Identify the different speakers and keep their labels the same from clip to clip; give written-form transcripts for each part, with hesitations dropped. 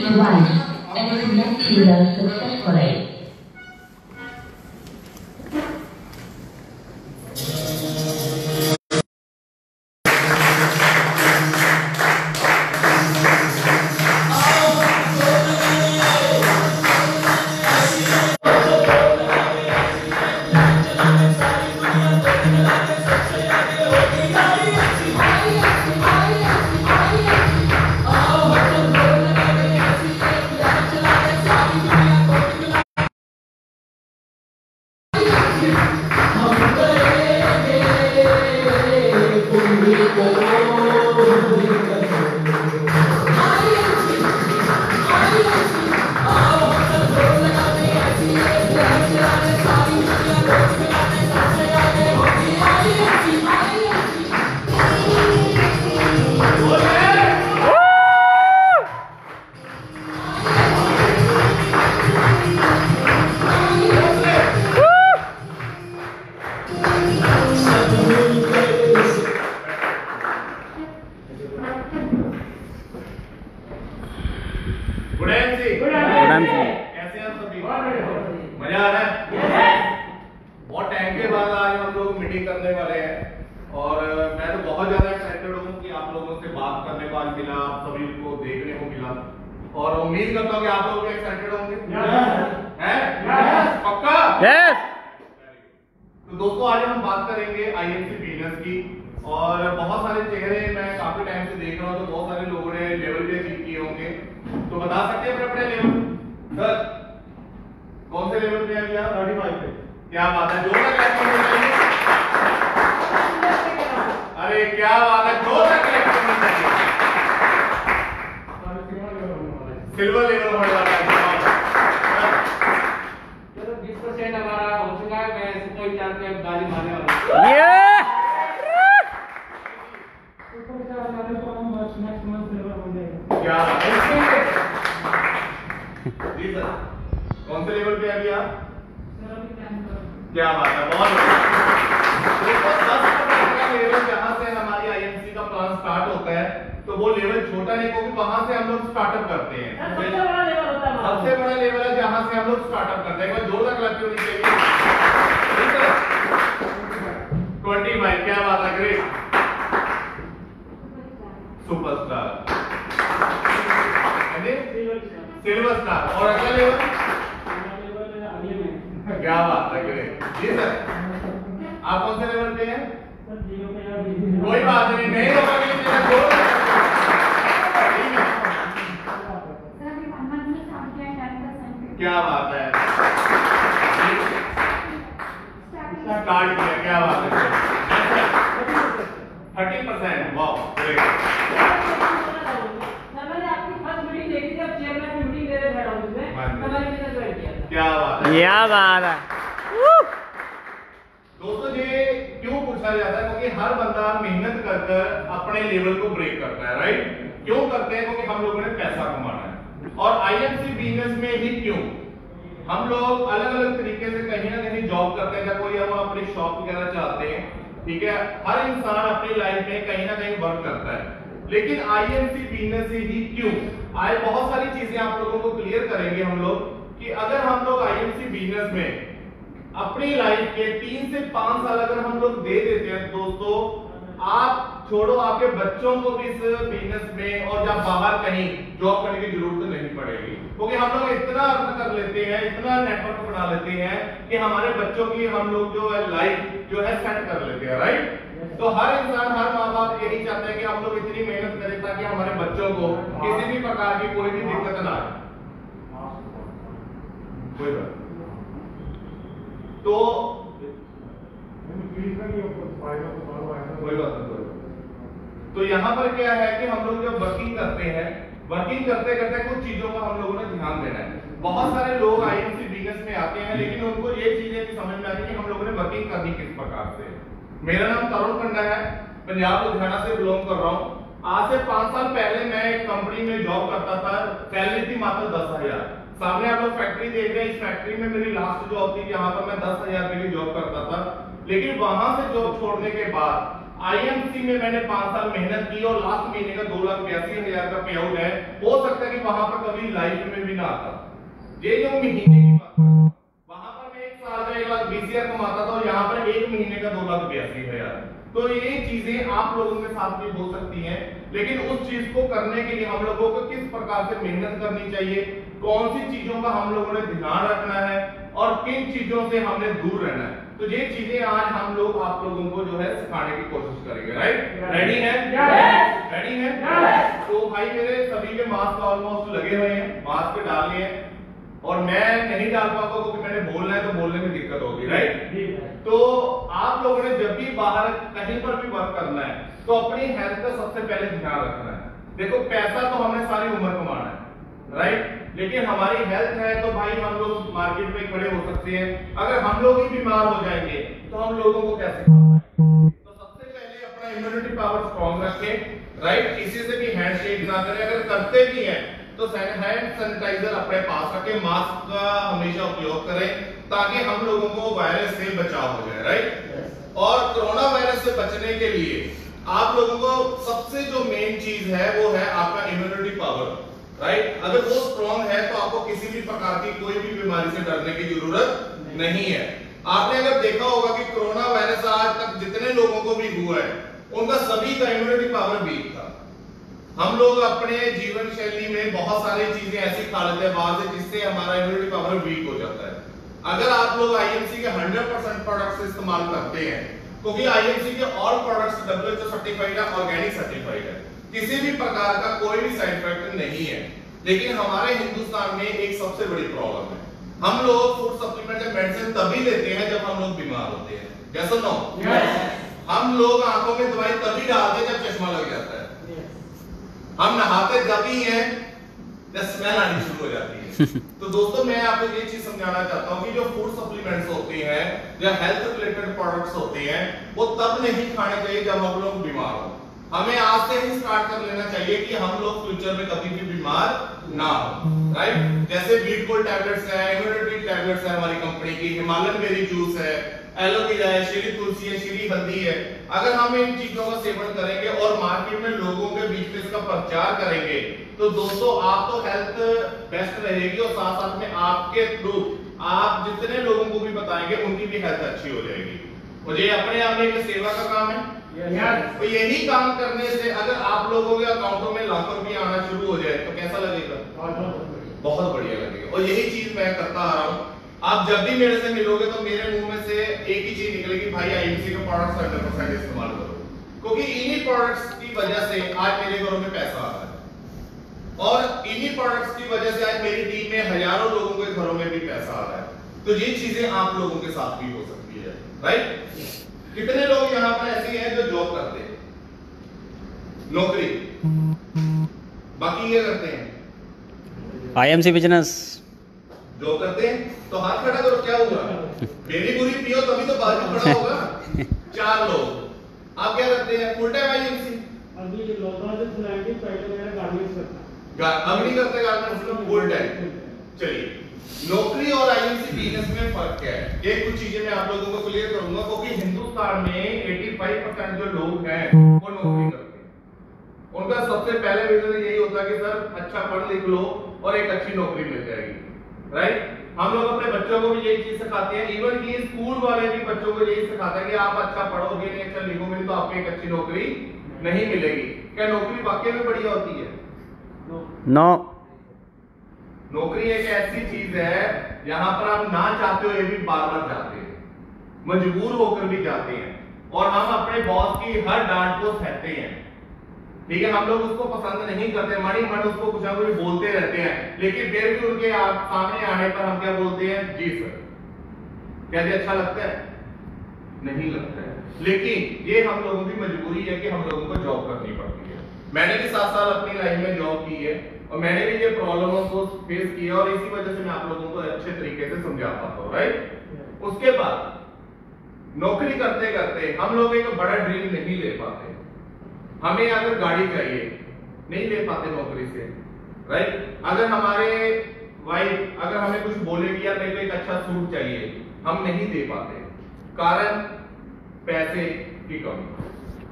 Speaker 1: device and connect kilo successfully.
Speaker 2: मजा आ रहा है? बहुत टाइम के बाद आज हम लोग मीटिंग करने वाले हैं और मैं तो बहुत ज्यादा एक्साइटेड हूँ कि आप लोगों से बात करने को आज मिला, आप सभी को देखने को मिला और उम्मीद करता हूँ कि आप लोग भी एक्साइटेड होंगे। हैं? पक्का? यस। तो दोस्तों आज हम बात करेंगे आईएमसी बिजनेस की और बहुत सारे चेहरे मैं काफी टाइम से देख रहा हूँ, तो बहुत सारे लोगों ने लेवल भी अचीव किए होंगे। तो बता सकते हैं अपने लेवल? सर कौन से लेवल पे है अभी आप? 35 पे। क्या बात है, जोरदार क्लैप करनी चाहिए। अरे क्या बात है, जोरदार क्लैप करनी चाहिए। सिल्वर लेवल होने वाला है।
Speaker 3: चलो 20% हमारा हो चुका है, मैं सुपर स्टार पे अब गाली मारने वाला हूं। ये सुपर स्टार वाले को हम नेक्स्ट मंथ सिल्वर हो जाएगा।
Speaker 2: क्या जी सर, कौन से लेवल पे अभी आप? क्या बात है, बहुत लेवल जहाँ से हमारी आईएमसी का प्लान स्टार्ट होता है तो वो लेवल छोटा नहीं, क्योंकि वहां से हम लोग स्टार्टअप करते हैं। सबसे बड़ा लेवल है जहां से हम लोग स्टार्टअप करते हैं। एक बार जोरदार क्लैप होनी चाहिए। 25, क्या बात है, ग्रेट, सुपरस्टार, सिल्वर स्टार और अगला लेवल क्या बात है, ग्रेट। जी सर, आप कौन से लेवल पे हैं? कोई बात नहीं, नहीं होगा क्या बात है, स्टार्ट किया, क्या बात है, 30%, वाह ग्रेट। क्या बात है, क्या बात है। दोस्तों ये क्यों पूछा जाता है? क्योंकि हर बंदा मेहनत कर अपने लेवल को ब्रेक करता है, राइट? क्यों करते हैं? क्योंकि हम लोगों ने पैसा कमाना है। और आईएमसी बिजनेस में ही क्यों हम लोग अलग अलग तरीके से कहीं ना कहीं जॉब करते हैं। जब कोई हम अपनी शॉप वगैरह चाहते हैं, ठीक है, हर इंसान अपनी लाइफ में कहीं ना कहीं वर्क करता है, लेकिन आईएमसी बिजनेस ही क्यों? आज बहुत सारी चीजें आप लोगों को क्लियर करेंगे हम लोग कि अगर हम लोग आईएमसी बिजनेस में अपनी लाइफ के 3 से 5 साल अगर हम लोग दे देते हैं दोस्तों, आप छोड़ो आपके बच्चों को भी इस बिजनेस में और जब बाहर कहीं जॉब करने की जरूरत नहीं पड़ेगी, क्योंकि हम लोग इतना अर्न कर लेते हैं, इतना नेटवर्क बना लेते हैं कि हमारे बच्चों की हम लोग जो है लाइफ जो है सेट कर लेते हैं, राइट? तो हर इंसान, हर माँ बाप यही चाहते हैं कि हम लोग इतनी मेहनत करें ताकि हमारे बच्चों को किसी भी प्रकार की कोई भी दिक्कत ना आए। कोई बात तो कोई बात नहीं। तो यहाँ पर क्या है कि हम लोग जब वर्किंग करते हैं, वर्किंग करते करते कुछ चीजों का हम लोगों ने ध्यान देना है। बहुत सारे लोग आईएमसी बिजनेस में आते हैं, लेकिन उनको ये चीजें भी समझ में आती है कि हम लोगों ने वर्किंग करनी किस प्रकार से। मेरा नाम तरुण खन्ना है, पंजाब लुधियाना से बिलोंग कर रहा हूँ। आज से 5 साल पहले मैं एक कंपनी में जॉब करता था, सैलरी थी मात्र 10,000। सामने आप लोग फैक्ट्री देख रहे हैं, इस फैक्ट्री में मेरी लास्ट जॉब थी जहां पर मैं 10,000 के लिए जॉब करता था। लेकिन वहां से जॉब छोड़ने के बाद आईएमसी में मैंने 5 साल मेहनत की और लास्ट महीने का 2,82,000 का पे आउट है, हो सकता है कि वहां पर कभी लाइफ में भी ना आता। ये जो महीने की बात है, वहां पर मैं 1 साल का 1,20,000 कमाता था और यहाँ पर 1 महीने का 2,82,000। तो ये चीजें आप लोगों के साथ भी हो सकती हैं, लेकिन उस चीज को करने के लिए हम लोगों को किस प्रकार से मेहनत करनी चाहिए, कौन सी चीजों का हम लोगों ने ध्यान रखना है और किन चीजों से हमने दूर रहना है, तो ये चीजें आज हम लोग आप लोगों को जो है सिखाने की कोशिश करेंगे। राइट, रेडी है? रेडी है? तो भाई मेरे सभी के मास्क ऑलमोस्ट लगे हुए हैं, मास्क डाल लिए हैं और मैं नहीं डाल पाऊंगा क्योंकि मैंने बोलना है तो बोलने में दिक्कत होगी। राइट, तो आप लोगों ने जब भी बाहर कहीं पर भी वर्क करना है तो अपनी हेल्थ का सबसे पहले ध्यान रखना है। देखो पैसा तो हमने सारी उम्र कमाना है, राइट, लेकिन हमारी हेल्थ है तो भाई हम लोग मार्केट में खड़े हो सकते हैं, अगर हम लोग ही बीमार हो जाएंगे तो हम लोगों को कैसे खाएंगे? तो सबसे पहले अपना इम्यूनिटी पावर स्ट्रॉन्ग रखें, राइट, किसी से भी हैंडशेक ना करें, अगर करते भी हैं तो हैंड सैनिटाइजर अपने पास रखें, मास्क का हमेशा उपयोग करें ताकि हम लोगों को वायरस से बचाव हो जाए। राइट, और कोरोना वायरस से बचने के लिए आप लोगों को सबसे जो मेन चीज है वो है आपका इम्यूनिटी पावर। राइट, अगर वो स्ट्रॉन्ग है तो आपको किसी भी प्रकार की कोई भी बीमारी से डरने की जरूरत नहीं है। आपने अगर देखा होगा कि कोरोना वायरस आज तक जितने लोगों को भी हुआ है उनका सभी का इम्यूनिटी पावर वीक था। हम लोग अपने जीवन शैली में बहुत सारी चीजें ऐसी खा लेते हैं बाहर से जिससे हमारा इम्यूनिटी पावर वीक हो जाता है। अगर आप लोग आईएमसी के 100% प्रोडक्ट्स इस्तेमाल करते हैं, क्योंकि आईएमसी के ऑल प्रोडक्ट्स WHO सर्टिफाइड है, ऑर्गेनिक सर्टिफाइड है, किसी भी प्रकार का कोई भी साइड इफेक्ट नहीं है, लेकिन हमारे हिंदुस्तान में एक सबसे बड़ी प्रॉब्लम है, हम लोग फूड सप्लीमेंट या मेडिसिन तभी लेते हैं जब हम लोग बीमार होते हैं। यस और नो? हम लोग आंखों में दवाई तभी डालते हैं जब चश्मा लग जाता है, हम नहाते तभी हैं जब स्मेल आनी शुरू हो जाती है। तो दोस्तों मैं आपको ये चीज समझाना चाहता हूँ कि जो फूड सप्लीमेंट्स होते हैं या हेल्थ रिलेटेड प्रोडक्ट्स होते हैं वो तब नहीं खाने चाहिए जब हम लोग बीमार हो। हमें आज से ही स्टार्ट कर लेना चाहिए कि हम लोग फ्यूचर में कभी भी बीमार ना हो। राइट, जैसे बीटकोल टैबलेट्स है, इम्यूनिटी टैबलेट्स है हमारी कंपनी की, हिमालयन बेरी जूस है, एलोवेरा है, श्री तुलसी है, श्री हल्दी है, अगर हम इन चीजों का सेवन करेंगे और मार्केट में लोगों के बीच में इसका प्रचार करेंगे तो दोस्तों आप तो हेल्थ बेस्ट रहेगी और साथ साथ में आपके थ्रू आप जितने लोगों को भी बताएंगे उनकी भी हेल्थ अच्छी हो जाएगी। और ये अपने आप में एक सेवा का काम है। तो यही काम करने से अगर आप लोगों के अकाउंटों में लाखों रुपये आना शुरू हो जाए तो कैसा लगेगा? बहुत बढ़िया लगेगा। और यही चीज मैं करता आ रहा हूँ। आप जब भी मेरे से मिलोगे तो मेरे मुंह में से एक ही चीज निकलेगी, भाई आईएमसी के प्रोडक्ट्स 100% इस्तेमाल करो, क्योंकि इन्हीं प्रोडक्ट्स की वजह से आज मेरे घरों में पैसा आ रहा है और इन्हीं प्रोडक्ट्स की वजह से आज मेरी टीम में हजारों लोगों के घरों में भी पैसा आ रहा है। तो ये चीजें आप लोगों के साथ भी हो सकती है। राइट, कितने लोग यहाँ पर ऐसे हैं जो जॉब करते हैं, नौकरी, बाकी ये करते हैं
Speaker 4: आईएमसी बिजनेस
Speaker 2: जॉब करते हैं, तो हाथ खड़ा करो, क्या होगा? मेरी बुरी पियो तभी तो बाजू खड़ा होगा। 4 लोग, आप क्या करते हैं? फुल टाइम आईएमसी,
Speaker 3: अभी लॉकडाउन से खुलाएंगे, पहले मेरा गार्मेंट्स करता,
Speaker 2: अब नहीं करते गारमेंट्स, फुल टाइम। चलिए, नौकरी और आईएमसी बिजनेस में फर्क क्या है, ये कुछ चीजें मैं आप लोगों को क्लियर करूंगा, क्योंकि हिंदुस्तान में 85% जो लोग हैं वो नौकरी करते हैं। उनका सबसे पहले रीजन यही होता है कि सर अच्छा पढ़ लिख लो और एक अच्छी नौकरी मिल जाएगी। राइट, हम लोग अपने बच्चों को भी यही चीज सिखाते हैं, इवन कि स्कूल वाले भी बच्चों को यही सिखाते हैं कि आप अच्छा पढ़ोगे नहीं, अच्छा लिखोगे तो आपको एक अच्छी नौकरी नहीं मिलेगी। क्या नौकरी वाकई में बढ़िया होती है?
Speaker 4: नो।
Speaker 2: नौकरी एक ऐसी चीज है जहां पर आप ना चाहते हो ये भी बार बार जाते हैं, मजबूर होकर भी जाते हैं, और हम अपने बॉस की हर डांट को सहते हैं। ठीक है, हम लोग उसको पसंद नहीं करते, मनी मन उसको कुछ ना कुछ बोलते रहते हैं, लेकिन फिर भी उनके सामने आने पर हम क्या बोलते हैं? जी सर। क्या ये अच्छा लगता है? नहीं लगता है। लेकिन ये हम लोगों की मजबूरी है कि हम लोगों को जॉब करनी पड़ती है। मैंने भी 7 साल अपनी लाइफ में जॉब की है और मैंने भी ये प्रॉब्लमों को फेस किया और इसी वजह से मैं आप लोगों को अच्छे तरीके से समझा पाता हूँ। राइट, उसके बाद नौकरी करते करते हम लोग एक बड़ा ड्रीम नहीं ले पाते। हमें अगर गाड़ी चाहिए नहीं ले पाते नौकरी से। राइट, अगर हमारे वाइफ अगर हमें कुछ बोलेगी या मेरे को एक अच्छा सूट चाहिए, हम नहीं दे पाते, कारण पैसे की कमी।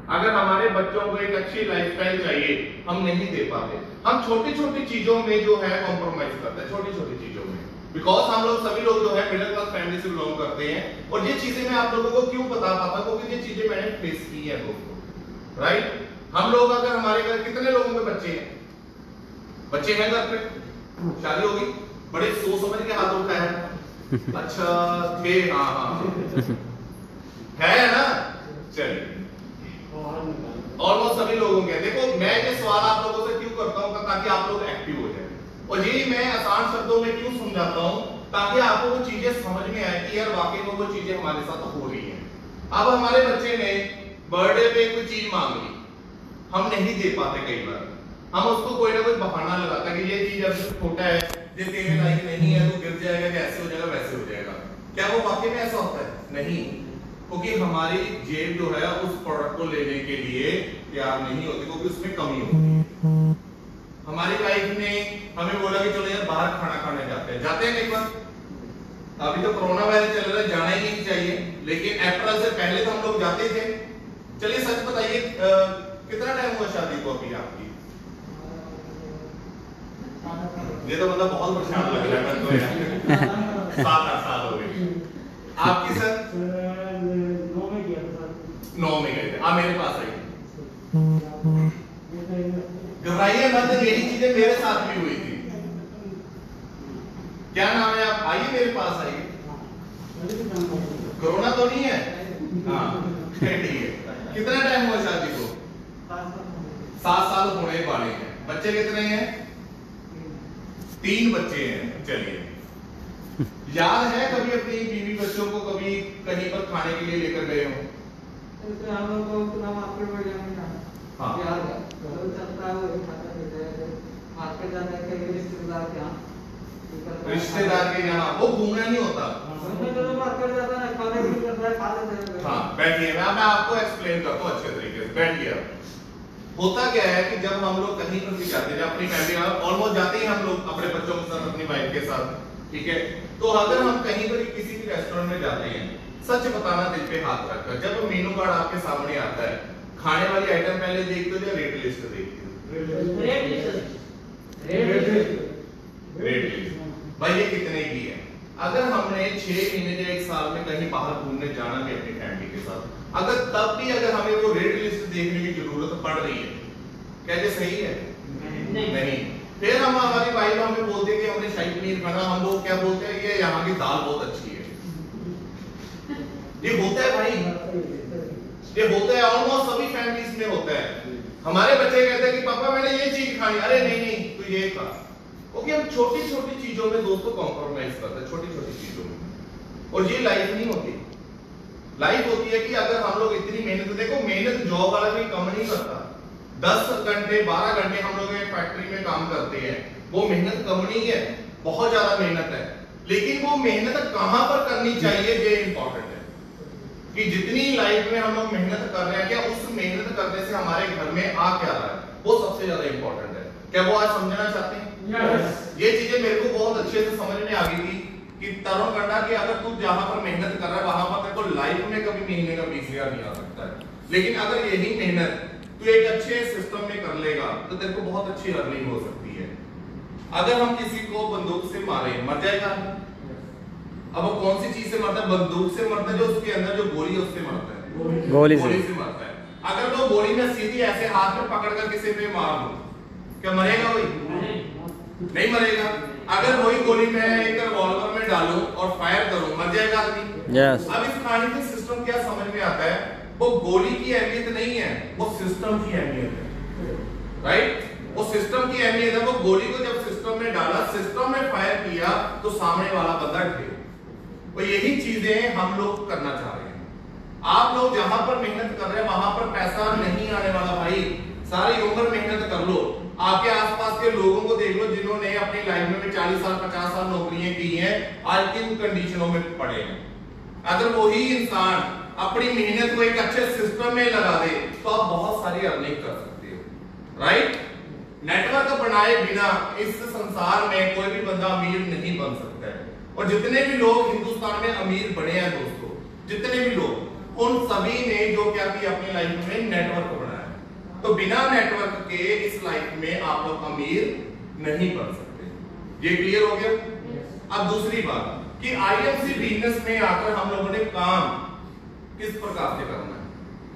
Speaker 2: अगर हमारे बच्चों को एक अच्छी लाइफस्टाइल चाहिए, हम नहीं दे पाते। हम छोटी छोटी चीजों में जो है कॉम्प्रोमाइज करते हैं, छोटी छोटी चीजों में, बिकॉज हम लोग सभी लोग जो है मिडिल क्लास फैमिली से बिलोंग करते हैं। और ये चीजें मैं आप लोगों को क्यों बता पाता हूं, क्योंकि ये चीजें मैंने फेस की है दोस्तों, राइट। हम लोग अगर हमारे घर कितने लोगों के बच्चे हैं, बच्चे हैं घर पे, शादी होगी, बड़े सोच समझ के हाथ उठाया है, अच्छा थे, हाँ है ना। चलिए, ऑलमोस्ट सभी लोगों के। देखो मैं ये सवाल आप लोगों से क्यों करता हूं, ताकि आप लोग एक्टिव हो जाए, और ये मैं आसान शब्दों में क्यों समझाता हूं, ताकि आपको वो चीजें समझ में आए कि यार वाकई में वो चीजें हमारे साथ हो रही हैं। अब हमारे बच्चे ने बर्थडे पे कोई चीज मांग ली, हम नहीं दे पाते, कई बार हम उसको कोई ना कोई बहाना लगाता है कि ये चीज अब छोटा है, ये तेरे लायक नहीं है, तो गिर जाएगा, कैसे हो जाएगा, वैसे हो जाएगा। क्या वो वाकई में ऐसा होता है? नहीं, क्योंकि हमारी जेब जो है उस प्रोडक्ट को लेने के लिए तैयार नहीं होती, क्योंकि उसमें कमी होती है। हमारी वाइफ ने हमें बोला कि चलो यार बाहर खाना खाने जाते हैं एक बार। अभी तो कोरोना वायरस चल रहा है, जाना ही नहीं चाहिए, लेकिन अप्रैल से पहले तो हम लोग जाते थे। चलिए सच बताइए, कितना टाइम हुआ शादी को अभी आपकी? ये तो मतलब बहुत परेशान लग रहा है तो 7-8 साल हो गए। आपकी सर? 9 में गए थे। आप मेरे पास आइए, घबराइए मत, यही चीजें मेरे साथ भी हुई थी। क्या नाम है आप? आइए मेरे पास आइए। कोरोना तो नहीं है? हाँ ठीक है। कितना टाइम हुआ शादी को? 7 साल होने वाले हैं। बच्चे कितने हैं? 3 बच्चे हैं। चलिए, याद है कभी अपनी बीवी बच्चों को कभी कहीं पर खाने के लिए लेकर गए हो? हाँ, रिश्तेदार के यहाँ वो घूमना नहीं होता। हाँ बैठिए, मैं आपको एक्सप्लेन करता हूँ अच्छे तरीके से, बैठिए। होता क्या है कि जब हम लोग कहीं पर भी जाते हैं, अपनी फैमिली ऑलमोस्ट जाते हैं हम लोग अपने बच्चों के साथ, अपनी वाइफ के साथ, ठीक है। तो अगर हम कहीं पर किसी भी रेस्टोरेंट में जाते हैं, सच बताना दिल पे हाथ रखकर, जब मेनू कार्ड आपके सामने आता है, खाने वाली आइटम पहले देखते हो या रेट लिस्ट देखते हो? रेट लिस्ट भाई ये कितने की है। अगर हमने 6 महीने या 1 साल में कहीं बाहर घूमने जाना है अपनी फैमिली के साथ, अगर तब भी अगर हमें वो रेट लिस्ट देखने की जरूरत पड़ रही है, क्या ये सही है? नहीं। फिर हम हमारी वाइफ हमें बोलते हैं कि हमने शाही पनीर खाना, हम लोग क्या बोलते हैं, ये यहाँ की दाल बहुत अच्छी है। ये होता है भाई, ये होता है, ऑलमोस्ट सभी फैमिलीज में होता है। हमारे बच्चे कहते हैं कि पापा मैंने ये चीज खानी, अरे नहीं तो ये खा। क्योंकि हम छोटी छोटी चीजों में दोस्तों कॉम्प्रोमाइज करते हैं, छोटी छोटी चीजों में। और ये लाइफ नहीं होती। लाइफ होती है कि अगर हम लोग इतनी मेहनत, देखो मेहनत जॉब वाला कोई कम नहीं करता, 10 घंटे 12 घंटे हम लोग एक फैक्ट्री में काम करते हैं, वो मेहनत कम नहीं है, बहुत ज्यादा मेहनत है। लेकिन वो मेहनत कहां पर करनी चाहिए, ये इंपॉर्टेंट है कि जितनी लाइफ में हम लोग मेहनत कर रहे हैं, क्या उस मेहनत करने से हमारे घर में आ क्या रहा है, वो सबसे ज्यादा इंपॉर्टेंट है। क्या वो आज समझना चाहते हैं? yes. ये चीजें मेरे को बहुत अच्छे से समझ में आ गई थी कि तरुण गंडा कि अगर तू जहां पर मेहनत कर रहा है, वहां पर तेरे को लाइफ में कभी महीने का 20,000 नहीं आ सकता है। लेकिन अगर यही मेहनत तू एक अच्छे सिस्टम में कर लेगा, तो तेरे को बहुत अच्छी अर्निंग हो सकती है। अगर हम किसी को बंदूक से मारे, मर जाएगा। अब वो कौन सी चीज से मरता है? बंदूक से मरता है, जो उसके अंदर जो गोली है उससे मरता है, गोली से मरता है। अगर वो गोली में सीधी ऐसे हाथ में पकड़कर किसी पे मार दो, क्या मरेगा कोई? नहीं मरेगा। अगर वही गोली मैं एक रिवॉल्वर में डालूं और फायर करूं, मर जाएगा आदमी। yes. अब इस कहानी का सिस्टम क्या समझ में आता है, वो गोली की अहमियत नहीं है, वो सिस्टम की अहमियत है, राइट। वो सिस्टम की अहमियत है। वो गोली को जब सिस्टम में डाला, सिस्टम में फायर किया, तो सामने वाला बंदा ढेर। तो यही चीजें हम लोग करना चाह रहे हैं। आप लोग जहां पर मेहनत कर रहे हैं, वहां पर पैसा नहीं आने वाला भाई। सारी उम्र मेहनत कर लो, आपके आसपास के लोगों को देख लो जिन्होंने अपनी लाइफ में 40 साल 50 साल नौकरियां की हैं, आज किन कंडीशनों में पड़े हैं। अगर वही इंसान अपनी मेहनत को एक अच्छे सिस्टम में लगा दे, तो आप बहुत सारी अर्निंग कर सकते हो, राइट। नेटवर्क बनाए बिना इस संसार में कोई भी बंदा अमीर नहीं बन सकता है। और जितने भी लोग हिंदुस्तान में अमीर बने हैं दोस्तों, जितने भी लोग, उन सभी ने जो क्या किया अपनी लाइफ में नेटवर्क बनाया। तो बिना नेटवर्क के इस लाइफ में आप लोग अमीर नहीं बन सकते। ये क्लियर हो गया। अब दूसरी बात कि आईएमसी बिजनेस में आकर हम लोगों ने काम किस प्रकार से करना है,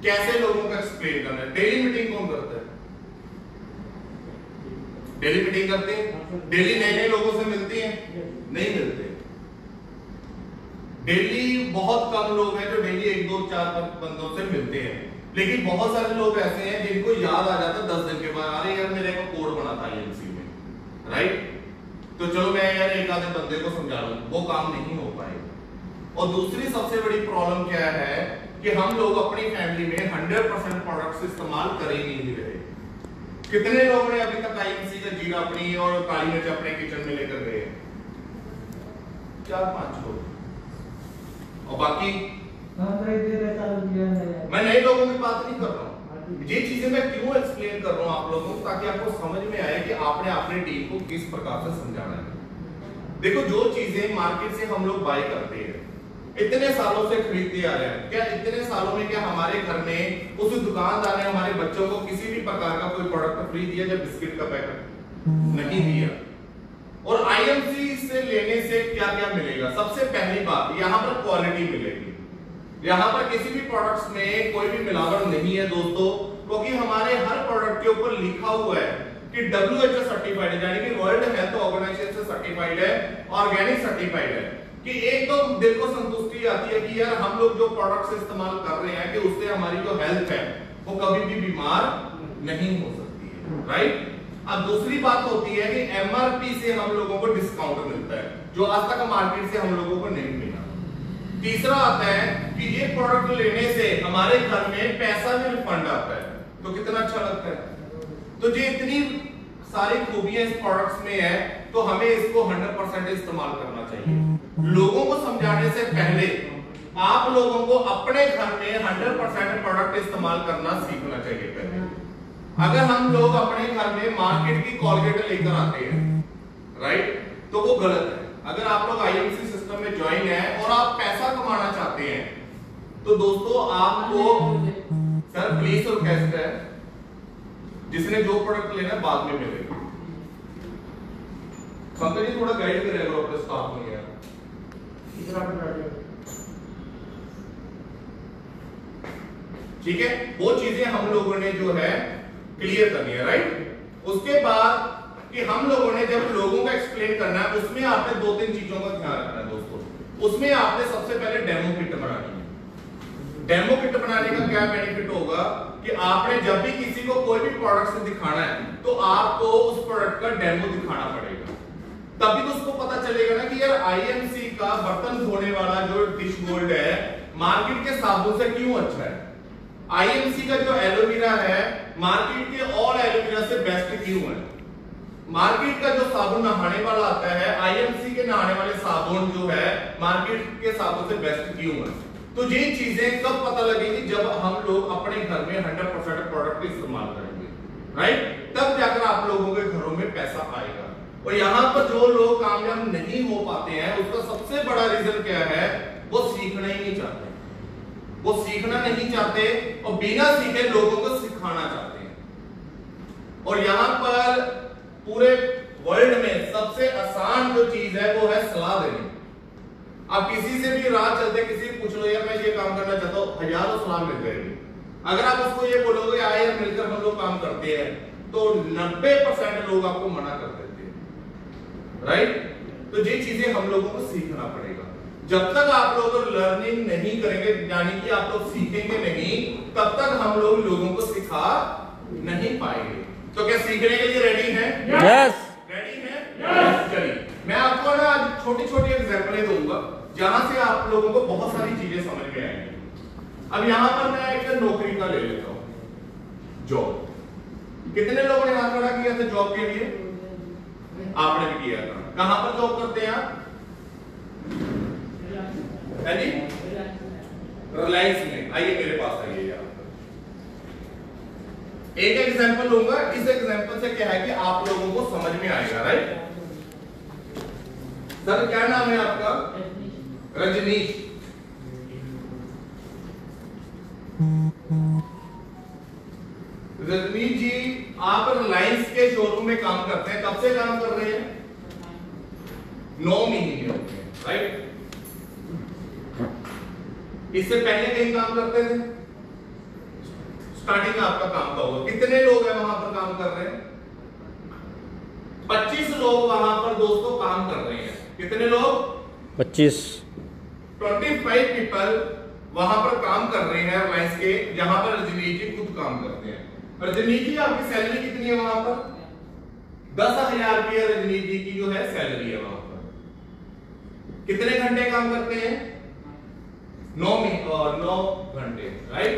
Speaker 2: कैसे लोगों को एक्सप्लेन करना है। डेली मीटिंग कौन करता है? डेली मीटिंग करते हैं? डेली नए नए लोगों से मिलते हैं? नहीं मिलते। डेली बहुत कम लोग हैं जो डेली 1 2 4 बंदों से मिलते हैं, लेकिन बहुत सारे लोग ऐसे हैं जिनको याद आ जाता 10 दिन के बाद, अरे यार मेरे को कोड बना था आईएमसी में, राइट, तो चलो मैं यार एक आधे बंदे को समझा लूं, वो काम नहीं हो पाएगा। और दूसरी सबसे बड़ी प्रॉब्लम क्या है कि हम लोग अपनी फैमिली में 100% प्रोडक्ट्स इस्तेमाल कर ही नहीं रहे। कितने लोगों ने अभी तक आईएमसी का जीरा अपनी और काली मिर्च अपने किचन में लेकर गए? 4-5 लोग, और बाकी मैं नए लोगों की बात नहीं कर रहा हूँ। ये चीजें मैं क्यों एक्सप्लेन कर रहा हूँ आप लोगों को, ताकि आपको समझ में आए कि आपने अपनी टीम को किस प्रकार से समझाना है। देखो, जो चीजें मार्केट से हम लोग बाय करते हैं, इतने सालों से खरीदते आ रहे हैं, क्या इतने सालों में क्या हमारे घर में उस दुकानदार ने हमारे बच्चों को किसी भी प्रकार का कोई प्रोडक्ट फ्री दिया? जब बिस्किट का पैकेट नहीं दिया। और आईएमसी से लेने से क्या क्या मिलेगा? सबसे पहली बात, यहाँ पर क्वालिटी मिलेगी। यहाँ पर किसी भी प्रोडक्ट्स में कोई भी मिलावट नहीं है दोस्तों, क्योंकि हमारे हर प्रोडक्ट के ऊपर लिखा हुआ है कि WHO सर्टिफाइड है, यानी कि वर्ल्ड हेल्थ ऑर्गेनाइजेशन से सर्टिफाइड है, ऑर्गेनिक सर्टिफाइड है, कि एक तो दिल को संतुष्टि आती है कि यार हम लोग जो प्रोडक्ट्स इस्तेमाल कर रहे हैं कि उससे हमारी जो हेल्थ है वो कभी भी बीमार नहीं हो सकती है, राइट। अब दूसरी बात होती है कि एमआरपी से हम लोगों को डिस्काउंट मिलता है, जो आज तक मार्केट से हम लोगों को नहीं मिला। तीसरा आता है कि ये प्रोडक्ट लेने से हमारे घर में पैसा भी रिफंड आता है, तो कितना अच्छा लगता है। तो ये इतनी सारी खूबियां इस प्रोडक्ट्स में है, तो हमें इसको 100% इस्तेमाल करना चाहिए। लोगों को समझाने से पहले आप लोगों को अपने घर में 100% प्रोडक्ट इस्तेमाल करना सीखना चाहिए पहले। अगर हम लोग अपने घर में मार्केट की कोलगेट लेकर आते हैं, राइट, तो वो गलत है। अगर आप लोग आईएमसी सिस्टम में ज्वाइन है और आप पैसा कमाना चाहते हैं, तो दोस्तों आपको सर प्लीज रिक्वेस्ट है, जिसने जो प्रोडक्ट लेना है बाद में मिलेगा। संतोष जी थोड़ा गाइड करेगा अपने स्टाफ में यार। ठीक है, वो चीजें हम लोगों ने जो है क्लियर करनी है, राइट। उसके बाद कि हम लोगों ने जब लोगों का एक्सप्लेन करना है, उसमें आपने 2-3 चीजों का ध्यान रखना है दोस्तों। उसमें आपने सबसे पहले डेमो किट बनानी है। डेमो किट बनाने का क्या बेनिफिट होगा कि आपने जब भी किसी को कोई भी प्रोडक्ट दिखाना है, तो आपको उस प्रोडक्ट का डेमो दिखाना पड़ेगा, तभी तो उसको पता चलेगा ना कि यार आईएमसी का बर्तन धोने वाला जो डिश गोल्ड है मार्केट के साबुन से क्यों अच्छा है। आईएमसी का जो एलोवेरा है मार्केट के और एलोवेरा से बेस्ट क्यों है। मार्केट का जो साबुन नहाने वाला आता है, आईएमसी के नहाने वाले साबुन जो है मार्केट के साबुन से बेस्ट क्यों है। तो ये चीजें कब पता लगेगी? जब हम लोग अपने घर में 100% प्रोडक्ट इस्तेमाल करेंगे, राइट, तब जाकर आप लोगों के घरों में पैसा आएगा। और यहाँ पर जो लोग कामयाब नहीं हो पाते हैं, उसका सबसे बड़ा रीजन क्या है? वो सीखना ही नहीं चाहते। वो सीखना नहीं चाहते और बिना सीखे लोगों को सिखाना चाहते हैं। और यहाँ पर पूरे वर्ल्ड में सबसे आसान जो चीज है वो है सलाह देनी। आप किसी से भी राह चलते किसी से पूछ लो यार मैं ये काम करना चाहता हूँ, हजारों सलाह मिल जाएगी। अगर आप उसको ये बोलोगे आए यार मिलकर हम लोग काम करते हैं, तो 90% लोग आपको मना कर देते हैं, राइट। तो ये चीजें हम लोगों को सीखना पड़ेगा। जब तक आप लोग लर्निंग नहीं करेंगे, यानी कि आप लोग सीखेंगे नहीं, तब तक हम लोग लोगों को सिखा नहीं पाएंगे। तो क्या सीखने के लिए रेडी हैं?
Speaker 4: यस।
Speaker 2: रेडी हैं? यस। चलिए मैं आपको ना आज छोटी छोटी एग्जांपलें दूंगा जहां से आप लोगों को बहुत सारी चीजें समझ में आएंगी। अब यहां पर मैं एक नौकरी का ले लेता हूं, जॉब। कितने लोगों ने हाथ खड़ा किया था जॉब के लिए? आपने भी किया था। कहां पर जॉब करते हैं आप? रिलायंस में। आइए मेरे पास आइए यार, एक एग्जांपल लूंगा। इस एग्जांपल से क्या है कि आप लोगों को समझ में आएगा, राइट। सर क्या नाम है आपका? रजनीश। रजनीश जी आप रिलायंस के शोरूम में काम करते हैं, कब से काम कर रहे हैं? 9 महीने हो गए, राइट? इससे पहले कहीं काम करते थे? स्टार्टिंग में आपका काम का होगा। कितने लोग हैं वहां पर काम कर रहे हैं? 25 लोग वहां पर दोस्तों काम कर रहे हैं। कितने लोग?
Speaker 4: 25
Speaker 2: 25 पीपल वहां पर काम कर रहे हैं रिलायंस के, जहां पर रजनीश जी खुद काम करते हैं। रजनीश जी आपकी सैलरी कितनी है वहां पर? 10,000 रुपया रजनीश जी की जो है सैलरी है वहां पर। कितने घंटे काम करते हैं? 9 घंटे, राइट?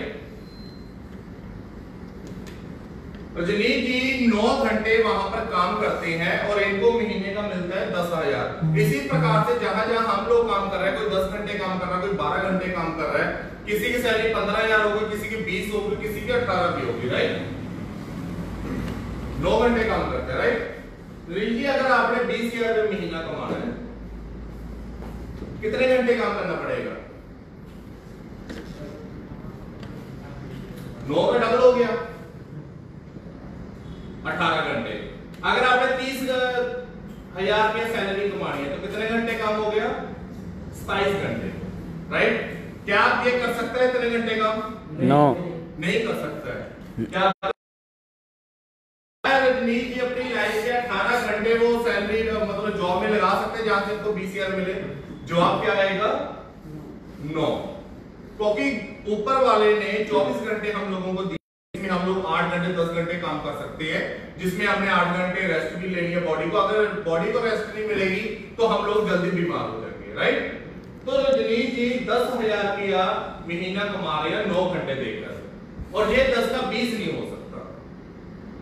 Speaker 2: रजनीश जी 9 घंटे वहां पर काम करते हैं और इनको महीने का मिलता है 10,000। इसी प्रकार से जहां जहां हम लोग काम कर रहे हैं, कोई 10 घंटे काम कर रहा है, कोई 12 घंटे काम कर रहा है, किसी की सैलरी 15,000 होगी, किसी की 20 होगी, किसी की 18 भी होगी, राइट? 9 घंटे काम करते हैं, राइट? रजनीश जी अगर आपने 20,000 महीना कमाना है, कितने घंटे काम करना पड़ेगा? 9 में डबल हो गया, 18 घंटे। अगर आपने 30,000 की सैलरी कमानी है तो कितने घंटे काम हो गया? 27 घंटे, राइट? क्या आप ये कर सकते हैं इतने घंटे काम?
Speaker 4: नो
Speaker 2: नहीं कर सकता है। क्या रजनीश जी अपनी लाइफ के 18 घंटे वो सैलरी मतलब जॉब में लगा सकते हैं जहां से इनको 20,000 मिले? जवाब क्या आएगा? नो, क्योंकि ऊपर वाले ने 24 घंटे हम लोगों को दिए, जिसमें हम लोग 8 घंटे 10 घंटे काम कर सकते हैं, जिसमें हमने 8 घंटे रेस्ट भी लेनी है बॉडी को। अगर बॉडी को रेस्ट नहीं मिलेगी तो हम लोग जल्दी बीमार हो जाएंगे, राइट? तो रजनीश जी 10,000 किया महीना कमा रहे हैं 9 घंटे देकर, और ये 10 का 20 नहीं हो सकता,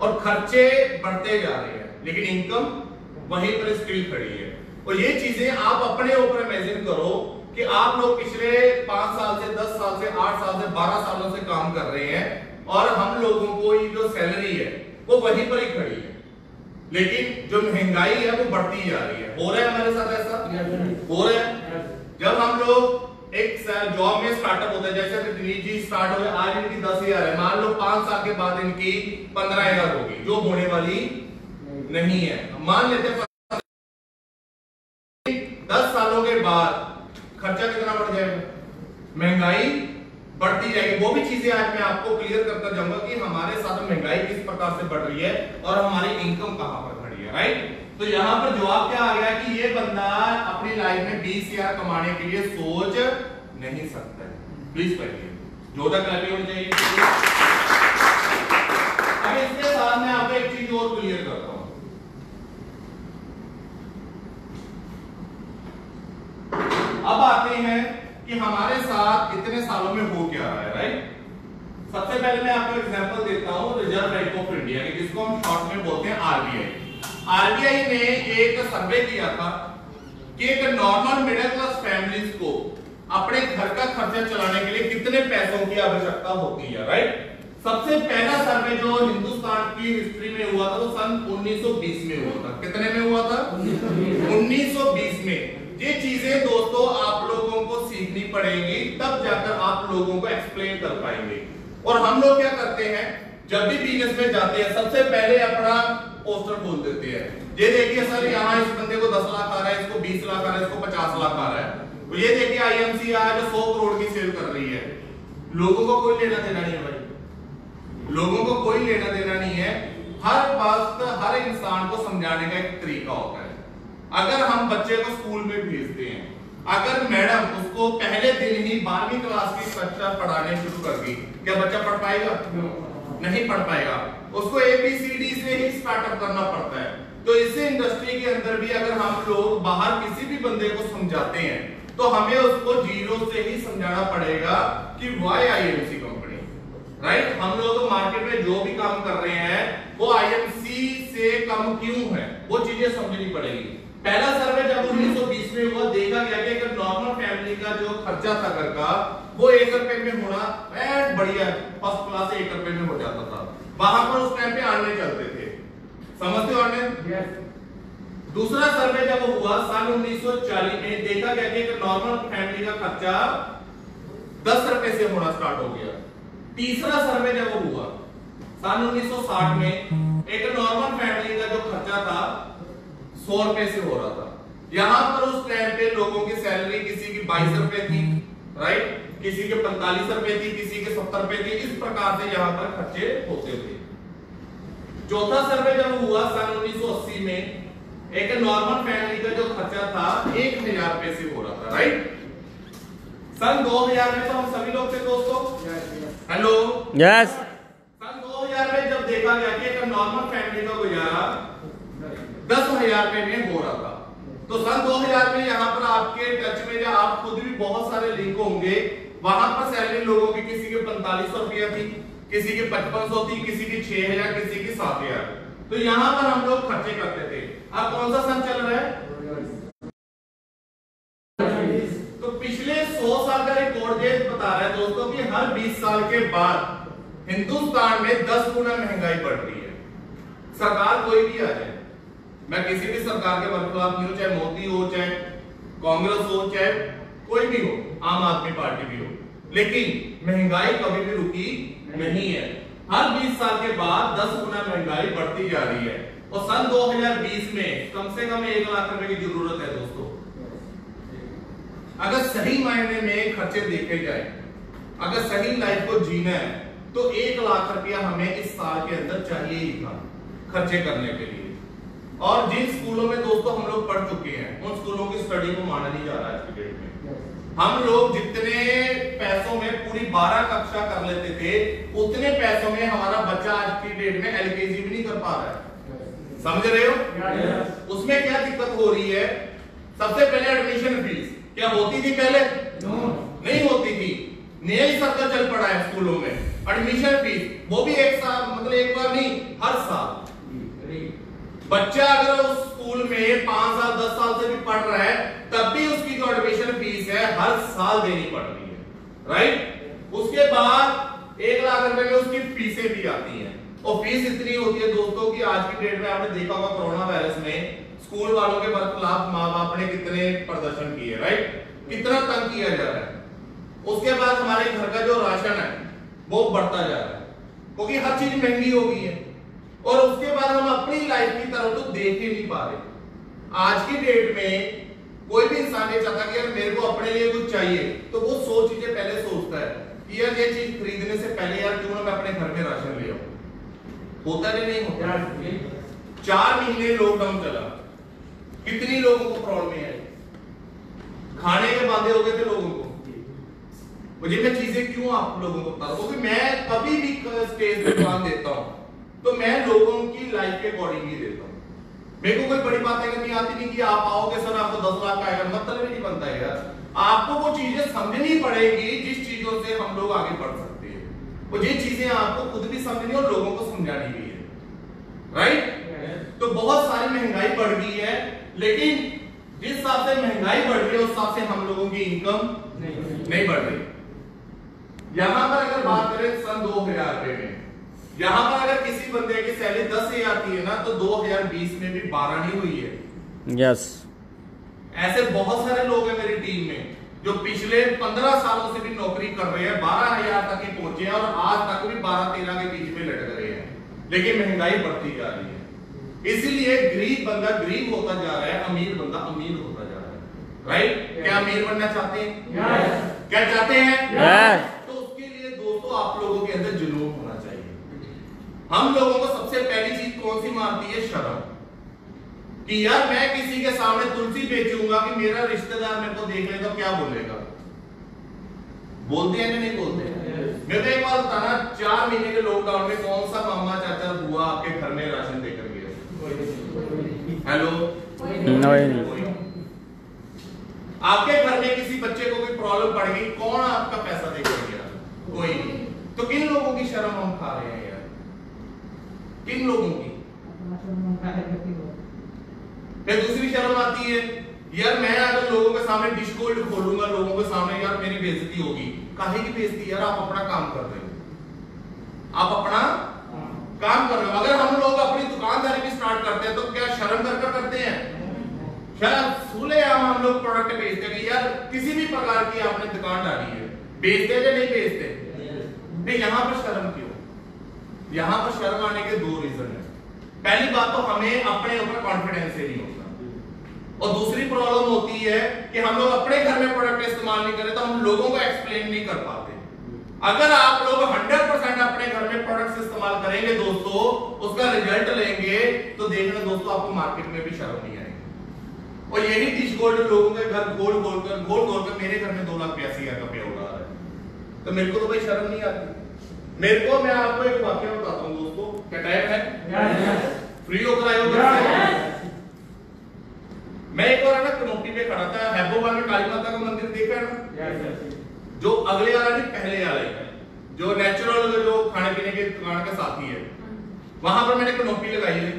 Speaker 2: और खर्चे बढ़ते जा रहे हैं, लेकिन इनकम वहीं पर स्टिल खड़ी है। और ये चीजें आप अपने ऊपर इमेजिन करो कि आप लोग पिछले 5 साल से 10 साल से 8 साल से 12 सालों से काम कर रहे हैं, और हम लोगों को ये जो सैलरी है वो वहीं पर ही खड़ी है, लेकिन जो महंगाई है वो बढ़ती जा रही है। हो रहा है हमारे साथ ऐसा? हो रहा है। जब हम लोग एक जॉब में स्टार्टअप होता है, जैसे रजनीश जी स्टार्ट हुए, आज इनकी 10,000 है, मान लो 5 साल के बाद इनकी 15,000 होगी, जो होने वाली नहीं है। मान लेते हैं 10 सालों के बाद खर्चा कितना बढ़ जाएगा? महंगाई बढ़ती जाएगी। वो भी चीजें आज मैं आपको क्लियर करता जाऊंगा कि हमारे साथ महंगाई किस प्रकार से बढ़ रही है और हमारी इनकम कहां पर खड़ी है, राइट? तो यहां पर जवाब क्या आ गया कि ये बंदा अपनी लाइफ में 20,000 कमाने के लिए सोच नहीं सकता है। प्लीज पढ़िए, जोरदार क्लैपिंग होनी चाहिए। अब इसके साथ मैं आपको एक चीज और क्लियर करता हूं। अब आते हैं कि हमारे साथ इतने सालों में हो क्या रहा है, राइट? सबसे पहले मैं आपको एग्जांपल देता हूं रिजर्व बैंक ऑफ इंडिया की, जिसको हम शॉर्ट में बोलते हैं आरबीआई। आरबीआई ने एक सर्वे किया था कि एक नॉर्मल मिडिल क्लास फैमिलीज को अपने घर का खर्चा चलाने के लिए कितने पैसों की आवश्यकता होती है, राइट? सबसे पहला सर्वे जो हिंदुस्तान की हिस्ट्री में हुआ था वो सन 1920 में हुआ था। कितने में हुआ था? 1920 में। ये चीजें दोस्तों आप लोगों को सीखनी पड़ेगी, तब जाकर आप लोगों को एक्सप्लेन कर पाएंगे। और हम लोग क्या करते हैं, जब भी बिजनेस में जाते हैं सबसे पहले अपना पोस्टर खोल देते हैं। ये देखिए सर, यहाँ इस बंदे को 10 लाख आ रहा है, इसको 20 लाख आ रहा है, इसको 50 लाख आ रहा है। तो ये देखिए आईएमसी आज 100 करोड़ की सेल कर रही है। लोगों को कोई लेना देना नहीं है भाई, लोगों को कोई लेना देना नहीं है। हर वक्त हर इंसान को समझाने का एक तरीका होता है। अगर हम बच्चे को स्कूल में भेजते हैं, अगर मैडम उसको पहले दिन ही 12वीं क्लास की कक्षा पढ़ाने शुरू कर दी, क्या बच्चा पढ़ पाएगा? नहीं पढ़ पाएगा। उसको ABCD से ही स्टार्टअप करना पड़ता है। तो इसी इंडस्ट्री के अंदर भी अगर हम लोग बाहर किसी भी बंदे को समझाते हैं तो हमें उसको जीरो से ही समझाना पड़ेगा कि वाई IMC कंपनी, राइट? हम लोग मार्केट में जो भी काम कर रहे हैं वो IMC से कम क्यों है, वो चीजें समझनी पड़ेगी। पहला सर्वे जब 1920 में हुआ, देखा गया कि एक नॉर्मल फैमिली का जो खर्चा था घर का वो 1 रुपए में होना बढ़िया फर्स्ट क्लास 1 रुपए में हो जाता था। वहां पर उस टाइम पे आने चलते थे, समझते हो आने? दूसरा सर्वे जब हुआ सन 1940 में, देखा गया कि एक नॉर्मल फैमिली का खर्चा 10 रुपए से होना स्टार्ट हो गया। तीसरा सर्वे जब हुआ सन 1960 में, एक नॉर्मल फैमिली का जो खर्चा था 100 रुपए से हो रहा था। यहां पर उस टाइम पे लोगों की सैलरी किसी की 22 रुपए थी, राइट, किसी के 45 रुपए थी, किसी के 70 रुपए थी। इस प्रकार से यहां पर खर्चे होते थे। चौथा सर्वे जब हुआ सन 1980 में, एक नॉर्मल फैमिली का जो खर्चा था 1000 रुपए से हो रहा था, राइट। सन 2000 में तो हम सभी लोग थे दोस्तों, हेलो,
Speaker 4: यस,
Speaker 2: सन 2000 में जब देखा गया कि एक नॉर्मल फैमिली का गुजारा 10,000 रुपए में हो रहा था, तो सन 2000 में यहाँ पर आपके टच में या आप खुद भी बहुत सारे लिंक होंगे, वहां पर सैलरी लोगों की किसी के 4500 रुपया थी, किसी के 5500 थी, किसी की 6000, किसी की 7000। तो यहाँ पर हम लोग खर्चे करते थे। अब कौन सा सन चल रहा है? तो पिछले 100 साल का रिकॉर्ड ये बता रहा है दोस्तों कि हर 20 साल के बाद हिंदुस्तान में 10 गुना महंगाई बढ़ रही है। सरकार कोई भी आ जाए, मैं किसी भी सरकार के खिलाफ नहीं हूं, चाहे मोदी हो, चाहे कांग्रेस हो, चाहे कोई भी हो, आम आदमी पार्टी भी हो, लेकिन महंगाई कभी भी रुकी नहीं है। हर 20 साल के बाद 10 गुना महंगाई बढ़ती जा रही है। और सन 2020 में कम से कम 1 लाख रुपए की जरूरत है दोस्तों। अगर सही मायने में खर्चे देखे जाए, अगर सही लाइफ को जीना है, तो 1 लाख रुपया हमें इस साल के अंदर चाहिए ही था खर्चे करने के लिए। और जिन स्कूलों में दोस्तों हम लोग पढ़ चुके हैं, उन स्कूलों की स्टडी को माना नहीं जा रहा है आज की डेट में। हम लोग जितने पैसों में पूरी 12 कक्षा कर लेते थे, उतने पैसों में हमारा बच्चा आज की डेट में एलकेजी भी नहीं कर पा रहा है। समझ रहे हो? उसमें क्या दिक्कत हो रही है? सबसे पहले एडमिशन फीस क्या होती थी पहले? नहीं होती थी। नया ही सर्कल चल पड़ा है स्कूलों में। एडमिशन फीस वो भी एक साल, मतलब एक बार नहीं, हर साल। बच्चा अगर उस स्कूल में 5 साल 10 साल से भी पढ़ रहा है, तब भी उसकी जो एडमिशन फीस है हर साल देनी पड़ रही है, राइट। उसके बाद 1 लाख रुपए में उसकी फीसें भी आती हैं। और फीस इतनी होती है दोस्तों कि आज की डेट में आपने देखा होगा कोरोना वायरस में स्कूल वालों के खिलाफ माँ बाप ने कितने प्रदर्शन किए, राइट, कितना तंग किया जा रहा है। उसके बाद हमारे घर का जो राशन है वो बढ़ता जा रहा है, क्योंकि हर चीज महंगी हो गई है। और उसके बाद हम अपनी लाइफ की तरफ तो देख ही नहीं पा रहे। आज की डेट में कोई भी इंसान ये चाहता कि यार मेरे को अपने लिए कुछ चाहिए, तो वो 100 चीजें पहले सोचता है कि यार ये चीज खरीदने से पहले यार क्यों ना मैं अपने घर में राशन ले आऊं। होता नहीं होता। 4 महीने लॉकडाउन चला, कितनी लोगों को प्रॉब्लम है, खाने के बांधे हो गए थे लोगों को। मुझे मैं चीजें क्यों आप लोगों को बता रहा हूं, क्योंकि मैं कभी भी स्टेज पे ध्यान देता हूं तो मैं लोगों की लाइफ के अकॉर्डिंग ही देता हूं। मेरे को कोई बड़ी बातें करनी आती नहीं कि आप आओगे सर आपको 10 लाख आएगा, मतलब ही नहीं बनता है यार। आपको वो चीजें समझनी पड़ेगी जिस चीजों से हम लोग आगे बढ़ सकते हैं। वो ये चीजें आपको खुद भी समझनी और लोगों को समझानी भी है, राइट। तो बहुत सारी महंगाई बढ़ गई है, लेकिन जिस हिसाब से महंगाई बढ़ रही है उस हिसाब से हम लोगों की इनकम नहीं बढ़ रही। यहां पर अगर बात करें सन 2000 में, यहां पर अगर किसी बंदे की सैलरी 10,000 की है ना, तो 2020 में भी 12 नहीं हुई है।
Speaker 4: यस,
Speaker 2: ऐसे बहुत सारे लोग हैं मेरी टीम में जो पिछले 15 सालों से भी नौकरी कर रहे हैं, 12,000 तक ही पहुंचे हैं और आज तक भी 12-13 के बीच में लटक रहे हैं, लेकिन महंगाई बढ़ती जा रही है। इसीलिए गरीब बंदा गरीब होता जा रहा है, अमीर बंदा अमीर होता जा रहा है, राइट। क्या अमीर बनना चाहते हैं? क्या चाहते हैं? तो उसके लिए दोस्तों आप लोगों के अंदर जुनून होना चाहिए। हम लोगों को सबसे पहली चीज कौन सी मारती है? शर्म। कि यार मैं किसी के सामने तुलसी बेचूंगा कि मेरा रिश्तेदार मेरे को देख ले तो क्या बोलेगा? बोलते हैं कि नहीं बोलते? मेरे को एक बात बताना, 4 महीने के लॉकडाउन में कौन सा मामा चाचा बुआ आपके घर में राशन देकर गया? हेलो, आपके घर में किसी बच्चे को कोई प्रॉब्लम पड़ गई, कौन आपका पैसा देकर गया? कोई नहीं। तो किन लोगों की शर्म हम खा रहे हैं यार? किन लोगों की? फिर दूसरी शर्म आती है, यार मैं अगर लोगों के सामने डिश कोल्ड खोलूंगा, लोगों के सामने, यार मेरी बेइज्जती होगी। काहे की बेइज्जती? यार आप अपना काम कर रहे हो, आप अपना काम कर रहे हो। अगर हम लोग अपनी दुकानदारी भी स्टार्ट करते हैं तो क्या शर्म कर करते हैं? शायद सूले हम लोग प्रोडक्ट बेचते हैं कि यार किसी भी प्रकार की आपने दुकान डाली है, बेचते या नहीं बेचते? भाई यहां पर शर्म क्यों? यहां पर शर्म आने के दो रीजन है। पहली बात तो हमें अपने ऊपर कॉन्फिडेंस ही नहीं होता, और दूसरी प्रॉब्लम होती है कि हम लोग अपने घर में प्रोडक्ट इस्तेमाल नहीं करें तो हम लोगों को एक्सप्लेन नहीं कर पाते। अगर आप लोग 100% अपने घर में प्रोडक्ट्स इस्तेमाल करेंगे दोस्तों, उसका रिजल्ट लेंगे, तो देखना दोस्तों आपको मार्केट में भी शर्म नहीं आएगी। और यही डिश गोल्ड लोगों के घर गोल गोल कर मेरे घर में 2,82,000 का पे उड़ा रहा है, तो मेरे को तो भाई शर्म नहीं आती। मेरे को, मैं आपको एक वाकया बताता हूँ दोस्तों, क्या टाइम है? फ्री होकर आए हो? मैं एक बार ना कनोटी पे खड़ा था, हैबोवाल में काली माता का मंदिर देखा है ना, जो अगले वाला नहीं पहले वाला है, जो नेचुरल जो खाने पीने के दुकान का साथी है, वहां पर मैंने कनोपी लगाई है।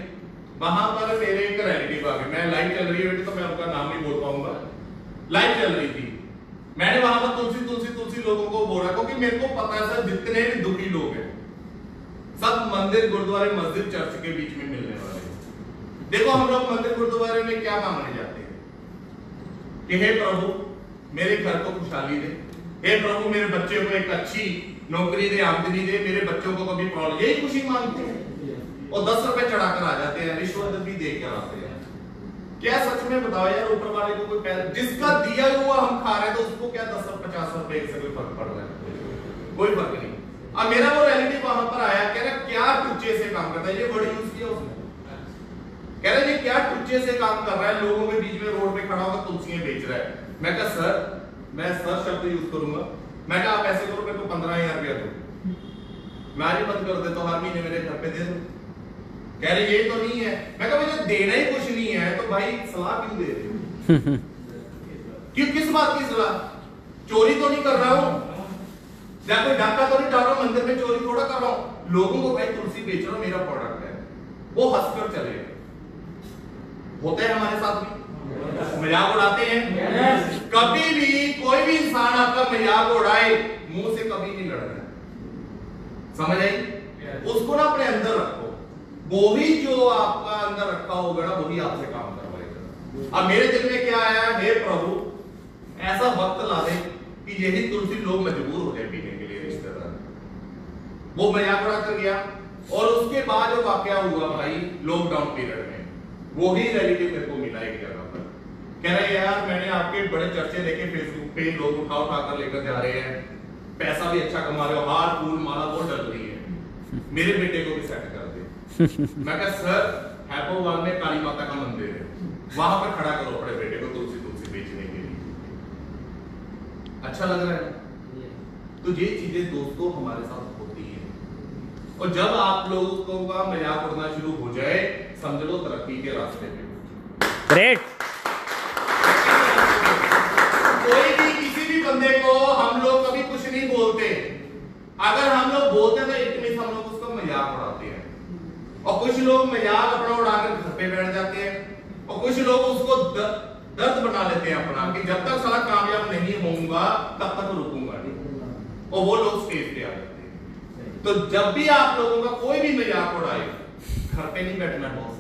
Speaker 2: वहां पर मेरे एक रिलेटिव आ गए, मैं लाइव चल रही है तो मैं उनका नाम नहीं बोल पाऊंगा, लाइव चल रही थी, मैंने वहां पर तुलसी तुलसी तुलसी लोगों को बोला, क्योंकि मेरे को पता है सर जितने भी दुखी लोग हैं सब मंदिर गुरुद्वारे मस्जिद चर्च के बीच में मिलने वाले हैं। देखो हम लोग मंदिर गुरुद्वारे में क्या मांगने जाते हैं कि हे प्रभु मेरे घर को खुशहाली दे, हे प्रभु मेरे बच्चे को एक अच्छी नौकरी दे, आमदनी दे, मेरे बच्चों को कभी प्रॉब्लम, यही खुशी मांगते हैं। और 10 रुपए चढ़ाकर आ जाते हैं, रिश्वत भी दे कर आते हैं। क्या सच में बताओ यार, ऊपर वाले को कोई पैसा, जिसका दिया हुआ हम खा रहे हैं तो उसको क्या 10-50 रुपए से कोई फर्क पड़ रहा है? कोई फर्क नहीं। अब मेरा वो रिलेटिव वहां पर आया, कह रहा क्या टुच्चे से काम करता है, ये वर्ड यूज किया उसने, कह रहा ये क्या टुच्चे से काम कर रहा है, लोगों के बीच में रोड पे खड़ा होकर तुलसियां बेच रहा है। मैं कहा सर, मैं सर शब्द यूज करूंगा, मैं कहा आप ऐसे करो, मेरे को 15,000 रुपया दो, मैं आज ही बंद कर देता हूं, हर महीने मेरे घर पे दे दो। कह रहे ये तो नहीं है। मैं कहा मुझे देना ही कुछ नहीं है तो भाई सलाह क्यों दे रहे हो? क्यों, किस बात की सलाह? चोरी तो नहीं कर रहा हूं, या कोई डाका तो नहीं डाल रहा हूं, मंदिर में चोरी थोड़ा कर रहा हूं, लोगों को भाई तुलसी बेच रहा हूं, मेरा प्रोडक्ट है, वो हंसकर चले। होते हैं हमारे साथ भी, मजाक उड़ाते हैं। कभी भी कोई भी इंसान आपका मजाक उड़ाए, मुंह से कभी नहीं लड़ना, समझ आई? उसको ना अपने अंदर रखो, वो भी जो आपका अंदर रखा होगा ना वही आपसे काम करवाएगा। अब मेरे दिल में क्या आया, हे प्रभु ऐसा वक्त ला दे कि यही तुलसी लोग मजबूर हो जाए पीने के लिए, रिश्तेदार। वो मजाक उड़ा कर गया, और उसके बाद जो वाकया हुआ भाई लॉकडाउन पीरियड में, वो ही रिलेटिव मेरे को मिला एक जगह पर, कह रहे यार मैंने आपके बड़े चर्चे देखे फेसबुक पे, लोग उठा कर लेकर जा रहे हैं, पैसा भी अच्छा कमा रहे हो, हार फूल माला बहुत डल रही है, मेरे बेटे को भी सेट कर दे। मैं कहा सर हैपोवाल में काली माता का मंदिर है, वहां पर खड़ा करो अपने बेटे को तुलसी तुलसी बेचने के लिए। अच्छा लग रहा है? तो ये चीजें दोस्तों हमारे साथ होती है, और जब आप लोगों का मजाक उड़ना शुरू हो जाए, समझ लो तरक्की के रास्ते पे।
Speaker 4: ग्रेट।
Speaker 2: कोई भी किसी भी बंदे को हम लोग कभी कुछ नहीं बोलते, अगर हम लोग बोलते तो इट मींस हम लोग उसका मजाक उड़ाते हैं, और कुछ लोग मजाक अपना उड़ाकर घर पे बैठ जाते हैं, और कुछ लोग उसको दर्द बना लेते हैं अपना, कि जब तक साला कामयाब नहीं होऊंगा तब तक रुकूंगा नहीं, और वो लोग स्टेज पे आ जाते हैं। तो जब भी आप लोगों का कोई भी मजाक उड़ाए, घर पे नहीं बैठना बॉस।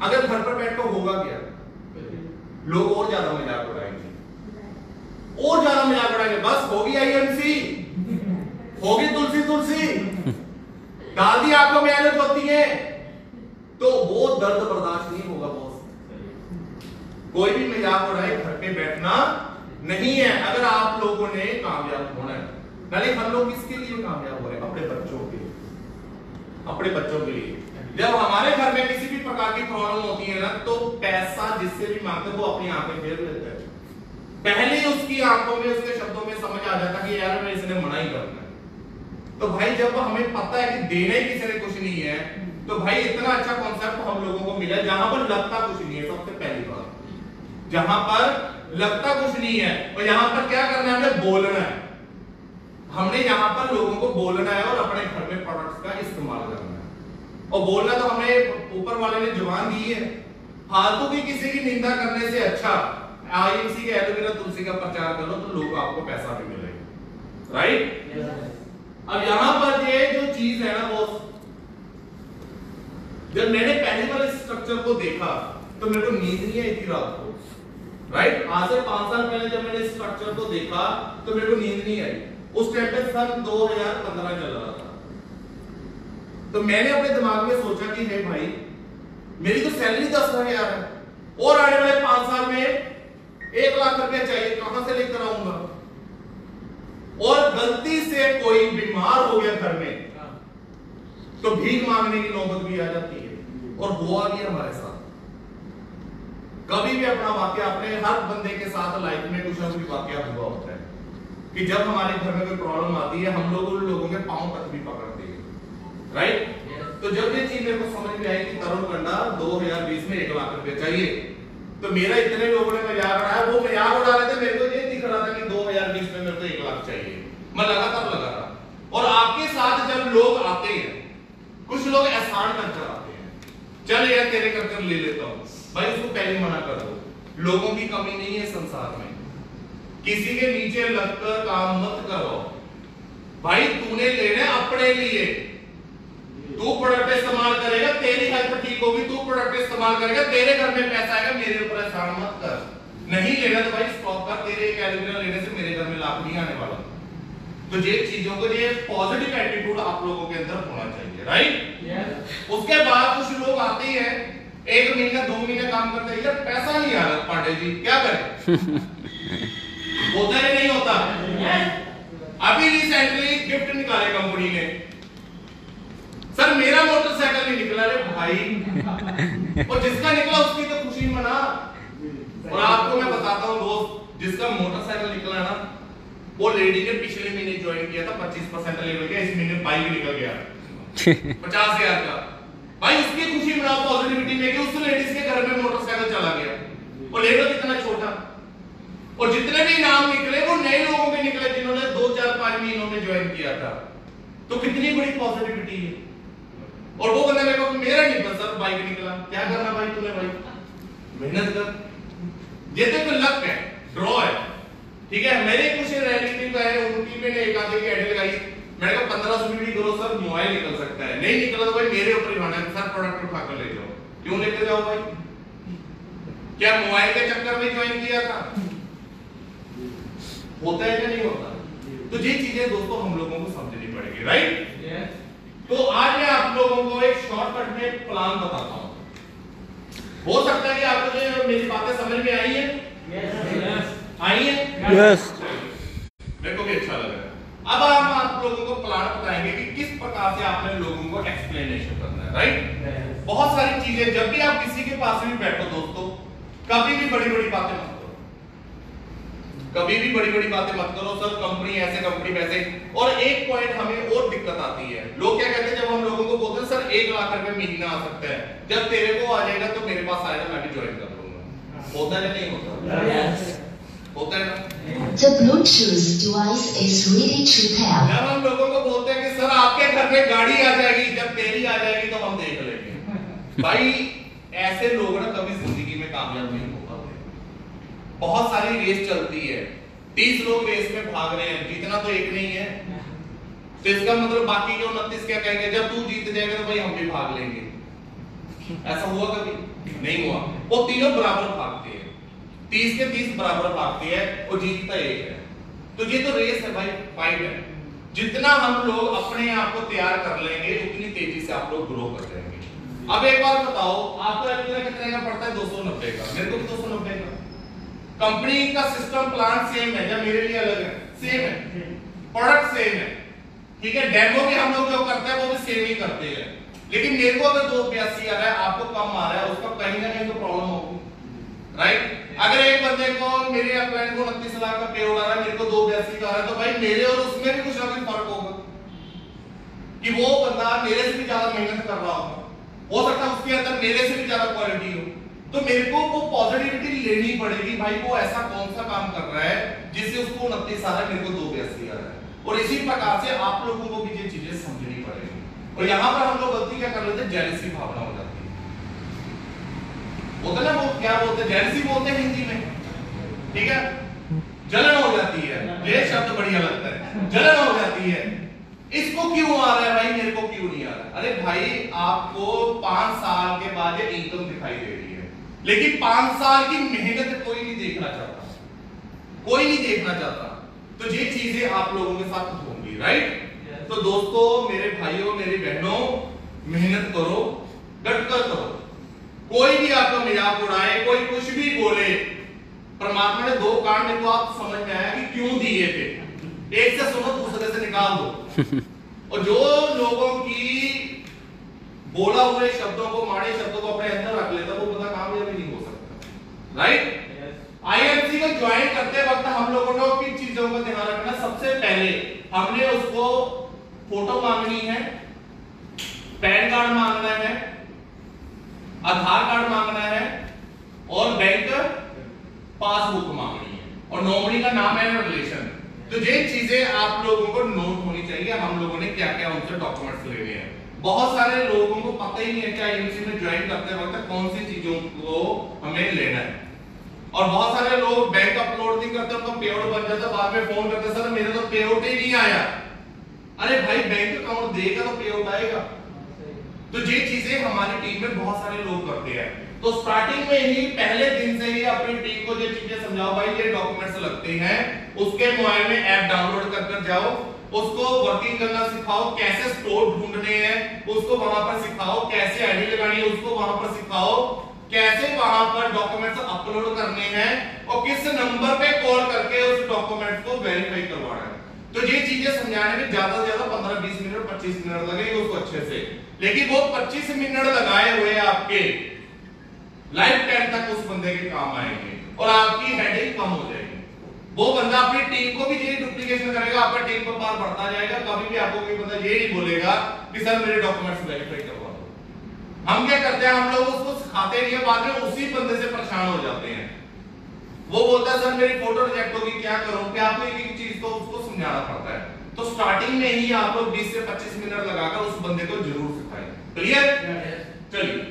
Speaker 2: अगर घर पर बैठ कर होगा क्या, लोग और ज्यादा मजाक उड़ाएंगे, और ज्यादा मजाक उड़ाएंगे, बस होगी आईएमसी, होगी तुलसी तुलसी, डाल दी आंखों में एलर्जी होती है, तो वो दर्द बर्दाश्त नहीं होगा बॉस। कोई भी मजाक उड़ाए, घर पे बैठना नहीं है अगर आप लोगों ने कामयाब होना है। नाले हम लोग किसके लिए कामयाब हो रहे हैं? अपने बच्चों के लिए, अपने बच्चों के लिए। जब हमारे घर में किसी भी प्रकार की प्रॉब्लम होती है ना, तो पैसा जिससे भी मांगते वो अपनी आंखें फेर लेता है, पहले उसकी आंखों में उसके शब्दों में समझ आ जाता कि यार मैं इसने मना ही करना है। तो भाई जब हमें पता है कि देने किसी ने कुछ नहीं है, तो भाई इतना अच्छा कॉन्सेप्ट हम लोगों को मिला जहां पर लगता कुछ नहीं है। सबसे पहली बात, जहां पर लगता कुछ नहीं है, और यहां पर क्या करना है, हमें बोलना है। हमने यहां पर लोगों को बोलना है और अपने घर में प्रोडक्ट्स का इस्तेमाल करना है। और बोलना तो हमें ऊपर वाले ने जुबान दी है। फालतू की किसी की निंदा करने से अच्छा आईएमसी के एलोवेरा तुलसी का प्रचार करो, तो लोग आपको पैसा भी मिलेगा, राइट? अब यहां पर ये जो चीज है ना, वो जब मैंने पहली बार इस स्ट्रक्चर को देखा तो मेरे को नींद नहीं आई थी रात को, राइट? आज से 5 साल पहले जब मैंने इस स्ट्रक्चर को देखा तो मेरे को नींद नहीं आई। उस टाइम पे सन 2015 चल रहा था। तो मैंने अपने दिमाग में सोचा कि हे भाई, मेरी तो सैलरी 10,000 है और आने वाले 5 साल में 1 लाख रुपया चाहिए, कहां से लेकर आऊंगा? और गलती से कोई बीमार हो गया घर में तो भीख मांगने की नौबत भी आ जाती है, और हुआ भी हमारे साथ। कभी भी अपना वाक्य, अपने हर बंदे के साथ लाइफ में कुछ ना कुछ वाक्य हुआ होता है कि जब हमारे घर में कोई प्रॉब्लम आती है हम लोग उन लोगों के पांव तक भी पकड़ते हैं, राइट? तो जब ये चीज मेरे को समझ में आई कि तरुण कंडा 2020 में 1 लाख रुपए चाहिए, तो मेरा इतने लोगों ने मजाक उड़ाया, वो मजाक उड़ा रहे थे, मेरे को ये दिख रहा था कि 2020 में मेरे को 1 लाख चाहिए। मैं लगातार लगा रहा, और आपके साथ जब लोग आते हैं, कुछ लोग एहसान कर आते हैं, चल यार तेरे कर ले लेता हूं, भाई उसको पहले मना कर दो। लोगों की कमी नहीं है संसार में, किसी के नीचे लगकर काम मत करो भाई, तूने लेने अपने लिए। तू प्रोडक्ट इस्तेमाल करेगा, तेरी हेल्थ ठीक होगी, तू प्रोडक्ट इस्तेमाल करेगा, तेरे घर में पैसा आएगा, मेरे ऊपर एहसान मत कर। नहीं लेना तो भाई स्टॉप कर, तेरे एक एल्यूमिनियम लेने से मेरे घर में लाभ नहीं आने वाला। तो ये चीजों को, ये पॉजिटिव एटीट्यूड आप लोगों के अंदर होना चाहिए, राइट? उसके बाद कुछ लोग आते हैं, 1 महीना 2 महीने काम करते हैं, यार पैसा नहीं आ रहा पांडे जी, क्या करें? होता है नहीं होता? अभी रिसेंटली गिफ्ट निकाले कंपनी ने, सर मेरा मोटरसाइकिल नहीं निकला। रे भाई, और जिसका निकला उसकी तो खुशी मना। और आपको मैं बताता हूं दोस्त, जिसका मोटरसाइकिल निकला ना, वो लेडी ने पिछले महीने ज्वाइन किया था 25% लेवल का, इस महीने बाइक निकल गया 50,000 का। भाई उसकी खुशी मनाओ पॉजिटिविटी में कि उस लेडीज के घर में मोटरसाइकिल चला गया, और लेवल कितना छोटा। और जितने भी नाम निकले वो नए लोगों के निकले जिन्होंने 2-4-5 महीनों में ज्वाइन किया था। तो कितनी बड़ी पॉजिटिविटी है। और वो बंदा मेरे को, मेरा नहीं बस सर बाइक निकला, क्या करना भाई तूने? भाई मेहनत कर, ये तो लक है, ड्रॉ है, ठीक है? मेरे कुछ रिलेटिव है, उनकी मैंने एक आधे की एड लगाई, मैंने कहा 1500 बीडी करो सर, मोबाइल निकल सकता है। नहीं निकला तो भाई मेरे ऊपर ही भाना है, सर प्रोडक्ट उठा कर ले जाओ। क्यों लेकर जाओ भाई? क्या मोबाइल के चक्कर में ज्वाइन किया था? होता है क्या नहीं होता? तो ये चीजें दोस्तों हम लोगों को समझनी पड़ेगी, राइट? तो आज मैं आप लोगों को एक शॉर्टकट में प्लान बताता हूं। हो सकता है कि आपको जो मेरी बातें समझ में आई है, आई है, मेरे को भी अच्छा लग रहा है। अब हम आप लोगों को प्लान बताएंगे कि किस प्रकार से आपने लोगों को एक्सप्लेनेशन करना है, राइट? बहुत सारी चीजें, जब भी आप किसी के पास भी बैठो दोस्तों, कभी भी बड़ी बड़ी बातें मत करो, कभी भी बड़ी बड़ी बातें मत करो। सर कंपनी ऐसे, कंपनी वैसे। और एक पॉइंट हमें और दिक्कत आती है, लोग क्या कहते हैं जब हम लोगों को बोलते हैं सर 1 लाख रुपए महीना आ सकता है, जब तेरे को आ जाएगा तो मेरे पास आएगा, मैं भी ज्वाइन कर लूंगा। होता है नहीं होता? होता है ना?
Speaker 1: The Bluetooth device is ready to pair.
Speaker 2: जब हम लोगों को बोलते हैं कि सर आपके घर में गाड़ी आ जाएगी, जब तेरी आ जाएगी तो हम देख लेंगे। भाई ऐसे लोग ना कभी जिंदगी में कामयाब नहीं हो पाते। बहुत सारी रेस चलती है, 30 लोग रेस में भाग रहे हैं, जीतना तो एक नहीं है। तो इसका मतलब बाकी के 29 क्या कहेंगे, जब तू जीत जाएगा तो भाई हम भी भाग लेंगे। ऐसा हुआ कभी? नहीं हुआ। वो तीनों बराबर भागते हैं, 30 के 30 बराबर भागती है और जीतता एक है। तो ये तो रेस है भाई, फाइट है। जितना हम लोग अपने आप को तैयार कर लेंगे उतनी तेजी से आप लोग ग्रो कर जाएंगे। अब एक बार बताओ, आपको एल्यूमिनियम कितने का पड़ता है? 290 का, मेरे को भी 290 का। कंपनी का सिस्टम प्लान सेम है या मेरे लिए अलग है? सेम है, प्रोडक्ट सेम है, ठीक है? डेमो भी हम लोग जो करते हैं वो भी सेम ही करते हैं। लेकिन मेरे को अगर 282 आ रहा है, आपको कम आ रहा है, उसका कहीं ना कहीं तो प्रॉब्लम होगी, राइट? अगर एक बंदे को, मेरे क्लाइंट को 29 लाख का पे हो रहा है, मेरे को 282 का आ रहा है, तो भाई मेरे और उसमें भी कुछ ना कुछ फर्क होगा कि वो बंदा मेरे से भी ज्यादा मेहनत कर रहा होगा, हो सकता है उसके अंदर मेरे से भी ज्यादा क्वालिटी हो। तो मेरे को वो पॉजिटिविटी लेनी पड़ेगी भाई, वो ऐसा कौन सा काम कर रहा है जिससे उसको 29 आ रहा है, मेरे को 282 आ रहा है। और इसी प्रकार से आप लोगों को भी ये चीजें समझनी पड़ेगी। और यहाँ पर हम लोग गलती क्या कर लेते हैं, जेलसी भावना हो जाती है। होता ना, वो क्या बोलते हैं, जेलसी बोलते हैं हिंदी में, ठीक है? जलन हो जाती है, ये शब्द बढ़िया लगता है, जलन हो जाती है। इसको क्यों आ रहा है भाई, मेरे को क्यों नहीं आ रहा? अरे भाई आपको 5 साल के बाद ये इनकम दिखाई दे रही है, लेकिन 5 साल की मेहनत कोई नहीं देखना चाहता, कोई नहीं देखना चाहता। तो ये चीजें आप लोगों के साथ होंगी, राइट? तो दोस्तों, मेरे भाइयों, मेरी बहनों, मेहनत करो, डट कर करो। कोई भी आपका मजाक उड़ाए, कोई कुछ भी बोले, परमात्मा ने 2 कान मेरे को आप समझ में आया कि क्यों दिए थे। एक से सुनो, दूसरे से निकाल दो। और जो लोगों की बोला हुए शब्दों को, माड़े शब्दों को अपने अंदर रख लेता, वो बंदा कामयाब ही नहीं हो सकता, राइट? आईएमसी को ज्वाइन करते वक्त हम लोगों को किन चीजों का ध्यान रखना? सबसे पहले हमने उसको फोटो मांगनी है, पैन कार्ड मांगना है, आधार कार्ड मांगना है और बैंक पासबुक मांगनी है, और नॉमिनी का नाम है, रिलेशन। तो ये चीजें आप लोगों को नोट होनी चाहिए, हम लोगों ने क्या क्या उनसे डॉक्यूमेंट्स लेने हैं। बहुत सारे लोगों को पता ही नहीं है कि आईएमसी में ज्वाइन करते वक्त कौन सी चीजों को हमें लेना है, और बहुत सारे लोग बैंक अपलोड नहीं करते, उनका पे आउट बन जाता, बाद में फोन करते, सर मेरा तो पे आउट ही नहीं आया। अरे भाई, बैंक अकाउंट देगा तो पे आउट आएगा। तो ये चीजें हमारी टीम में बहुत सारे लोग करते हैं। तो स्टार्टिंग में ही, पहले दिन से ही अपनी टीम को ये चीजें समझाओ, भाई ये डॉक्यूमेंट्स लगते हैं, उसके मोबाइल में ऐप डाउनलोड कर जाओ, उसको वर्किंग करना सिखाओ, कैसे स्टोर ढूंढने हैं उसको वहां पर सिखाओ, कैसे आईडी लगानी है उसको वहां पर सिखाओ, कैसे वहां पर डॉक्यूमेंट्स अपलोड करने हैं और किस नंबर पे कॉल करके उस डॉक्यूमेंट को वेरीफाई करवाना है। तो ये चीजें समझाने में ज्यादा से ज्यादा 15-20 मिनट 25 मिनट लगेंगे उसको अच्छे से, लेकिन वो 25 मिनट लगाए हुए आपके लाइफ टाइम तक उस बंदे के काम आएंगे और आपकी हेडेक कम हो जाएगी। वो बंदा अपनी टीम को भी ये डुप्लीकेशन करेगा, आपका टीम पर पार बढ़ता जाएगा। कभी भी आपको कोई बंदा ये नहीं बोलेगा कि सर मेरे डॉक्यूमेंट्स वेरीफाई करवा दो। हम क्या करते हैं, हम लोग उसको सिखाते नहीं है, बाद में उसी बंदे से परेशान हो जाते हैं। वो बोलता है सर मेरी फोटो रिजेक्ट होगी, क्या करूं? कि आपको एक एक चीज तो उसको समझाना पड़ता है। तो स्टार्टिंग में ही आप लोग 20 से 25 मिनट लगाकर उस बंदे को जरूर सिखाएं। क्लियर? चलिए,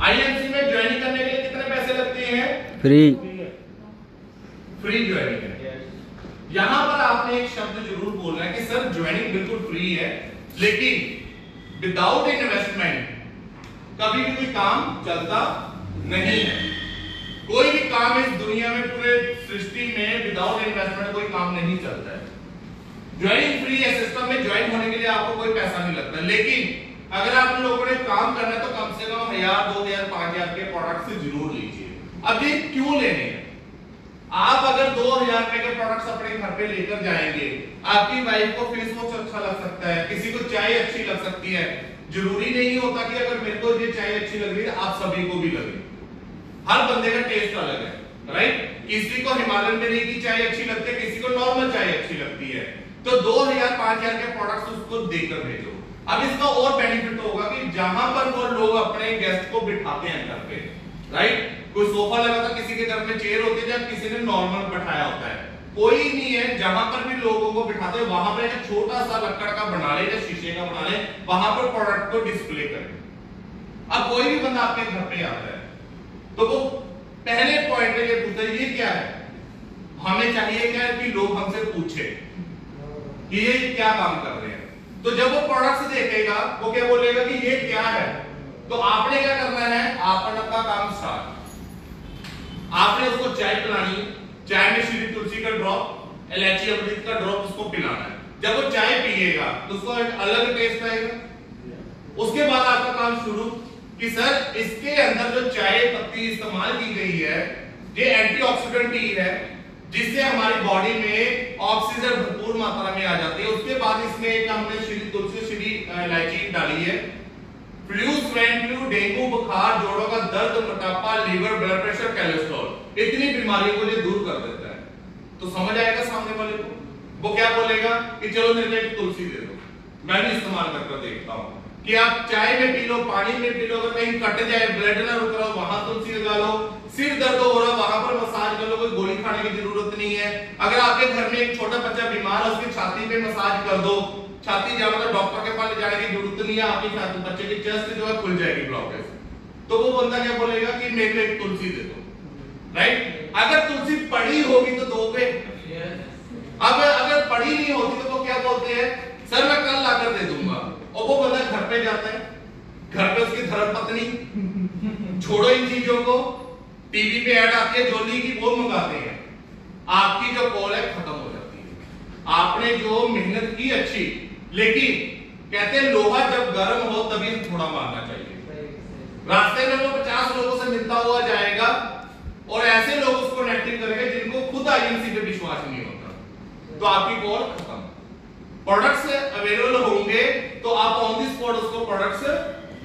Speaker 2: आईएमसी में ज्वाइन करने के लिए कितने पैसे लगते हैं?
Speaker 4: फ्री
Speaker 2: ज्वाइनिंग है। यहां पर आपने एक शब्द जरूर बोलना है कि सर ज्वाइनिंग बिल्कुल फ्री है, लेकिन विदाउट इन्वेस्टमेंट कभी भी कोई काम चलता नहीं है। कोई भी काम इस दुनिया में, पूरे सृष्टि में विदाउट इन्वेस्टमेंट कोई काम नहीं चलता है। ज्वाइनिंग फ्री है, सिस्टम में ज्वाइन होने के लिए आपको कोई पैसा नहीं लगता, लेकिन अगर आप लोगों ने काम करना है तो कम से कम 1000, 2000, 5000 के प्रोडक्ट से जरूर लीजिए। अब ये क्यों लेने हैं? आप अगर 2000 रुपए के प्रोडक्ट्स अपने घर पे लेकर जाएंगे, आपकी वाइफ को फेस वॉश अच्छा लग सकता है, किसी को चाय अच्छी लग सकती है। जरूरी नहीं होता कि अगर मेरे को ये चाय अच्छी लग रही है आप सभी को भी लगे। हर बंदे का टेस्ट अलग है, राइट? किसी को हिमालयन बेरी की चाय अच्छी लगती है, किसी को नॉर्मल चाय अच्छी लगती है। तो 2000, 5000 के प्रोडक्ट्स उसको देकर भेजो। अब इसका और बेनिफिट होगा कि जहां पर वो लोग अपने गेस्ट को बिठाते हैं घर पे, राइट? कोई सोफा लगा था, किसी के घर में चेयर होती है, जब किसी ने नॉर्मल बैठाया होता है, कोई नहीं है। जहां पर भी लोगों को बिठाते हैं वहां पर एक छोटा सा लकड़ का बना ले या शीशे का बना ले, वहां पर प्रोडक्ट को डिस्प्ले करें। अब कोई भी बंदा आपके घर पे आता है तो वो पहले पॉइंट पे ये पूछता है ये क्या है। हमें चाहिए क्या कि लोग हमसे पूछे कि ये क्या काम कर रहे हैं। तो जब वो प्रोडक्ट्स देखेगा वो क्या बोलेगा कि ये क्या है। तो आपने क्या करना है, आपने अपना काम स्टार्ट, आपने उसको चाय पिलानी है। चाय में श्री तुलसी का ड्रॉप, इलायची अमृत का ड्रॉप उसको पिलाना है। जब वो चाय पिएगा तो उसको एक अलग टेस्ट आएगा। उसके बाद आपका काम शुरू कि सर इसके अंदर जो चाय पत्ती इस्तेमाल की गई है ये एंटीऑक्सीडेंट ही है, जिससे हमारी बॉडी में ऑक्सीजन भरपूर मात्रा में आ जाती है। उसके बाद इसमें एक हमने श्री तुलसी, श्री इलायची डाली है। फ्लू, स्वाइन फ्लू, डेंगू बुखार, जोड़ों का दर्द, मोटापा, लीवर, ब्लड प्रेशर, कोलेस्ट्रॉल, इतनी बीमारियों को ये दूर कर देता है। तो समझ आएगा सामने वाले को, वो क्या बोलेगा कि चलो मेरे को एक तुलसी दे दो, मैं भी इस्तेमाल करके देखता हूं। कि आप चाय में पी लो, पानी में पी लो, अगर कहीं कट जाए, ब्लड ना रुक रहा हो वहां तुलसी लगा लो, सिर दर्द हो रहा वहां पर मसाज कर लो, कोई गोली खाने की जरूरत नहीं है। अगर आपके घर में एक छोटा बच्चा बीमार है उसकी छाती पे मसाज कर दो, छाती जाना तो डॉक्टर के पास ले जाने की जरूरत नहीं है, आपकी छाती बच्चे की चेस्ट जो है खुल जाएगी ब्लॉकेज। तो वो बंदा क्या बोलेगा कि मेरे को एक तुलसी दे दो, राइट? अगर तुलसी पड़ी होगी तो दोगे। अब अगर पड़ी नहीं होती तो वो क्या बोलते हैं, सर मैं कल लाकर दे दूंगा। और वो बंदा घर पे जाता है, घर पे उसकी धर्मपत्नी, छोड़ो इन चीजों को, टीवी पे ऐड आती है जोली की, वो मंगाते हैं, आपकी जो कॉल है खत्म हो जाती है। आपने जो मेहनत की अच्छी, लेकिन कहते हैं लोहा जब गर्म हो तभी थोड़ा मारना चाहिए। रास्ते में वो 50 लोगों से मिलता हुआ जाएगा और ऐसे लोग उसको नेगेटिव करेंगे जिनको खुद आईएमसी पे विश्वास नहीं होता, तो आपकी कॉल खत्म। प्रोडक्ट्स अवेलेबल होंगे तो आप ऑन दी स्पॉट उसको प्रोडक्ट्स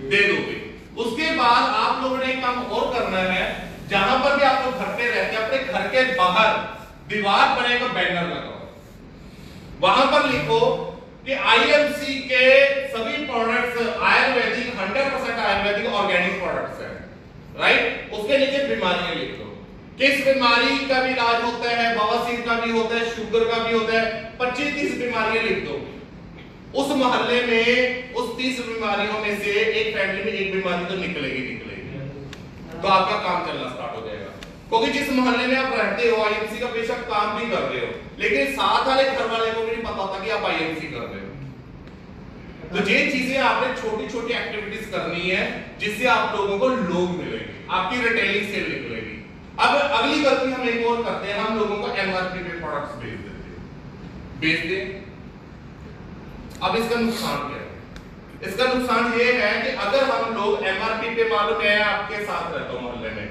Speaker 2: दे दोगे। उसके बाद आप लोगों ने एक काम और करना है, जहां पर भी आप लोग घर पे रहते हैं, अपने घर के बाहर दीवार पर एक बैनर लगाओ, वहां पर लिखो कि आईएमसी के सभी products Ayurvedic 100% Ayurvedic organic products हैं, राइट। उसके नीचे बीमारियां लिख दो, किस बीमारी का भी इलाज होता है, बवासीर का भी होता है, शुगर का भी होता है, 25-30 बीमारियां लिख दो। उस मोहल्ले में उस 30 बीमारियों में से एक फैमिली में एक बीमारी तो निकलेगी, तो आपका काम चलना स्टार्ट हो जाएगा। क्योंकि जिस मोहल्ले में आप रहते हो आईएमसी का बेशक काम भी कर रहे हो, लेकिन साथ वाले घर वाले को भी नहीं पता होता कि आप आईएमसी कर रहे हो। तो ये चीजें आपने छोटी छोटी एक्टिविटीज करनी है जिससे आप लोगों को लोग मिलेंगे, आपकी रिटेलिंग सेल निकलेगी। अब अगली गलती हम एक और करते हैं, हम लोगों को एमआरपी पे प्रोडक्ट्स बेच देते। अब इसका नुकसान क्या है? इसका नुकसान ये है कि अगर हम लोग एमआरपी पे, मालूम है आपके साथ रहता हूं मोहल्ले में,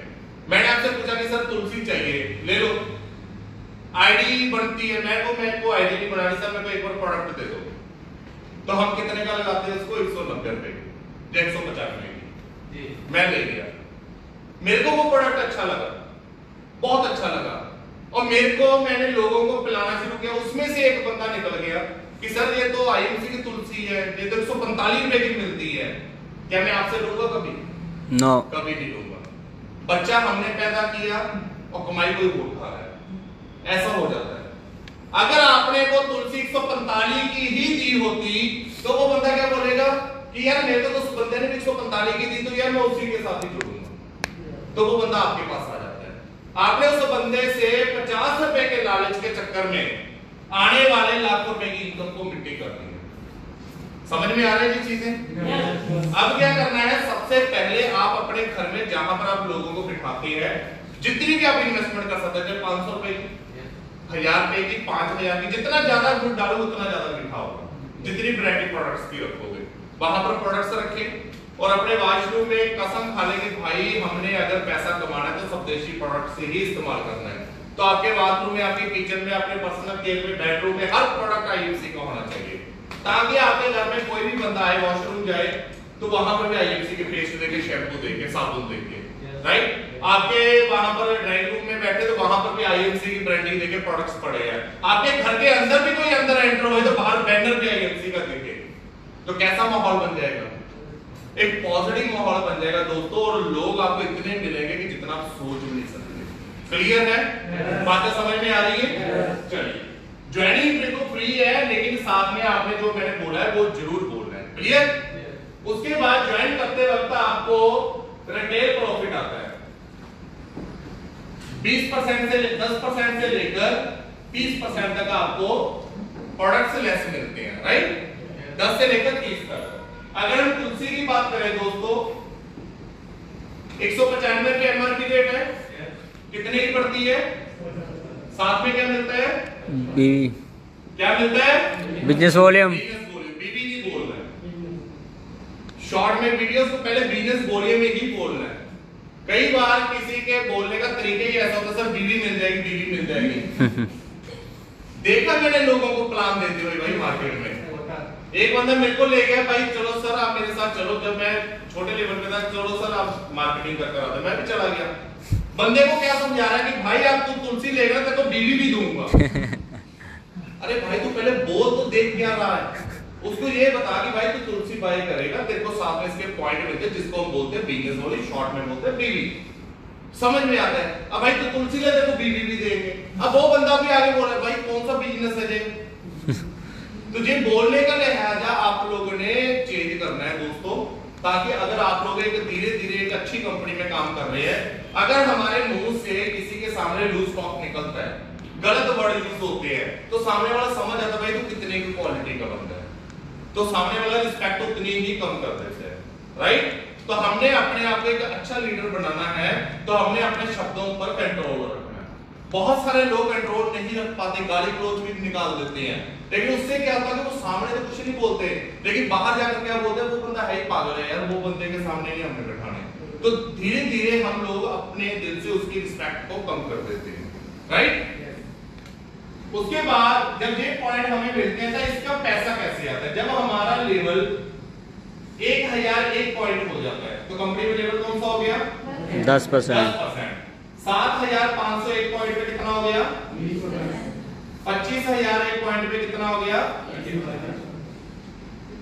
Speaker 2: मैंने आपसे पूछा कि सर तुलसी चाहिए, ले लो, आईडी बनती है, मैं को आईडी नहीं बनानी सर, मेरे को एक बार प्रोडक्ट दे दो, तो हम कितने का लगाते हैं उसको? 190 रुपए की, 150 रुपए की। मैं ले लिया, मेरे को वो प्रोडक्ट अच्छा लगा, बहुत अच्छा लगा, और मेरे को, मैंने लोगों को पिलाना शुरू किया। उसमें से एक बंदा निकल गया कि सर ये तो आईएमसी की तुलसी है, ये तो 145 रुपए की मिलती है, क्या मैं आपसे लूंगा कभी?
Speaker 4: नो,
Speaker 2: कभी नहीं लूंगा। बच्चा हमने पैदा किया और कमाई कोई और खा रहा है, ऐसा हो जाता है। अगर आपने वो तुलसी 145 की ही दी होती तो वो बंदा क्या बोलेगा कि यार मेरे को तो उस बंदे ने 145 की दी, तो यार मैं उसी के साथ ही जुड़ूंगा, तो वो बंदा आपके पास आ जाता है। आपने उस बंदे से 50 रुपए के लालच के चक्कर में आने वाले लाख रुपए की इनकम को मिट्टी कर दी है। समझ में आ रही है चीजें? अब क्या करना है, सबसे पहले आप अपने घर में जहां पर आप लोगों को बिठाते हैं, जितनी भी आप इन्वेस्टमेंट कर सकते हैं, 500 रुपए की, 1000 रुपए की, 5000 की, जितना ज्यादा गुड डालो उतना ज्यादा मीठा होगा। जितनी वैरायटी प्रोडक्ट्स की रखोगे वहां पर प्रोडक्ट्स रखें और अपने वॉशरूम में कसम खा ले कि भाई हमने अगर पैसा कमाना है तो सब देशी प्रोडक्ट से ही इस्तेमाल करना है। तो आपके बाथरूम में, आपके किचन में, अपने पर्सनल केयर में, बेडरूम में हर प्रोडक्ट आईएमसी का होना चाहिए, ताकि आपके घर में कोई भी बंदा आए, वॉशरूम जाए, तो वहां पर भी आईएमसी के पेस्ट देके, शैम्पू देके, साबुन देके, राइट। आपके वहां पर ड्राइंग रूम में बैठे तो वहां पर भी आईएमसी की ब्रांडिंग देके प्रोडक्ट्स पड़े हैं। आपके घर के अंदर भी कोई अंदर एंटर हो तो बाहर बैनर भी आईएमसी का देखे, तो कैसा माहौल बन जाएगा? एक पॉजिटिव माहौल बन जाएगा दोस्तों, और लोग आपको इतने मिलेंगे कि जितना आप सोच भी नहीं सकते। क्लियर है? बातें समझ में आ रही है? चलिए, ज्वाइनिंग बिल्कुल फ्री है, लेकिन साथ में आपने जो मैंने बोला है वो जरूर बोलना है। क्लियर? उसके बाद ज्वाइन करते वक्त आपको रिटेल प्रॉफिट आता है 20% से 10% से लेकर 30% तक आपको प्रोडक्ट्स लेस मिलते हैं, राइट। 10 से लेकर 30 तक। अगर हम तुलसी की बात करें दोस्तों, 195 की एमआरपी रेट है, कितने की पड़ती है? साथ में क्या मिलता है?
Speaker 4: बीवी।
Speaker 2: क्या मिलता है?
Speaker 4: Business volume.
Speaker 2: बीवी नहीं बोलना है, शॉर्ट में वीडियोस को पहले बिजनेस वॉल्यूम में ही बोलना है। कई बार किसी के बोलने का तरीका ही ऐसा होता है, सर बीवी मिल जाएगी, बीवी मिल जाएगी। देखा मैंने लोगों को प्लान देते हुए भाई मार्केट में। एक बंदा मेरे को ले गया, भाई चलो सर आप मेरे साथ चलो, जब मैं छोटे लेवल पे था, चलो सर आप मार्केटिंग करते रहते, मैं भी चला गया। बंदे को क्या समझा रहा है कि भाई आप तू तुलसी लेगा तो बीवी भी दूंगा। अरे भाई तू पहले बोल तो देख क्या रहा है, उसको ये बता कि भाई तू तुलसी बाय करेगा, तेरे को साथ में इसके पॉइंट मिलते हैं जिसको हम बोलते हैं बिजनेस वाली, शॉर्ट में बोलते हैं बीवी। समझ में आता है? अब भाई तू तुलसी ले, तेरे को बीवी भी देंगे। अब वो बंदा भी आगे बोल रहा है, भाई कौन सा बिजनेस है ये? तुझे बोलने का लिहाजा आप लोगों ने चेंज करना है दोस्तों, ताकि अगर आप लोग एक धीरे धीरे एक अच्छी कंपनी में काम कर रहे हैं, अगर हमारे मुंह से किसी के सामने लूज टॉक निकलता है, गलत वर्ड यूज होते हैं, तो सामने वाला समझ आता है भाई तू कितने की क्वालिटी का बंदा है, तो सामने वाला रिस्पेक्ट उतनी ही कम कर देते हैं, राइट। तो हमने अपने आप को एक अच्छा लीडर बनाना है, तो हमने अपने शब्दों पर कंट्रोल रखना है। बहुत सारे लोग कंट्रोल नहीं रख पाते, गाली गलौज भी निकाल देते हैं, लेकिन उससे क्या होता है कि वो सामने तो कुछ नहीं बोलते, लेकिन बाहर जाकर क्या बोलते हैं, वो बंदा है ही पागल है यार, वो बंदे के सामने नहीं हमें बैठाने। तो धीरे धीरे हम लोग अपने दिल से उसकी रिस्पेक्ट को कम कर देते हैं, राइट। उसके बाद जब ये पॉइंट हमें मिलते हैं तो इसका पैसा कैसे आता है, जब हमारा लेवल 1001 पॉइंट हो जाता है, तो कंपनी में लेवल कौन सा हो गया,
Speaker 4: 10%।
Speaker 2: 7501 पॉइंट पे कितना हो गया, 25001 पॉइंट पे कितना हो गया,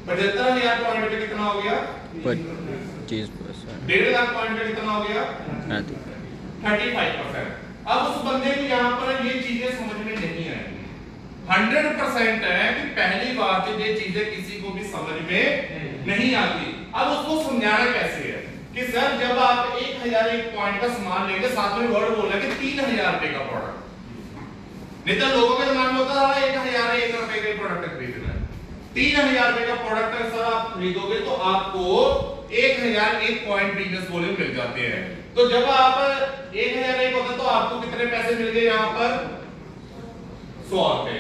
Speaker 2: 75000 पॉइंट पे कितना हो गया,
Speaker 4: 25%।
Speaker 2: 1.5 लाख पॉइंट पे कितना हो गया, 35%। अब उस बंदे को यहाँ पर ये चीजें समझ में नहीं आएंगी। 100% है कि पहली बार जब ये चीजें किसी को भी समझ में नहीं आती, अब उसको समझाना कैसे है कि सर जब आप 1001 पॉइंट का सामान लेंगे, साथ में वर्ड बोला कि 3000 रुपए का प्रोडक्ट, नहीं तो लोगों के दिमाग में होता है 1001 रुपए का प्रोडक्ट खरीदना है। 3000 रुपए का प्रोडक्ट सर आप खरीदोगे तो आपको 1001 पॉइंट बिजनेस वॉल्यूम मिल जाते हैं। तो जब आप 1001 होता है तो आपको कितने पैसे मिल गए यहाँ पर, 100 रुपए।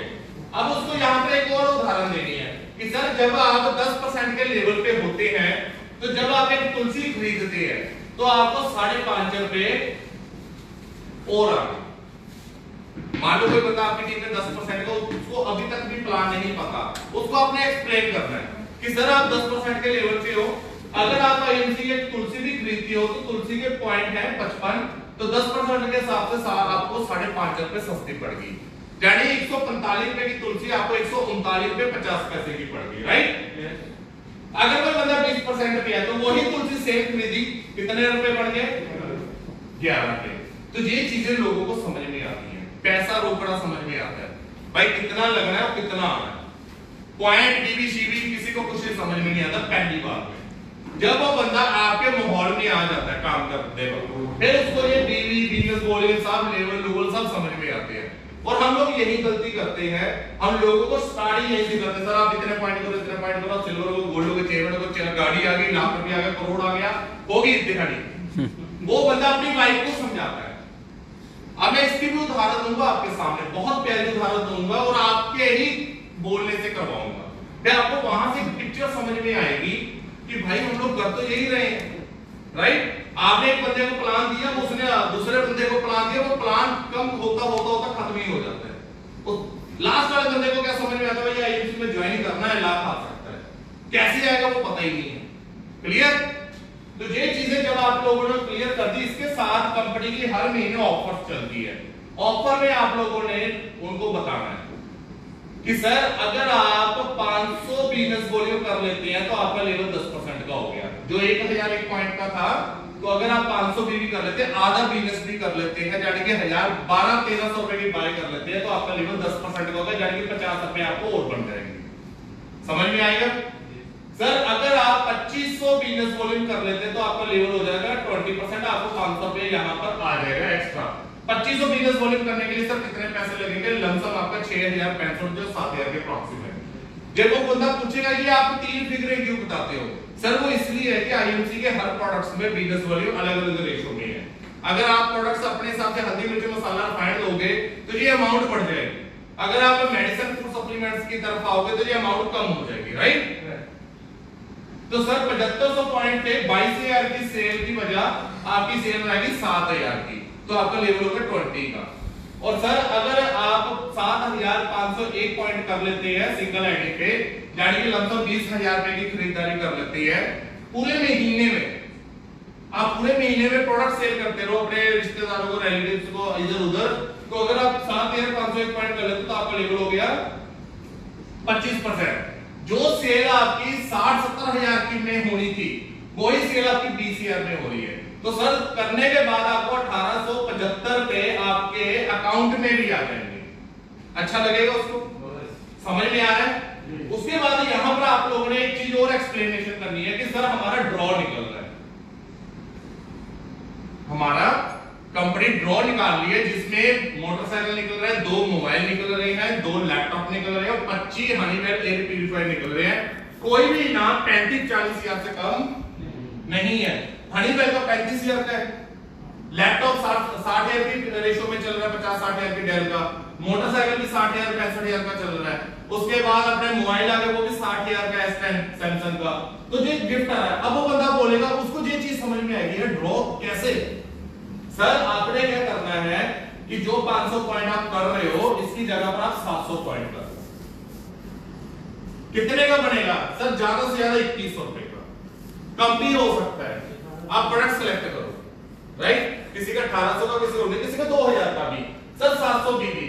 Speaker 2: अब उसको यहाँ पर एक और उदाहरण देनी है कि सर जब आप 10% के लेवल पे होते हैं, तो जब आप एक तुलसी खरीदते हैं तो आपको 5.5 रुपए और आ गए। मान लो कोई बंदा आपकी टीम में 10% का, उसको अभी तक भी प्लान नहीं पता, उसको आपने एक्सप्लेन करना है कि सर आप 10% के लेवल पे हो, अगर आप आईएमसी के तुलसी भी खरीदती हो तो तुलसी के पॉइंट है 55, तो 10% के हिसाब से आपको 5.5 रुपए सस्ती पड़ेगी, यानी 145 रुपए की तुलसी आपको 139 रुपए 50 पैसे की पड़ेगी, राइट। अगर कोई बंदा 20% पे है तो वही तुलसी सेम खरीदी, कितने रुपए बढ़ गए, 11 रुपए। तो ये चीजें लोगों को समझ में आती है, पैसा रोकड़ा समझ में आता है, भाई कितना लगना है और कितना आना है। पॉइंट बीबी शीबी किसी को कुछ समझ में नहीं आता पहली बार में। जब वो बंदा आपके माहौल में आ जाता है काम करते वक्त, फिर उसको ये बीवी बिजनेस वॉल्यूम सब लेवल लूवल सब समझ में आते हैं। और हम लोग यही गलती करते हैं, हम लोगों को स्टार्ट ही यही से करते हैं, सर आप इतने पॉइंट करो, इतने पॉइंट करो, सिल्वर को गोल्ड को चेयरमैन को गाड़ी आ गई, लाख रुपया आ गया, करोड़ आ गया, होगी दिखानी। वो बंदा अपनी वाइफ को समझाता है। अब मैं इसकी भी उदाहरण दूंगा आपके सामने, बहुत प्यारी उदाहरण दूंगा और आपके ही बोलने से करवाऊंगा, फिर आपको वहां से एक पिक्चर समझ में आएगी कि भाई हम लोग कर तो यही रहे हैं, राइट। आपने एक बंदे को प्लान दिया, उसने दूसरे बंदे को प्लान दिया, वो प्लान कम होता खत्म ही हो जाता है। तो लास्ट वाले बंदे को क्या समझ में आता है, भाई आईएमसी में ज्वाइन करना है, लाभ आ सकता है, कैसे आएगा वो पता ही नहीं है। क्लियर। तो ये चीजें जब आप लोगों ने क्लियर कर दी, इसके साथ कंपनी की हर महीने ऑफर चलती है। ऑफर में आप लोगों ने उनको बताना है कि सर अगर आप 500 बिजनेस वॉल्यूम कर लेते हैं तो आपका लेवल 10% का हो गया। जो 1001 पॉइंट का था, तो अगर आप 500 भी कर लेते हैं, आधा बिजनेस भी कर लेते हैं, यानी कि 1200-1300 रुपए की बाय कर लेते हैं, तो आपका लेवल 10% का होगा, यानी कि 50 रुपए आपको और बन जाएंगे। समझ में आएगा। सर अगर आप 2500 बिजनेस वॉल्यूम कर लेते हैं तो आपका लेवल हो जाएगा 20%, आपको 500 रुपए यहाँ पर आ जाएगा एक्स्ट्रा। 2500 बिजनेस वॉल्यूम करने के लिए सर कितने पैसे लगेंगे, लमसम आपका 6065 जो 7000 के अप्रॉक्सीमेट। जब वो बंदा पूछेगा कि आप 3 फिगर क्यों बताते हो, सर वो इसलिए है कि आईएमसी के हर प्रोडक्ट्स में बिजनेस वॉल्यूम अलग-अलग रेशो में है। अगर आप प्रोडक्ट्स अपने हिसाब से हल्दी मिर्च मसाला रिफाइंड लोगे तो ये अमाउंट बढ़ जाएगी, अगर आप मेडिसिन फूड सप्लीमेंट्स की तरफ आओगे तो ये अमाउंट कम हो जाएगी, राइट। तो सर 7500 पॉइंट पे 22000 की सेल की वजह आपकी सेल रहेगी 7000 की, तो आपका लेवल होगा 20 का। और सर अगर आप 7501 पॉइंट कर लेते हैं सिंगल आईडी पे, यानी कि लगभग 20000 रुपए की खरीदारी कर लेते हैं पूरे महीने में, आप पूरे महीने में प्रोडक्ट सेल करते रहो अपने रिश्तेदारों को, रिलेटिव्स को, इधर उधर, तो अगर आप 7501 पॉइंट कर लेते तो आपका लेवल हो गया 25%। जो सेल आपकी 60-70 हजार की में होनी थी, वही सेल आपकी 20000 में हो रही है। तो सर करने के बाद आपको 1875 रुपए आपके अकाउंट में भी आ जाएंगे। अच्छा लगेगा उसको, समझ में आ रहा है। उसके बाद यहां पर आप लोगों ने एक चीज और एक्सप्लेनेशन करनी है कि सर हमारा ड्रॉ निकल रहा है, हमारा कंपनी ड्रॉ निकाल ली है जिसमें मोटरसाइकिल निकल रहा है, 2 मोबाइल निकल रहे हैं, 2 लैपटॉप निकल रहे हैं और 25 हनीवेल एयर प्यूरिफायर निकल रहे हैं। कोई भी इनाम 35-40 हजार से कम नहीं है। हनीवेल का 35,000 का है। लैपटॉप 60,000 की रेशो में चल रहा है, 50-60,000 की डेल का। मोटरसाइकिल भी 60,000 65,000 का चल रहा है। उसके बाद अपने मोबाइल आ गए, वो भी 60,000 का S10 सैमसंग का। तो ये गिफ्ट आ रहा है। अब वो बंदा बोलेगा, उसको ये चीज समझ में आएगी, ड्रॉप कैसे? सर आपने क्या करना है कि जो 500 पॉइंट आप कर रहे हो, इसकी जगह पर आप 700 पॉइंट कर। कितने का बनेगा? सर ज्यादा से ज्यादा 2100 रुपए का। कम भी हो सकता है। आप प्रोडक्ट सिलेक्ट करो, राइट? किसी का 1800 का, किसी का 2000 का भी। सर 700 बीबी,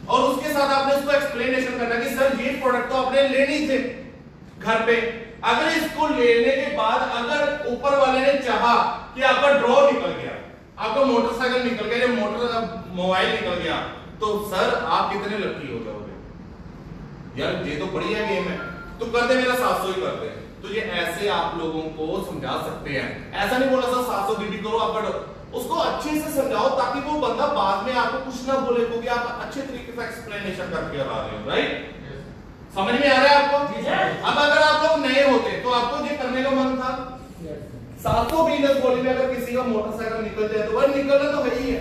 Speaker 2: और उसके साथ आपने उसको एक्सप्लेनेशन करना कि सर ये प्रोडक्ट तो आपने लेनी थे घर पे। अगर इसको लेने के बाद अगर ऊपर वाले ने चाहा कि आपका ड्रॉ निकल गया, आपका मोटरसाइकिल निकल गया, मोबाइल निकल गया, तो सर आप कितने लकी हो जाओगे? यार ये तो बढ़िया गेम है, तो कर दे, मेरा 700 ही कर दे। तो ये ऐसे आप लोगों को समझा सकते हैं। ऐसा नहीं बोला सर 700 बीबी करो आपका, उसको अच्छे से समझाओ ताकि वो बंदा बाद में आपको कुछ ना बोले, क्योंकि आप अच्छे तरीके से एक्सप्लेनेशन करके आ रहे हो, राइट? समझ में आ रहा है आपको? अब अगर आप लोग नए होते तो आपको ये करने का मन था। 700 बिजनेस बोली में अगर किसी का मोटरसाइकिल निकल जाए तो वह निकलना तो है ही है,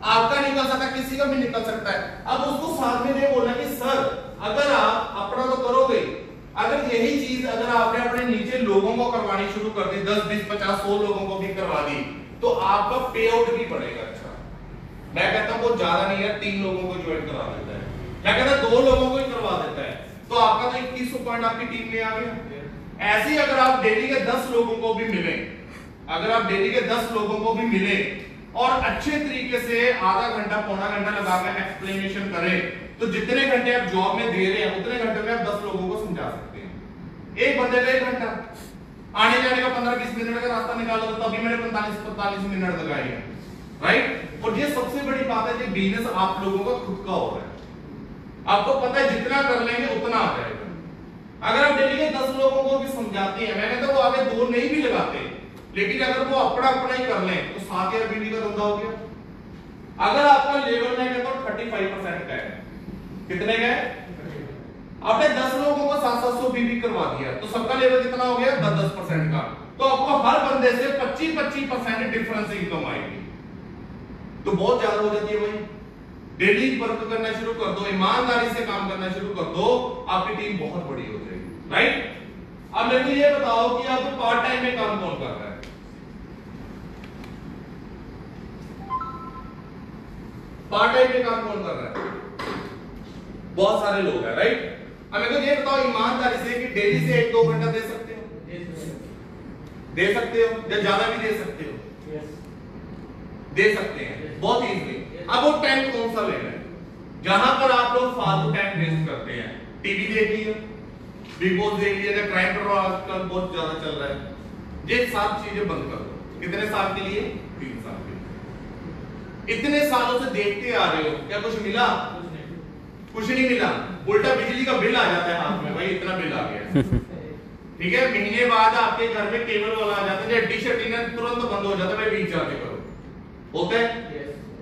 Speaker 2: आपका निकल सकता है, किसी का भी निकल सकता है। अब उसको साथ में ये बोलना कि सर अगर आप अपना तो करोगे, अगर यही चीज अगर आपने अपने नीचे लोगों को करवानी शुरू कर दी, 10 20 50 100 लोगों को भी करवा दी, तो आपका पे आउट भी बढ़ेगा। अच्छा, मैं कहता हूं वो ज्यादा नहीं है, 3 लोगों को ज्वाइन करा देता है, मैं कहता 2 लोगों को ही करवा देता है, तो आपका तो 2100 पॉइंट आपकी टीम में आ गया। ऐसे ही अगर आप डेली के 10 लोगों को भी मिले, अगर आप डेली के 10 लोगों को भी मिले और अच्छे तरीके से आधा घंटा पौना घंटा लगाकर एक्सप्लेनेशन करें, तो जितने घंटे आप जॉब में दे रहे हैं उतने घंटे में आप 10 लोगों को समझा सकते हैं। एक बंदे का 1 घंटा, आने जाने का 15-20 मिनट का रास्ता निकालो तो तभी मैंने 45 मिनट लगाए हैं, राइट? और ये सबसे बड़ी बात है, ये बिजनेस आप लोगों का खुद का हो रहा है, आपको पता है जितना कर लेंगे उतना आ जाएगा। अगर आप डेली के 10 लोगों को भी समझाते हैं, मैं कहता हूं वो आगे 2 नहीं भी लगाते, लेकिन अगर वो अपना ही कर लें तो 7,000 बीबी का धंधा हो गया। अगर आपका लेवल मैं कहता हूं 35% का है, कितने का है? आपने 10 लोगों को 700 बीबी करवा दिया, तो सबका लेवल कितना हो गया? 10% का। तो आपको हर बंदे से 25% डिफरेंस इनकम आएगी, तो बहुत ज्यादा हो जाती है भाई। डेली वर्क करना शुरू कर दो, ईमानदारी से काम करना शुरू कर दो, आपकी टीम बहुत बड़ी हो जाएगी, राइट? अब मेरे को ये बताओ कि आप पार्ट टाइम में काम कौन कर रहा है? पार्ट टाइम में काम कौन कर रहा है? बहुत सारे लोग हैं, राइट? अब मेरे को ये बताओ ईमानदारी से कि डेली से 1-2 घंटा दे सकते हो? दे सकते हो, या ज्यादा भी दे सकते हो? दे सकते हैं, बहुत इजीली। अब वो टाइम कौन सा लेना है जहां पर आप लोग फालतू टाइम वेस्ट करते हैं? टीवी देख लिया, बिग बॉस देख लिया, क्राइम पेट्रोल आजकल बहुत ज्यादा चल रहा है, ये सब चीजें बंद कर दो। कितने साल के लिए? 3 साल के लिए। इतने सालों से देखते आ रहे हो, क्या कुछ मिला? कुछ नहीं मिला, उल्टा बिजली का बिल आ जाता है हाथ में, भाई इतना बिल आ गया, ठीक है? महीने बाद आपके घर में केबल वाला आ जाता है, डिश एंटीना तुरंत बंद हो जाता है, भाई रिचार्ज करो, होता है?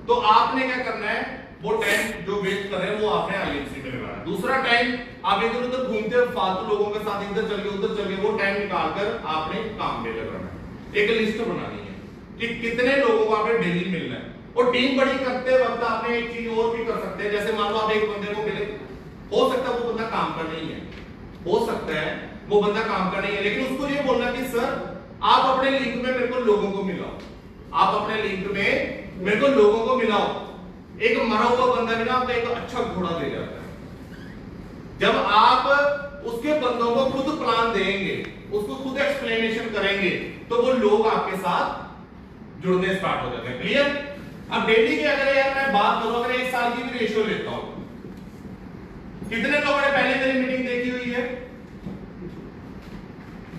Speaker 2: तो आपने क्या करना है, वो टाइम जो वेस्ट कर रहे हैं वो आपने आईएमसी में लगाना है। दूसरा टाइम आप इधर उधर घूमते हो फालतू लोगों के साथ, इधर चल गए उधर चल गए, वो टाइम निकालकर आपने काम पे लगाना है। एक लिस्ट बनानी है कि कितने लोगों को आपने डेली मिलना है। और टीम बड़ी करते वक्त आपने एक चीज और भी कर सकते हैं, जैसे मान लो आप एक बंदे को मिले, हो सकता है वो बंदा काम का नहीं है, हो सकता है वो बंदा काम का नहीं है, लेकिन उसको ये बोलना कि सर आप अपने लिंक में मेरे को लोगों को मिलाओ, आप अपने लिंक में मेरे को लोगों को मिलाओ। एक मरा हुआ बंदा भी ना आपका एक अच्छा घोड़ा दे जाता है। जब आप उसके बंदों को खुद प्लान देंगे, उसको खुद एक्सप्लेनेशन करेंगे, तो वो लोग आपके साथ जुड़ने स्टार्ट हो जाते हैं। क्लियर? अब डेली की अगर यार मैं बात करूं, अगर 1 साल की भी रेशियो लेता हूं, कितने लोगों ने पहले मेरी मीटिंग देखी हुई है?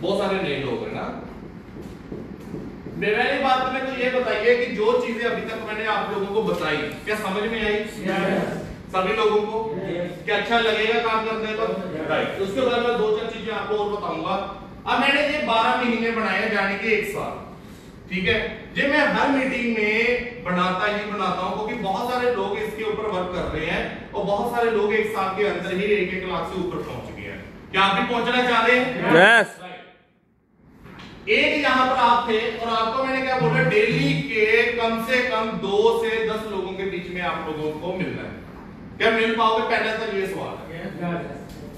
Speaker 2: बहुत सारे नए लोग हैं ना। मेरी बात में तो ये बताइए कि जो चीजें अभी तक मैंने आप लोगों को बताई, क्या समझ में आई? सभी लोगों को क्या अच्छा लगेगा काम करने पर? राइट। उसके बाद मैं 2-4 चीजें आपको और बताऊंगा। अब मैंने ये 12 महीने बनाए, यानी कि 1 साल, ठीक है? ये मैं हर मीटिंग में बनाता हूं, क्योंकि बहुत सारे लोग इसके ऊपर वर्क कर रहे हैं और बहुत सारे लोग 1 साल के अंदर ही 1-1 लाख से ऊपर पहुंच गए हैं। क्या आप भी पहुंचना चाह रहे हैं?
Speaker 4: यस।
Speaker 2: एक यहाँ पर आप थे और आपको मैंने क्या बोला, डेली के कम से कम 2 से 10 लोगों के बीच में आप लोगों को मिलना है। क्या मिल पाओगे? पहले तो ये सवाल है।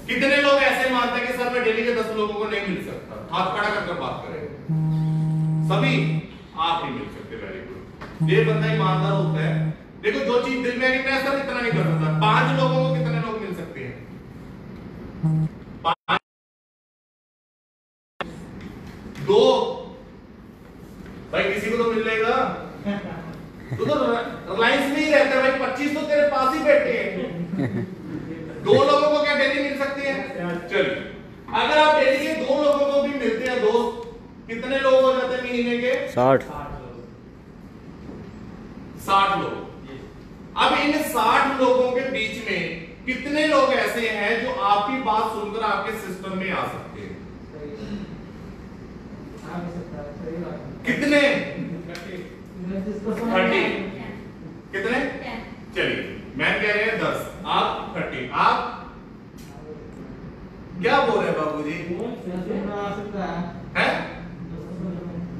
Speaker 2: कितने लोग ऐसे मानते हैं कि सर मैं डेली के 10 लोगों को नहीं मिल सकता? हाथ खड़ा करके बात करें। सभी आप ही मिल सकते। Very good. ये बंदा ईमानदार होता है। देखो जो चीज दिल में है कि मैं सर इतना नहीं कर सकता, 5 लोगों को कितने लोग मिल सकते हैं? 5 2 भाई किसी को तो मिल लेगा। तू तो रिलायंस में ही रहता है भाई, 25 तो तेरे पास ही बैठे हैं। 2 लोगों को क्या डेली मिल सकती है? चलिए अगर आप डेली के 2 लोगों को भी मिलते हैं दोस्त, कितने लोग हो जाते हैं महीने के?
Speaker 4: 60
Speaker 2: लोग। अब इन 60 लोगों के बीच में कितने लोग ऐसे हैं जो आपकी बात सुनकर आपके सिस्टम में आ सकते हैं? कितने? 30। कितने? चलिए मैं कह रहे हैं 10, आप 30। आप क्या बोल रहे हैं बाबूजी? है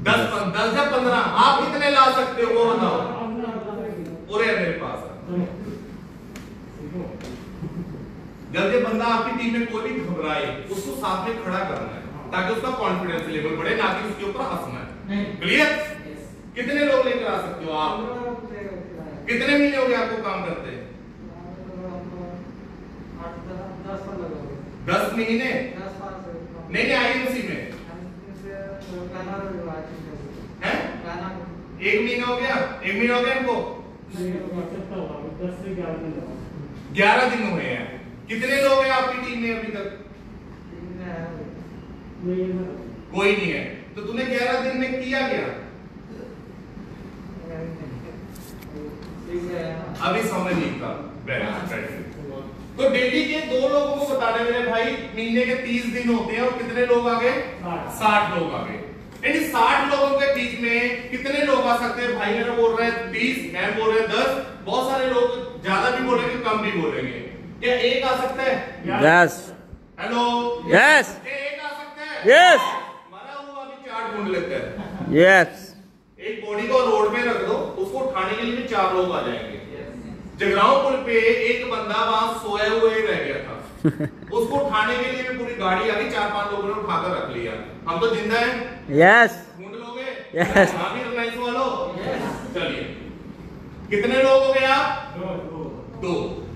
Speaker 2: 10 या 15? आप कितने ला सकते हो वो बताओ। और मेरे पास जब ये बंदा आपकी टीम में कोई भी घबराए उसको साथ में खड़ा करना है ताकि उसका कॉन्फिडेंस लेवल बढ़े, ना कि उसके ऊपर हंसना है। क्लियर? कितने लोग लेकर आ सकते हो आप? कितने महीने हो गए आपको काम करते हैं? 10 महीने? नहीं आईएमसी में है? 1 महीना हो गया? 1 महीना हो गया इनको? 11 दिन हुए हैं। कितने लोग हैं आपकी टीम में अभी तक? कोई नहीं है। तो तूने 11 दिन में किया क्या? अभी समझ नहीं था। तो डेली के 2 लोगों को बताने मेरे भाई महीने के 30 दिन होते हैं और कितने लोग आ गए? 60 लोग आ गए। यानी 60 लोगों के बीच में कितने लोग आ सकते हैं? भाई मेरा बोल रहा है 20, मैं बोल रहा है 10, बहुत सारे लोग ज्यादा भी बोलेंगे कम भी बोलेंगे। क्या एक आ सकता है?
Speaker 4: यस।
Speaker 2: Hello
Speaker 4: yes.
Speaker 2: एक आ सकता है?
Speaker 4: यस।
Speaker 2: मरा हुआ अभी चार्ट ढूंढ लेते हैं।
Speaker 4: यस।
Speaker 2: एक बॉडी को रोड पे रख दो, उसको उठाने के लिए 4 लोग आ जाएंगे। जगरांव पुल पे एक बंदा वहां सोया हुआ ही रह गया था। उसको उठाने के लिए भी पूरी गाड़ी आ गई, 4-5 लोगों ने उठाकर रख लिया। हम तो जिंदा हैं।
Speaker 4: यस।
Speaker 2: ढूंढ लोगे?
Speaker 4: यस।
Speaker 2: हाँ भी रिलायंस वालों। चलिए कितने लोग हो गए आप? 2।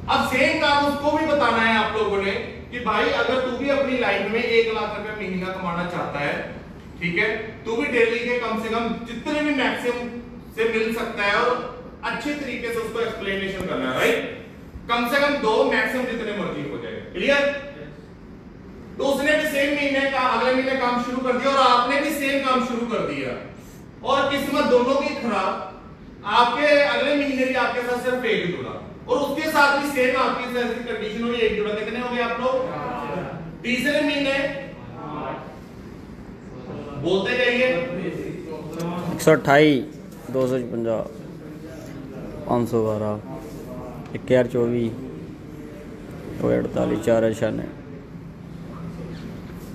Speaker 2: अब सेम काम उसको भी बताना है आप लोगों ने कि भाई अगर तू भी अपनी लाइफ में 1 लाख रुपए महीना कमाना चाहता है, ठीक है, तू भी डेली के कम से कम जितने भी मैक्सिमम से मिल सकता है और अच्छे तरीके से उसको एक्सप्लेनेशन करना है। राइट? कम से कम 2, मैक्सिमम जितने मर्जी हो जाए। क्लियर? तो उसने भी सेम महीने का अगले महीने काम शुरू कर दिया और आपने भी सेम काम शुरू कर दिया और किस्मत दोनों की खराब। आपके अगले महीने भी आपके साथ सिर्फ एक जुड़ा और उसके साथ भी सेम आपकी जैसी कंडीशन हुई, एक जुड़ा। कितने हो गए आप लोग? तीसरे महीने बोलते जाइए।
Speaker 4: 128, 250, 512, 1024, 48, 496।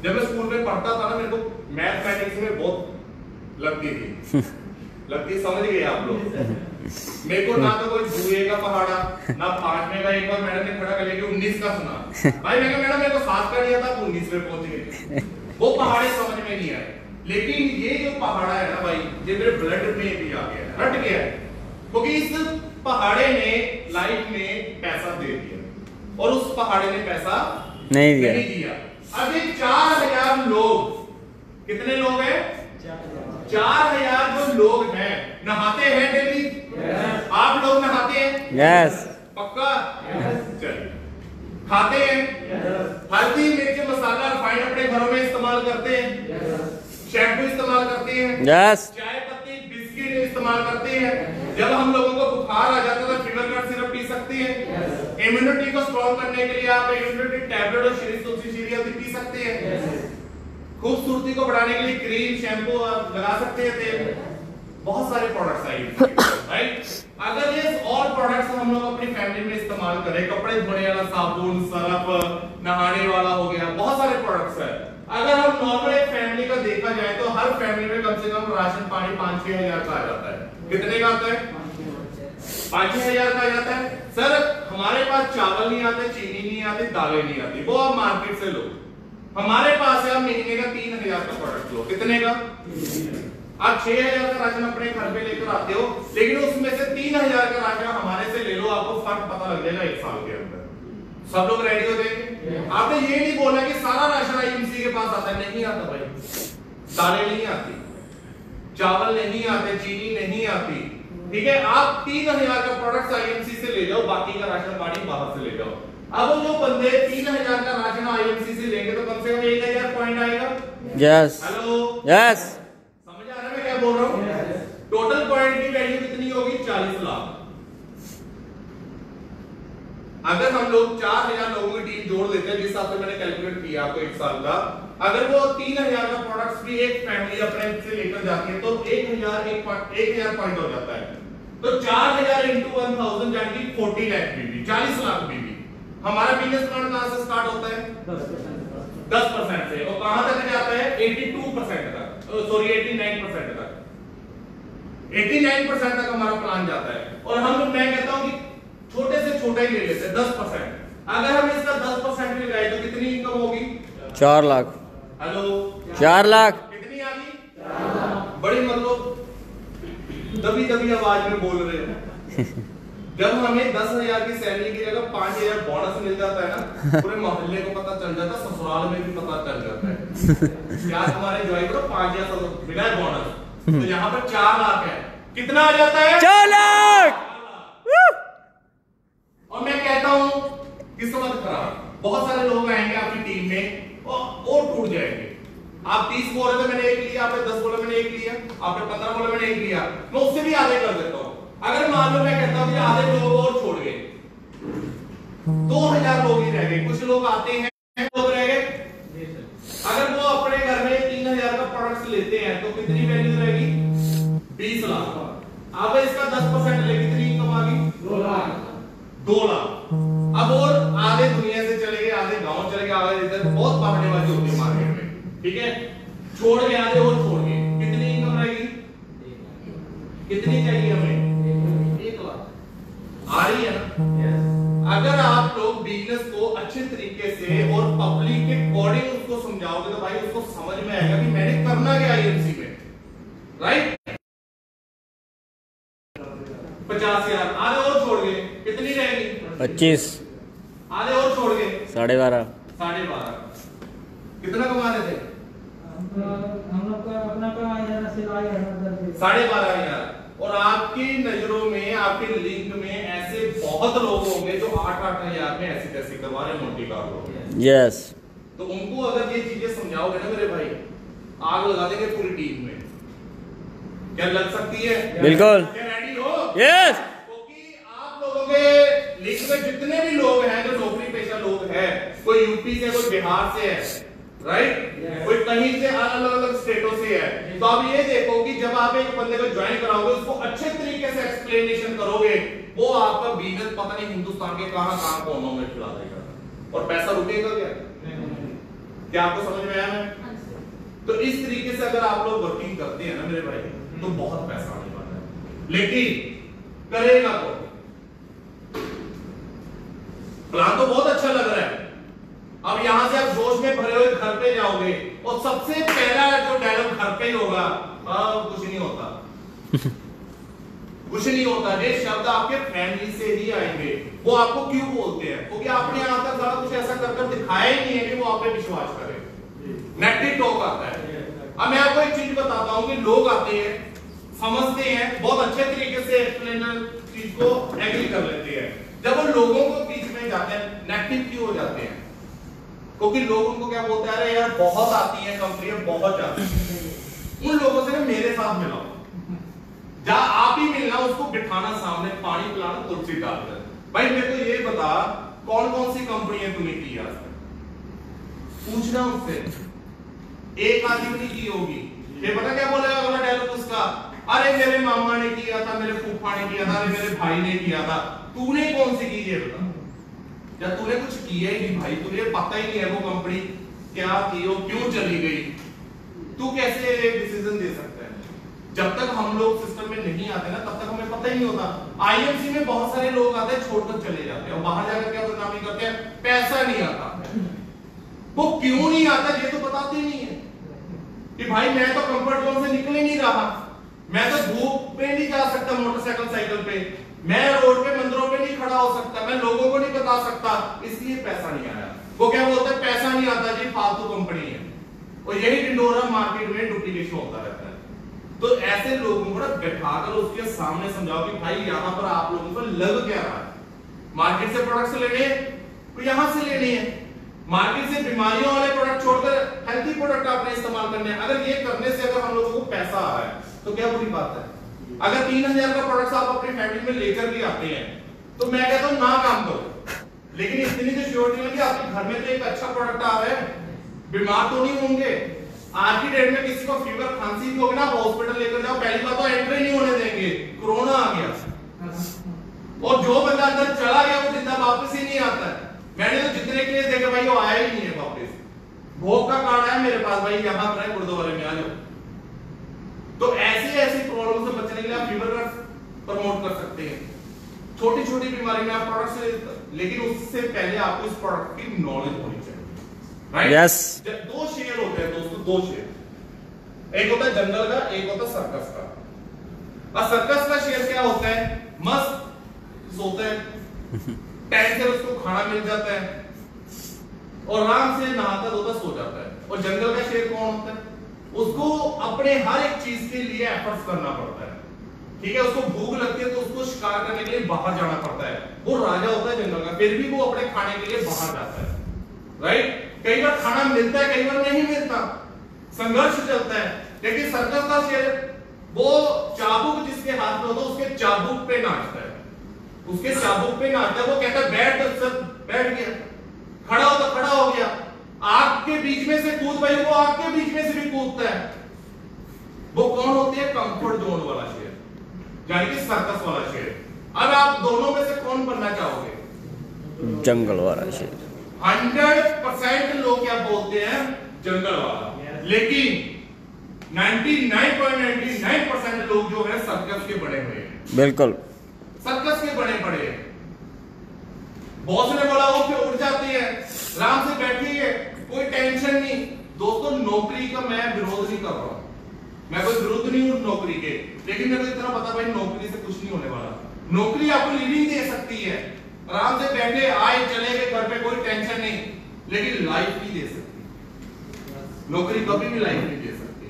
Speaker 2: जब मैं स्कूल में पढ़ता था ना, मेरे को मैथमेटिक्स में बहुत लगती थी। लगती समझ गए आप लोग? मेरे को ना तो कोई 2 का पहाड़ा, ना 5 का। एक बार मैडम ने खड़ा कर लिया कि 19 का सुना। भाई मैं मैडम मेरे को 7 का दिया था, 19 में पहुंच गए। वो पहाड़े समझ में नहीं आए। लेकिन ये जो पहाड़ा है ना भाई, ये मेरे ब्लड में भी आ गया है, रट गया है, क्योंकि इस पहाड़े ने लाइफ में पैसा दे दिया और उस पहाड़े ने पैसा नहीं दिया। अभी 4000 लोग, कितने लोग हैं? 4000 जो लोग हैं नहाते हैं डेली। आप लोग नहाते हैं?
Speaker 4: यस।
Speaker 2: पक्का? चलिए खाते हैं? हल्दी मिर्च मसाला रिफाइंड अपने घरों में इस्तेमाल करते हैं? शैम्पू इस्तेमाल करते हैं?
Speaker 4: यस।
Speaker 2: चाय पत्ती बिस्किट इस्तेमाल करते हैं? जब हम लोगों को बुखार आ जाता है तो फीवर का सिरप पी सकते हैं? इम्यूनिटी को स्ट्रॉन्ग करने के लिए आप इम्यूनिटी टैबलेट और तुलसी पी सकते हैं? खूबसूरती को बढ़ाने के लिए क्रीम शैम्पू आप लगा सकते हैं, तेल, बहुत सारे प्रोडक्ट्स आए। राइट? अगर ये और प्रोडक्ट्स हम लोग अपनी फैमिली में इस्तेमाल करें, कपड़े धोने वाला साबुन, सरफ, नहाने वाला हो गया, बहुत सारे प्रोडक्ट्स है, अगर हम नॉर्मल एक फैमिली का देखा जाए तो हर फैमिली में कम से कम राशन पानी 5-6 हजार का आ जाता है। कितने का आता है? 5-6 हजार का आ जाता है। सर हमारे पास चावल नहीं आते, चीनी नहीं आती, दालें नहीं आती, वो आप मार्केट से लो। हमारे पास है, आप महीने का 3000 का प्रोडक्ट लो। कितने का? आप 6000 का राशन अपने घर पे लेकर आते हो, लेकिन उसमें से 3000 का राशन हमारे से ले लो, आपको फर्क पता लग जाएगा 1 साल के अंदर। सब लोग रेडी हो जाएंगे? आपने ये नहीं बोला कि सारा राशन आईएमसी के पास आता है, नहीं आता भाई। दालें नहीं आती, चावल नहीं आते, चीनी नहीं आती, ठीक है। आप 3000 का प्रोडक्ट आईएमसी से ले जाओ, बाकी का राशन पानी बाहर से ले जाओ। अब जो बंदे 3000 का राशन आईएमसी से लेंगे तो कम से कम 1000 पॉइंट आएगा।
Speaker 4: यस
Speaker 2: हेलो,
Speaker 4: यस,
Speaker 2: समझ आ रहा है मैं क्या बोल रहा हूँ? टोटल पॉइंट की वैल्यू कितनी होगी? 40 लाख। अगर हम लोग 4000 लोगों की टीम जोड़ देते हैं, जिस हिसाब से मैंने कैलकुलेट किया आपको 1 साल का, अगर वो 3000 का प्रोडक्ट्स भी एक फैमिली अपने से लेकर जाती है तो 1000 पॉइंट हो जाता है। तो 4000 into 1000 यानी कि 40 लाख बीबी, 40 लाख बीबी। हमारा बिजनेस प्लान कहां से स्टार्ट होता है? 10% से, और कहां तक जाता है? 82% तक, सॉरी 89% तक। 89% तक हमारा प्लान जाता है। और हम, मैं कहता हूं कि छोटे से छोटा ही ले लेते हैं, 10%। अगर हम इसका 10% ले जाए तो कितनी इनकम होगी?
Speaker 4: 4 लाख।
Speaker 2: हेलो,
Speaker 4: 4 लाख।
Speaker 2: कितनी आ गई? बड़ी मतलब दबी आवाज में बोल रहे हो। जब हमें 10,000 की सैलरी की जगह 5,000 बोनस मिल जाता है ना, पूरे मोहल्ले को पता चल जाता है, ससुराल में भी पता चल जाता है क्या तुम्हारे जॉइन को 5,000 बिना बोनस। तो यहाँ पर 4 लाख है। कितना आ जाता है?
Speaker 4: 4 लाख।
Speaker 2: और मैं कहता हूं किस्मत खराब, बहुत सारे लोग आएंगे आपकी टीम में और टूट जाएंगे। आप 30 बोल रहे थे, मैंने 1 लिया, आपने 10 बोला, मैंने 1 लिया, आपने 15 बोला, मैंने 1 लिया, मैं उससे भी आधे कर देता हूं। अगर मान लो मैं कहता हूं कि आधे लोग और छोड़ गए, 2000 लोग ही रह गए, कुछ लोग आते हैं, लोग रह गए। अगर वो अपने घर में 3000 का प्रोडक्ट्स लेते हैं तो कितनी वैल्यू रहेगी? 20 लाख। अब इसका 10% ले, कितनी इनकम आ गई? 2 लाख। 2 लाख। अब और आधे दुनिया से चले गए, आधे गांव चले गए, आधे इधर, बहुत पकड़ेबाजी होती है मार्केट में, ठीक है। छोड़ गए आधे और छोड़ गए, कितनी इनकम रहेगी? कितनी चाहिए हमें? 1 लाख। आ रही है ना? अगर आप लोग बिजनेस को अच्छे तरीके से और पब्लिक के अकॉर्डिंग उसको समझाओगे तो भाई उसको समझ में आएगा कि मैंने करना क्या आईएमसी में, राइट। 50,000 आधे और छोड़ गए, कितनी रहेगी?
Speaker 4: 25।
Speaker 2: आधे और छोड़ गए,
Speaker 4: 12.5।
Speaker 2: 12.5। कितना कमा रहे थे?
Speaker 5: हम लोग का अपना का
Speaker 2: 12,500। और आपकी नजरों में, आपके लिंक में ऐसे बहुत लोग होंगे जो 8-8 हजार में ऐसी तैसी करवा रहे मोटी कार लोग।
Speaker 4: यस।
Speaker 2: तो उनको अगर ये चीजें समझाओगे ना मेरे भाई, आग लगा देंगे पूरी टीम में। क्या लग सकती है?
Speaker 4: बिल्कुल।
Speaker 2: क्या रेडी हो?
Speaker 4: यस।
Speaker 2: क्योंकि आप लोगों के लिंक में जितने भी लोग हैं जो नौकरी पेशा लोग हैं, कोई यूपी से, कोई बिहार से है, राइट, कोई कहीं से अलग अलग स्टेटों से है। तो आप ये देखो कि जब आप एक बंदे को ज्वाइन कराओगे, उसको अच्छे तरीके से एक्सप्लेनेशन करोगे, वो आपका बिजनेस पता नहीं हिंदुस्तान के कहां कोनों में खिला देगा। और पैसा रुकेगा क्या? क्या आपको समझ में आया? मैं तो इस तरीके से अगर आप लोग वर्किंग करते हैं ना मेरे भाई, तो बहुत पैसा आने वाला है। लेकिन करेगा तो प्लान तो बहुत अच्छा लग रहा है। अब यहां से आप जोश में भरे हुए घर पे जाओगे और सबसे पहला जो डायलॉग घर पे ही होगा, कुछ नहीं होता कुछ नहीं होता। ये शब्द आपके फैमिली से ही आएंगे। वो आपको क्यों बोलते हैं? क्योंकि आपने यहां तक ज्यादा कुछ ऐसा कर दिखाया ही नहीं है कि वो आप पे विश्वास करे। नेगेटिव टॉक आता है। अब मैं आपको एक चीज बताता हूं कि लोग आते हैं, समझते हैं, बहुत अच्छे तरीके से एक्सप्लेनर चीज को एग्री कर लेते हैं। जब वो लोगों को बीच में जाते हैं, नेगेटिव क्यों हो जाते हैं? क्योंकि लोग उनको क्या बोलते हैं, अरे यार बहुत आती है कंपनियां, बहुत जाती है। उन लोगों से मेरे साथ मिलाओ, जहां आप ही मिलना, उसको बिठाना सामने, पानी पिलाना, कुर्सी डालकर, भाई मेरे को ये बता कौन कौन सी कंपनियां तूने की आज तक, पूछना उससे। एक आदमी ने की होगी, ये पता क्या बोलेगा अगला डायलॉग उसका, अरे मेरे मामा ने किया था, मेरे फूफा ने किया था, अरे मेरे भाई ने किया था। तूने कौन सी की ये बता? या तूने कुछ किया ही नहीं भाई, तुझे पता ही नहीं है वो कंपनी क्या थी और क्यों चली गई, तू कैसे डिसीजन दे सकता है? जब तक हम लोग सिस्टम में नहीं आते ना तब तक हमें पता ही नहीं होता। आईएमसी में बहुत सारे लोग आते हैं, छोड़कर चले जाते हैं और बाहर जाकर क्या बदनामी करते हैं, पैसा नहीं आता। वो क्यों नहीं आता ये तो बताते नहीं है कि भाई मैं तो कंफर्ट जोन से निकल ही नहीं रहा, मैं तो धूप पे नहीं जा सकता मोटरसाइकिल साइकिल पे, मैं रोड पे मंदिरों पे नहीं खड़ा हो सकता, मैं लोगों को नहीं बता सकता, इसलिए पैसा नहीं आया। वो क्या बोलते हैं, पैसा नहीं आता जी, फालतू कंपनी है। और यही टिंडोरा मार्केट में डुप्लीकेशन होता रहता है। तो ऐसे लोगों को ना बैठाकर उसके सामने समझाओ कि भाई यहाँ पर आप लोगों को लग क्या रहा है, मार्केट से प्रोडक्ट्स लेने हैं तो यहाँ से लेने हैं, मार्केट से बीमारियों वाले प्रोडक्ट छोड़कर हेल्थी प्रोडक्ट आपने इस्तेमाल करने हैं। अगर ये करने से अगर हम लोगों को पैसा आ रहा है तो क्या बुरी बात है? अगर 3000 का प्रोडक्ट आप अपनी फैमिली में लेकर भी आते हैं तो मैं कहता हूँ ना काम करो, लेकिन इतनी जो श्योरिटी है कि आपके घर में तो एक अच्छा प्रोडक्ट आ रहा है, बीमार तो नहीं होंगे। आज की डेट में किसी को फीवर खांसी भी होगी ना, हॉस्पिटल लेकर जाओ, पहली बात तो एंट्री नहीं होने देंगे, कोरोना आ गया और जो बंदा अंदर चला गया वो जिंदा वापस ही नहीं आता है। मैंने तो जितने केस देखे भाई वो आया ही नहीं है वापस। भोग का कार्ड है मेरे पास भाई, यहाँ पर है गुरुद्वारे में, आ जाओ। तो ऐसी ऐसी प्रॉब्लम से बचने के लिए आप फीवर का प्रमोट कर सकते हैं, छोटी छोटी बीमारी में आप प्रोडक्ट से, लेकिन उससे पहले आपको इस प्रोडक्ट की नॉलेज होनी चाहिए, राइट?
Speaker 4: यस।
Speaker 2: दो शेयर होते हैं दोस्तों, दो शेयर, एक होता है जंगल का, एक होता है सर्कस का। और सर्कस का शेयर क्या होता है, मस्त सोता है, टाइम से उसको खाना मिल जाता है और आराम से नहाता धोता सो जाता है। और जंगल का शेर कौन होता है, उसको अपने हर एक चीज के लिए एफर्ट्स करना पड़ता है, ठीक है? उसको भूख लगती है तो उसको शिकार करने के लिए बाहर जाना पड़ता है। वो राजा होता है जंगल का, फिर भी वो अपने खाने के लिए बाहर जाता है, राइट? कई बार खाना मिलता है, कई बार नहीं मिलता, संघर्ष चलता है। लेकिन सर्कस का शेर वो चाबुक जिसके हाथ में होता है उसके चाबुक पे नाचता है, उसके चाबुक पे नाचता है। वो कहता है बैठ तो सर बैठ गया, खड़ा हो तो खड़ा हो गया, आग के बीच में से कूद भाई, वो आग के बीच में से भी कूदता है। वो कौन होती है, कंफर्ट जोन वाला शेर, यानी कि सर्कस वाला शेर। अब आप दोनों में से कौन बनना चाहोगे?
Speaker 4: जंगल वाला शेर।
Speaker 2: 100% लोग क्या बोलते हैं, जंगल वाला। लेकिन 99.99% लोग जो है सर्कस के बने हुए हैं,
Speaker 4: बिल्कुल
Speaker 2: सर्कस के बने पड़े हैं। बॉस ने बोला वो फिर उठ जाती है, आराम से बैठी है, कोई टेंशन नहीं। दोस्तों नौकरी का मैं विरोध नहीं कर रहा हूं, मैं कोई विरोध नहीं हूं नौकरी के, लेकिन मेरे को इतना पता भाई नौकरी से कुछ नहीं होने वाला। नौकरी आपको लिविंग दे सकती है, आराम से बैठे आए चले गए घर पे, कोई टेंशन नहीं, लेकिन लाइफ नहीं दे सकती। नौकरी कभी भी लाइफ नहीं दे सकती,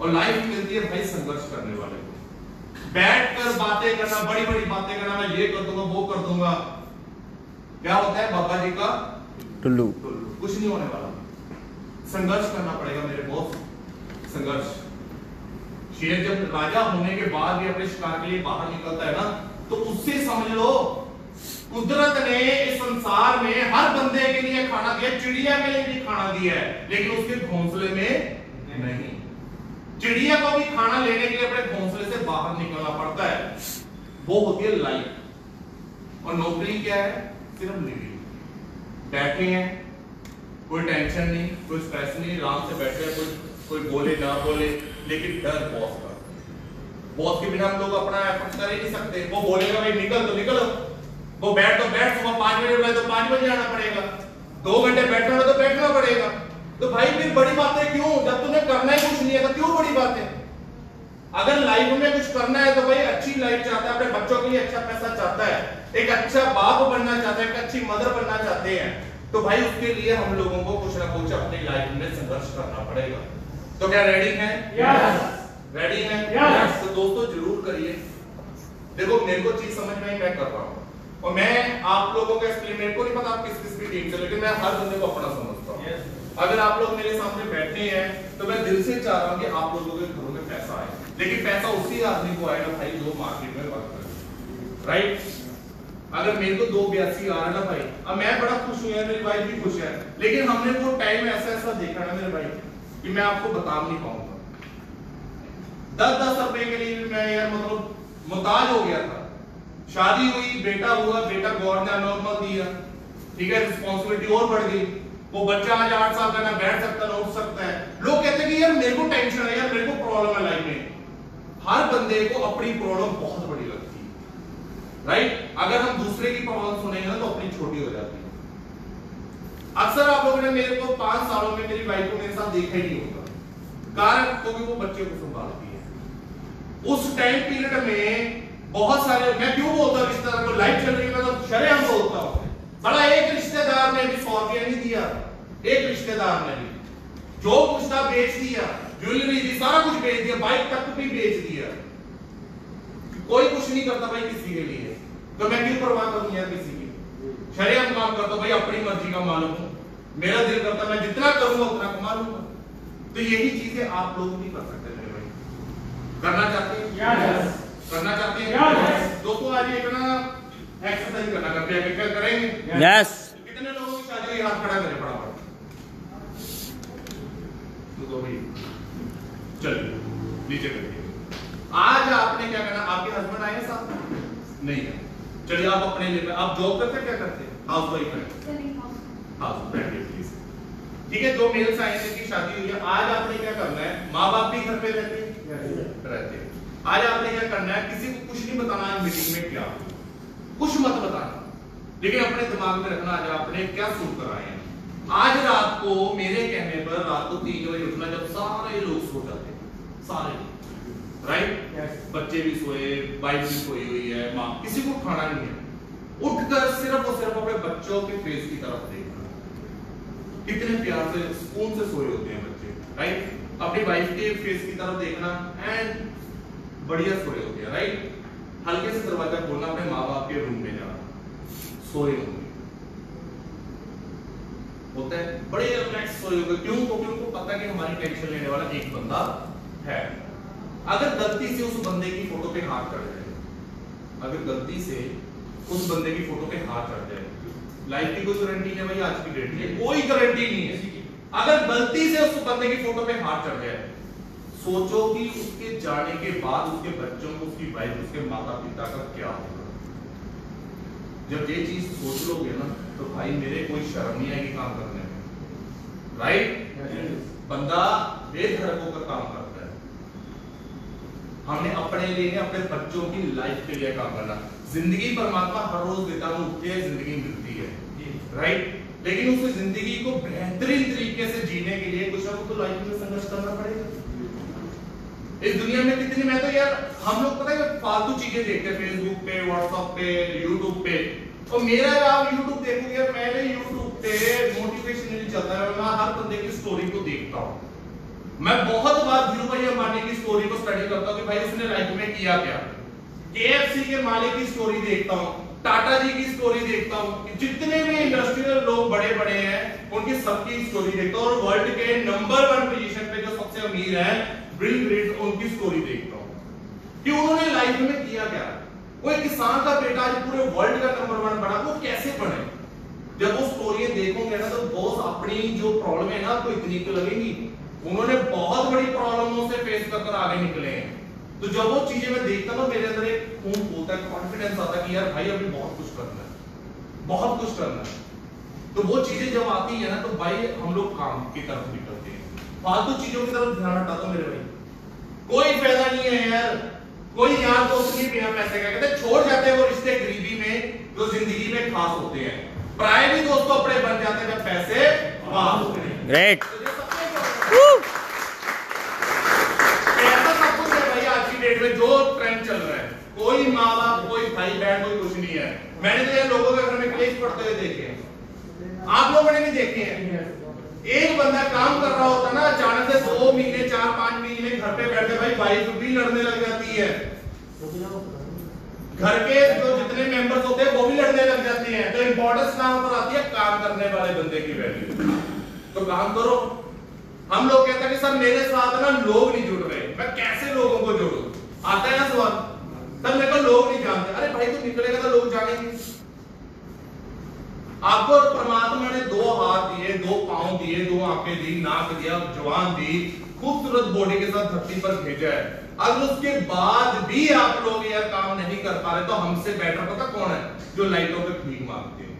Speaker 2: और लाइफ मिलती है भाई संघर्ष करने वाले को। बैठकर बातें करना, बड़ी बड़ी बातें करना, मैं ये कर दूंगा वो कर दूंगा, क्या होता है बाबा जी का
Speaker 4: टुल्लू,
Speaker 2: कुछ नहीं होने वाला। संघर्ष करना पड़ेगा मेरे बॉस, संघर्ष। शेर जब राजा होने के बाद भी अपने शिकार के लिए बाहर निकलता है ना, तो उससे समझ लो कुदरत ने इस संसार में हर बंदे के लिए खाना दिया, चिड़िया के लिए भी खाना दिया है, लेकिन उसके घोंसले में नहीं। चिड़िया को भी खाना लेने के लिए अपने घोंसले से बाहर निकलना पड़ता है, वो होती है लाइफ। और नौकरी क्या है, सिर्फ लिविंग। बैठे हैं, कोई टेंशन नहीं, कोई स्ट्रेस नहीं, आराम से बैठे हैं, कोई बोले ना बोले, लेकिन डर बॉस का। बॉस के बिना हम लोग अपना एफर्ट कर ही नहीं सकते। वो बोलेगा भाई निकल तो निकलो, वो बैठ तो बैठ, सुबह 5 बजे उठे तो 5 बजे आना पड़ेगा, 2 घंटे बैठना हो तो बैठना पड़ेगा। तो भाई फिर बड़ी बातें क्यों, जब तुमने करना ही कुछ नहीं है तो क्यों बड़ी बातें? अगर लाइफ में कुछ करना है तो भाई अच्छी लाइफ चाहता है, अपने बच्चों के लिए अच्छा पैसा चाहता है, एक अच्छा बाप बनना चाहता है, एक अच्छी मदर बनना चाहते हैं, तो भाई उसके लिए हम लोगों को कुछ ना कुछ अपनी लाइफ में संघर्ष करना पड़ेगा। तो क्या रेडी हैं?
Speaker 3: यस।
Speaker 2: रेडी हैं?
Speaker 3: यस।
Speaker 2: तो दोस्तों जरूर करिए। देखो मेरे को चीज समझ में आई, मैं कर रहा हूँ, और मैं आप लोगों का एक्सप्लेन, मेरे को नहीं पता आप किस किस की टीम से, लेकिन मैं हर बंदे को अपना समझता हूँ। अगर आप लोग मेरे सामने बैठे हैं तो मैं दिल से चाह रहा हूँ कि आप लोगों के घरों में पैसा आए, लेकिन पैसा उसी आदमी को आएगा भाई जो मार्केट में वर्क करे, राइट? अगर मेरे को 282 आ रहा है ना भाई, अब मैं बड़ा खुश हूँ, मेरी वाइफ भी खुश है, लेकिन हमने वो टाइम ऐसा देखा ना मेरे भाई कि मैं आपको बता नहीं पाऊंगा। 10-10 रुपए के लिए मैं यार मतलब मुताज हो गया था। शादी हुई, बेटा हुआ, बेटा गॉड ने नॉर्मल दिया, ठीक है, रिस्पॉन्सिबिलिटी और बढ़ गई, वो बच्चा आज 8 साल का ना बैठ सकता ना उठ सकता है। लोग कहते हैं कि यार मेरे को टेंशन है, यार मेरे को प्रॉब्लम है लाइफ में। हर बंदे को अपनी प्रॉब्लम बहुत बड़ी लगती है, राइट? अगर हम दूसरे की प्रॉब्लम सुनेंगे ना तो अपनी छोटी हो जाती है। अक्सर आप लोगों ने मेरे को 5 सालों में मेरी वाइफ को मेरे साथ देखा ही नहीं होगा, कारण क्योंकि वो बच्चे को संभालती है। उस टाइम पीरियड में बहुत सारे, मैं क्यों बोलता हूं रिश्तेदार को, लाइफ चल रही है तो शरेआम बोलता हूं। बड़ा एक रिश्तेदार ने भी 100 रुपया नहीं दिया, एक रिश्तेदार ने भी जो कुछ था बेच दिया, ज्वेलरी दी, सारा कुछ बेच दिया, बाइक तक भी बेच दिया। कोई कुछ नहीं करता भाई किसी के लिए, तो मैं क्यों परवाह करूं यार किसी की? शरेआम काम करता भाई, अपनी मर्जी का मालिक हूं, मेरा दिल करता मैं जितना करूंगा उतना कमा लूंगा। तो यही चीजें आप लोग भी कर सकते हैं भाई। करना चाहते हैं? यस। करना चाहते हैं? यस। दोस्तों आज एक ना एक्सरसाइज करना करते हैं, क्या करेंगे?
Speaker 4: यस।
Speaker 2: कितने लोगों की शादी हुई? हाथ खड़ा करें फटाफट। तो भाई चलिए नीचे करिए। आज आपने क्या करना, आपके हस्बैंड आए हैं साथ? नहीं है, चलिए आप अपने लिए, आप जॉब करते हैं, क्या करते हैं? हाउस वाइफ है, हाउस बैठिए प्लीज। ठीक है, 2 मेल्स आए हैं, शादी हुई है। आज आपने क्या करना है, माँ बाप भी घर पे रहते हैं। आज आपने क्या करना है, किसी को कुछ नहीं बताना है मीटिंग में क्या, कुछ मत बताना, लेकिन अपने दिमाग में रखना आज आपने क्या सोच कर आए हैं। आज रात को मेरे कहने पर रात को 3 बजे उठना, जब सारे लोग सो जाते हैं, सारे लोग, राइट? बच्चे भी सोए, वाइफ भी सोई हुई है, माँ, किसी को खाना नहीं है, उठकर सिर्फ और सिर्फ अपने बच्चों के फेस की तरफ देखना। कितने प्यार से सुकून से सोए होते हैं बच्चे, राइट? अपनी वाइफ के फेस की तरफ देखना एंड बढ़िया सोए होते हैं, राइट? हल्के से दरवाजा खोलना, अपने माँ बाप के रूम में जाना, सोए होंगे, होता है बड़े रिलैक्स सोए होंगे। क्यों? क्योंकि उनको पता है कि हमारी टेंशन लेने वाला एक बंदा है। अगर गलती से उस बंदे की फोटो पे हाथ चढ़ जाए, अगर गलती से उस बंदे की फोटो पे हाथ चढ़ जाए, लाइफ की कोई गारंटी नहीं भाई, आज की डेट में कोई गारंटी नहीं है। अगर गलती से उस बंदे की फोटो पे हाथ चढ़ जाए, सोचो कि उसके जाने के बाद उसके बच्चों को, उसकी वाइफ, उसके माता पिता का क्या होगा। जब ये चीज सोच लोगे ना तो भाई मेरे कोई शर्म नहीं आएगी काम करने में, राइट? बंदा बेधड़क होकर काम करता है। हमने अपने लिए, अपने बच्चों की लाइफ के लिए काम करना। जिंदगी परमात्मा हर रोज देता है, उठते हैं जिंदगी मिलती है, राइट? लेकिन उस जिंदगी को बेहतरीन तरीके से जीने के लिए कुछ ना कुछ तो लाइफ में संघर्ष करना पड़ेगा। इस दुनिया में कितनी, मैं तो यार, हम लोग पता है फालतू चीजें देखते हैं फेसबुक पे, व्हाट्सएप पे, यूट्यूब पे। और मेरा आप यूट्यूब देखोगे, मैंने यूट्यूब पे मोटिवेशनल चलता है, मैं हर बंदे की स्टोरी को देखता हूं। मैं बहुत बार धीरू भाई अंबानी की स्टोरी को स्टडी करता हूं कि भाई उसने लाइफ में किया क्या। KFC के मालिक की स्टोरी देखता हूं, टाटा जी की स्टोरी देखता हूं, जितने भी इंडस्ट्रियल लोग बड़े बड़े हैं उनकी सबकी स्टोरी देखता हूं। और वर्ल्ड के नंबर 1 पोजीशन पे जो सबसे अमीर है बिल गेट्स, उनकी स्टोरी देखता हूं कि उन्होंने लाइफ में किया क्या। वो एक किसान का बेटा आज पूरे वर्ल्ड का नंबर 1 बना, वो कैसे बने? जब वो स्टोरी देखोगे ना तो बॉस अपनी जो प्रॉब्लम है ना आपको इतनी तो लगेगी, उन्होंने बहुत बड़ी प्रॉब्लमों से फेस कर आगे निकले हैं। तो जब वो चीजें मैं देखता हूं मेरे अंदर एक खून होता है, कॉन्फिडेंस आता है कि यार भाई अभी बहुत कुछ करना है, बहुत कुछ करना है। तो वो चीजें जब आती है ना तो भाई हम लोग काम की तरफ निकलते हैं, फालतू चीजों की तरफ ध्यान हटाता हूं मेरे भाई। कोई फायदा नहीं है यार, कोई यार दोस्त नहीं बिना पैसे का, कहते छोड़ जाते हैं वो रिश्ते गरीबी में जो जिंदगी में खास होते हैं। पराए भी दोस्तों अपने बन जाते हैं जब पैसे पास होते हैं।
Speaker 4: ग्रेट।
Speaker 2: ऐसा सब कुछ है भाई आज की डेट में जो ट्रेंड चल रहा है। कोई माँ बाप, कोई भाई बहन, कोई कुछ नहीं है। मैंने तो यार लोगों के घर में क्लेश पढ़ते हुए देखे हैं, आप लोगों ने भी देखे हैं। एक बंदा काम कर रहा होता ना, अचानक से 2 महीने 4-5 महीने घर पे बैठे भाई वाइफ भी लड़ने लग जाती है, घर के जो जितने मेंबर्स होते हैं वो भी लड़ने लग जाते हैं। तो इंपॉर्टेंस कहां पर आती है? काम करने वाले बंदे की वैल्यू। तो काम करो। हम लोग कहते हैं कि सर मेरे साथ ना लोग नहीं जुड़ रहे, मैं कैसे लोगों को जोड़ूं? आता है ना सवाल, सर मेरे को लोग नहीं जानते। अरे भाई तू निकलेगा तो लोग जानेंगे। आपको परमात्मा ने 2 हाथ दिए, 2 पांव दिए, 2 आंखें दी, नाक दिया, जुबान दी, खूबसूरत बॉडी के साथ धरती पर भेजा है। अगर उसके बाद भी आप लोग यार काम नहीं कर पा रहे तो हमसे बेटर पता कौन है? जो लाइटों पे भीख मांगते हैं।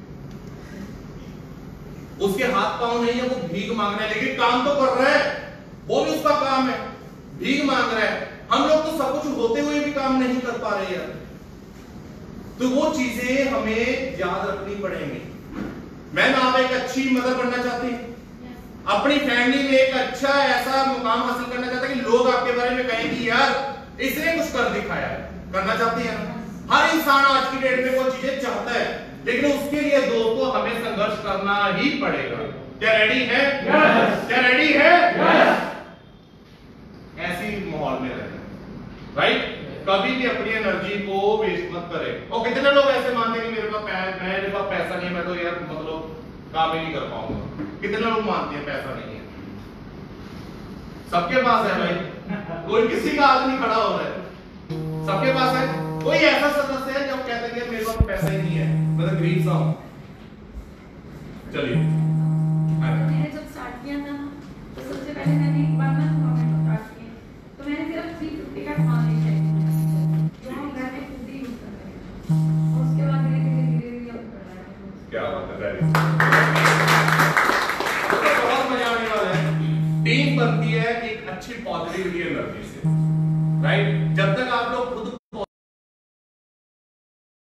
Speaker 2: उसके हाथ पांव नहीं है, वो भीख मांग रहा है, लेकिन काम तो कर रहा है, वो भी उसका काम है, भीख मांग रहा है। हम लोग तो सब कुछ होते हुए भी काम नहीं कर पा रहे यार। तो वो चीजें हमें याद रखनी पड़ेंगी। मैं आप एक अच्छी मदर बनना चाहती हूं, अपनी फैमिली में एक अच्छा ऐसा मुकाम हासिल करना चाहता है कि लोग आपके बारे में कहें कि यार इसने कुछ कर दिखाया है। करना चाहती है ना? हर इंसान आज की डेट में वो चीजें चाहता है, लेकिन उसके लिए दोस्तों हमें संघर्ष करना ही पड़ेगा। क्या रेडी है? क्या रेडी है? ऐसी माहौल में रहना, राइट? कभी भी अपनी एनर्जी को वेस्ट मत करें। और कितने लोग ऐसे मानते हैं कि मेरे पास पैसा नहीं है, मैं तो यार मतलब काम ही नहीं कर पाऊंगा। कितने लोग मानते हैं पैसा नहीं है? सबके पास है भाई, कोई किसी का हाथ नहीं खड़ा हो रहा है, सबके पास है। कोई ऐसा सदस्य है जो कहता है कि मेरे पास पैसा ही नहीं है, मैं तो गरीब सा हूं। चलिए,
Speaker 6: मैंने जब स्टार्ट किया था तो सबसे पहले मैंने एक बार ना टोमेटो स्टार्ट किए, तो मैंने सिर्फ 350 का सामान लिया जो हम घर में खुद ही यूज कर रहे हैं, और उसके बाद धीरे-धीरे अब बढ़ रहा है।
Speaker 2: क्या बात है, वेरी बहुत मजा आने वाला है। टीम बनती है एक अच्छी पॉजिटिविटी एनर्जी से, राइट? जब तक आप लोग खुद,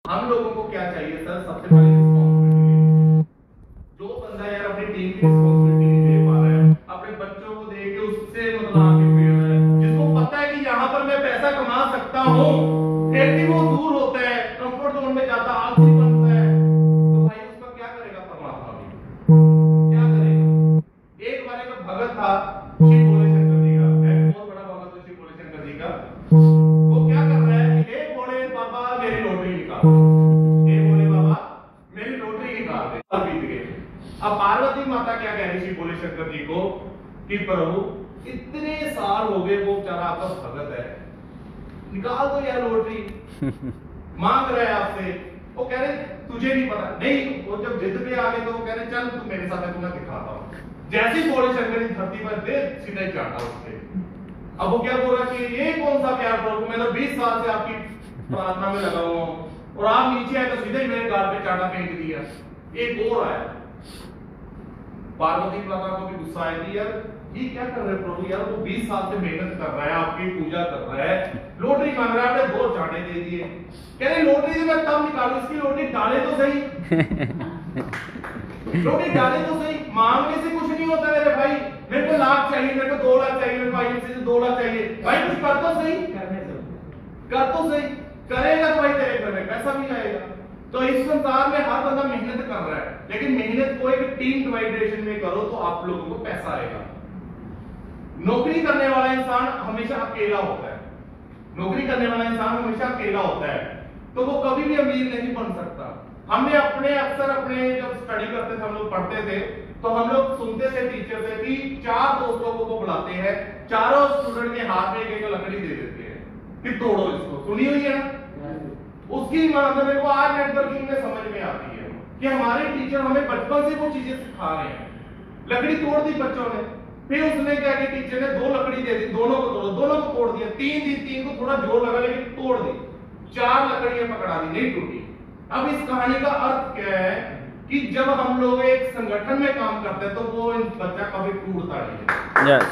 Speaker 2: हम लोगों को क्या चाहिए सर? सबसे पहले रिस्पॉन्सिबिलिटी। जो बंदा यार अपनी टीम की रिस्पॉन्सिबिलिटी नहीं दे पा रहा है, अपने बच्चों को देख के उससे मतलब आगे बढ़ रहा है, जिसको पता है कि यहाँ पर मैं पैसा कमा सकता हूँ, फिर भी वो दूर होता है, कंफर्ट जोन में जाता, आलसी बनता है, तो भाई उसका क्या करेगा परमात्मा भी? क्या करेगा? एक बार एक भगत था शिव भोले शंकर जी का, बहुत बड़ा भगत है शिव भोले शंकर जी का। वो क्या कर रहा है? हे भोले बाबा मेरी लॉटरी निकाल, हे भोले बाबा मेरी लॉटरी निकाल दे। अब बीत गए। अब पार्वती माता क्या कह रही थी भोले शंकर जी को कि प्रभु इतने साल हो गए, वो बेचारा आपका भगत है, निकाल दो यार लॉटरी, मांग रहा है आपसे। वो कह रहे तुझे नहीं पता नहीं। वो जब जिद पे आ गए तो वो कह रहे चल तू मेरे साथ है, तुम्हें दिखाता हूं। जैसे ही भोले शंकर जी धरती पर दे सीधा ही चाटा उसके। अब वो क्या बोल रहा कि ये कौन सा प्यार प्रभु, मैं तो 20 साल से आपकी प्रार्थना में लगा हुआ हूं, और आप नीचे आए तो सीधे ही मेरे गाल पे चाटा फेंक दिया। एक और आया, पार्वती माता को भी गुस्सा आया कि यार ये क्या कर रहे प्रभु, यार वो 20 साल से मेहनत कर रहा है, आपकी पूजा कर रहा है, लॉटरी मांग रहा है, आपने 2 चाटे दे दिए। कह रहे लॉटरी से मैं तब निकालू, इसकी लॉटरी डाले तो सही, लॉटरी डाले तो सही। मांगने से कुछ नहीं होता मेरे भाई, मेरे को लाख चाहिए, मेरे को 2 लाख चाहिए, मेरे को आईएमसी से 2 लाख चाहिए, भाई कुछ कर तो सही, कर तो सही। करेगा तो भाई तेरे घर में पैसा भी आएगा। तो इस संसार में हर बंदा मेहनत कर रहा है, लेकिन मेहनत को एक टीम डिवाइडेशन में करो तो आप लोगों को पैसा आएगा। नौकरी करने वाला इंसान हमेशा अकेला होता है, नौकरी करने वाला इंसान हमेशा अकेला होता है, तो वो कभी भी अमीर नहीं बन सकता। हमने अपने अक्सर अपने जब स्टडी करते थे, हम लोग पढ़ते थे, तो हम लोग सुनते थे टीचर से कि 4 दोस्तों को वो बुलाते हैं, चारों स्टूडेंट के हाथ में एक लकड़ी दे देते हैं कि तोड़ो इसको। सुनी हुई है ना? उसकी मतलब मेरे को आज नेटवर्किंग में समझ में आती है कि हमारे टीचर हमें बचपन से वो चीजें सिखा रहे हैं। लकड़ी तोड़ दी बच्चों ने, फिर उसने क्या किया, टीचर ने 2 लकड़ी दे दी, दोनों को तोड़ो, दोनों को तोड़ दिया। 3 दी, 3 को थोड़ा जोर लगा लेकिन तोड़ दी, 4 लकड़ियां पकड़ा दी, नहीं टूटी। अब इस कहानी का अर्थ क्या है कि जब हम लोग एक संगठन में काम करते हैं तो वो बच्चा कभी टूटता नहीं है।
Speaker 4: यस।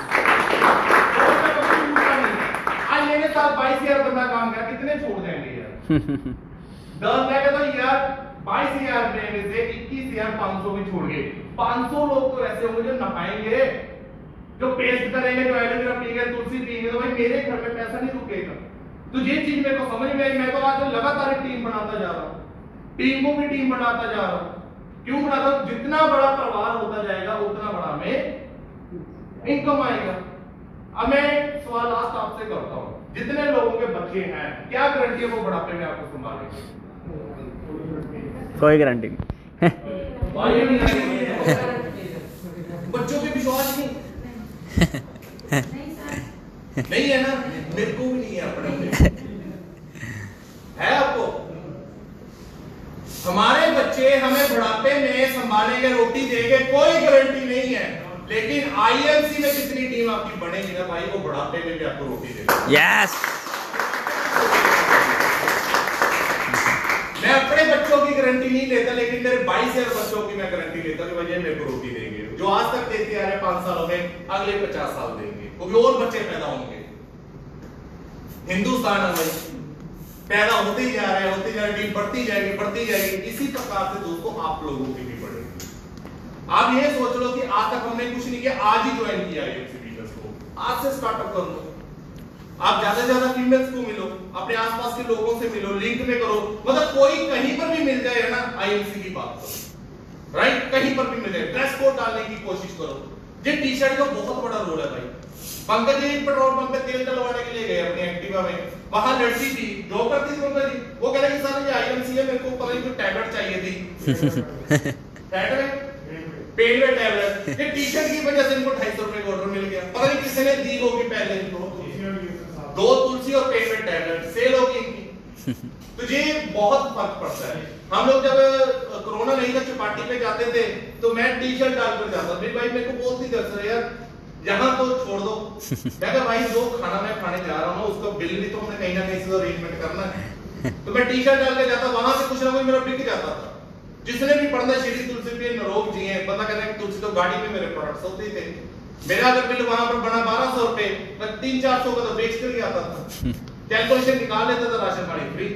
Speaker 2: आज मेरे साथ 22,000 बंदा काम कर, कितने छोड़ देंगे यार? 10 लाख तो यार 22,000 में से 21,500 भी छोड़ गए। 500 लोग तो ऐसे होंगे जो नहाएंगे, जो पेस्ट करेंगे, जो एलोवेरा पिएंगे, तुलसी पिएंगे, तो भाई मेरे घर में पैसा नहीं रुकेगा। तो ये चीज मेरे को समझ में आई। मैं तो आज लगातार टीम बनाता जा रहा हूँ, टीम को भी टीम बनाता जा रहा हूँ। क्यों बनाता हूँ? जितना बड़ा परिवार होता जाएगा उतना बड़ा में इनकम आएगा। अब मैं सवाल लास्ट आपसे करता हूँ, जितने लोगों के बच्चे हैं, क्या गारंटी है वो बुढ़ापे में आपको संभालेंगे?
Speaker 4: कोई गारंटी नहीं।
Speaker 2: बच्चों पे विश्वास नहीं नहीं है ना? मेरे को भी नहीं है अपने है। आपको हमारे बच्चे हमें बुढ़ापे में संभालेंगे, रोटी देंगे, कोई गारंटी नहीं है। लेकिन आईएमसी में कितनी टीम आपकी बनेगी ना भाई, वो बुढ़ापे में भी आपको रोटी देगा।
Speaker 4: यस।
Speaker 2: मैं अपने बच्चे बच्चों की गारंटी नहीं लेता, लेकिन मेरे 22,000 बच्चों की मैं गारंटी लेता कि भाई ये मेरे को रोटी देंगे, जो आज तक देते आ रहे 5 सालों में अगले 50 साल देंगे, क्योंकि और बच्चे पैदा होंगे। हिंदुस्तान है भाई, पैदा होते ही जा रहे हैं, होती जा रही, बढ़ती जाएगी। इसी प्रकार से दोस्तों आप लोगों की भी बढ़ेगी। आप ये सोच लो कि आज तक हमने कुछ नहीं किया, आज ही ज्वाइन किया IMC बिजनेस को, आज से स्टार्टअप कर लो। आप ज्यादा से ज्यादा फीमेल्स को मिलो, अपने आसपास के लोगों से मिलो, लिंक में करो, मतलब कोई कहीं पर भी मिल जाए ना, IMC की बात करो, राइट? कहीं पर भी मिल जाए, ड्रेस कोड डालने की कोशिश करो। ये टी शर्ट का बहुत बड़ा रोल है भाई। पंकज जी पेट्रोल पंप पे तेल डलवाने के लिए गए अपनी एक्टिवा में, वहां लड़की थी, जॉब करती थी पंकज जी, वो कह रही कि सर ये IMC है, मेरे को पता नहीं कोई टैबलेट चाहिए थी, टैबलेट पेन में टैबलेट, ये टी शर्ट की वजह से इनको 250 रुपए का ऑर्डर मिल गया, पता नहीं किसी ने दी होगी पहले इनको, 2 तुलसी और पेन में टैबलेट सेल होगी इनकी। तो ये बहुत फर्क पड़ता है। हम लोग जब कोरोना नहीं था चौपाटी पे जाते थे तो मैं टी शर्ट डालकर जाता था, भाई मेरे को बोलती थी सर यार यहाँ तो छोड़ दो, मैं कहा भाई जो खाना मैं खाने जा रहा हूँ उसका बिल भी तो हमने कहीं ना कहीं से अरेंजमेंट करना है। तो मैं टी शर्ट डाल के जाता, वहां से कुछ ना कुछ मेरा बिक जाता था। जिसने भी पढ़ना श्री तुलसी पे नरोग जी हैं, पता कहते हैं तुलसी तो गाड़ी में मेरे प्रोडक्ट्स होते थे, मेरा अगर बिल वहां पर बना 1200 रुपए, मैं 300-400 का तो बेच कर आता था, कैलकुलेशन निकाल लेता था, राशन पानी फ्री।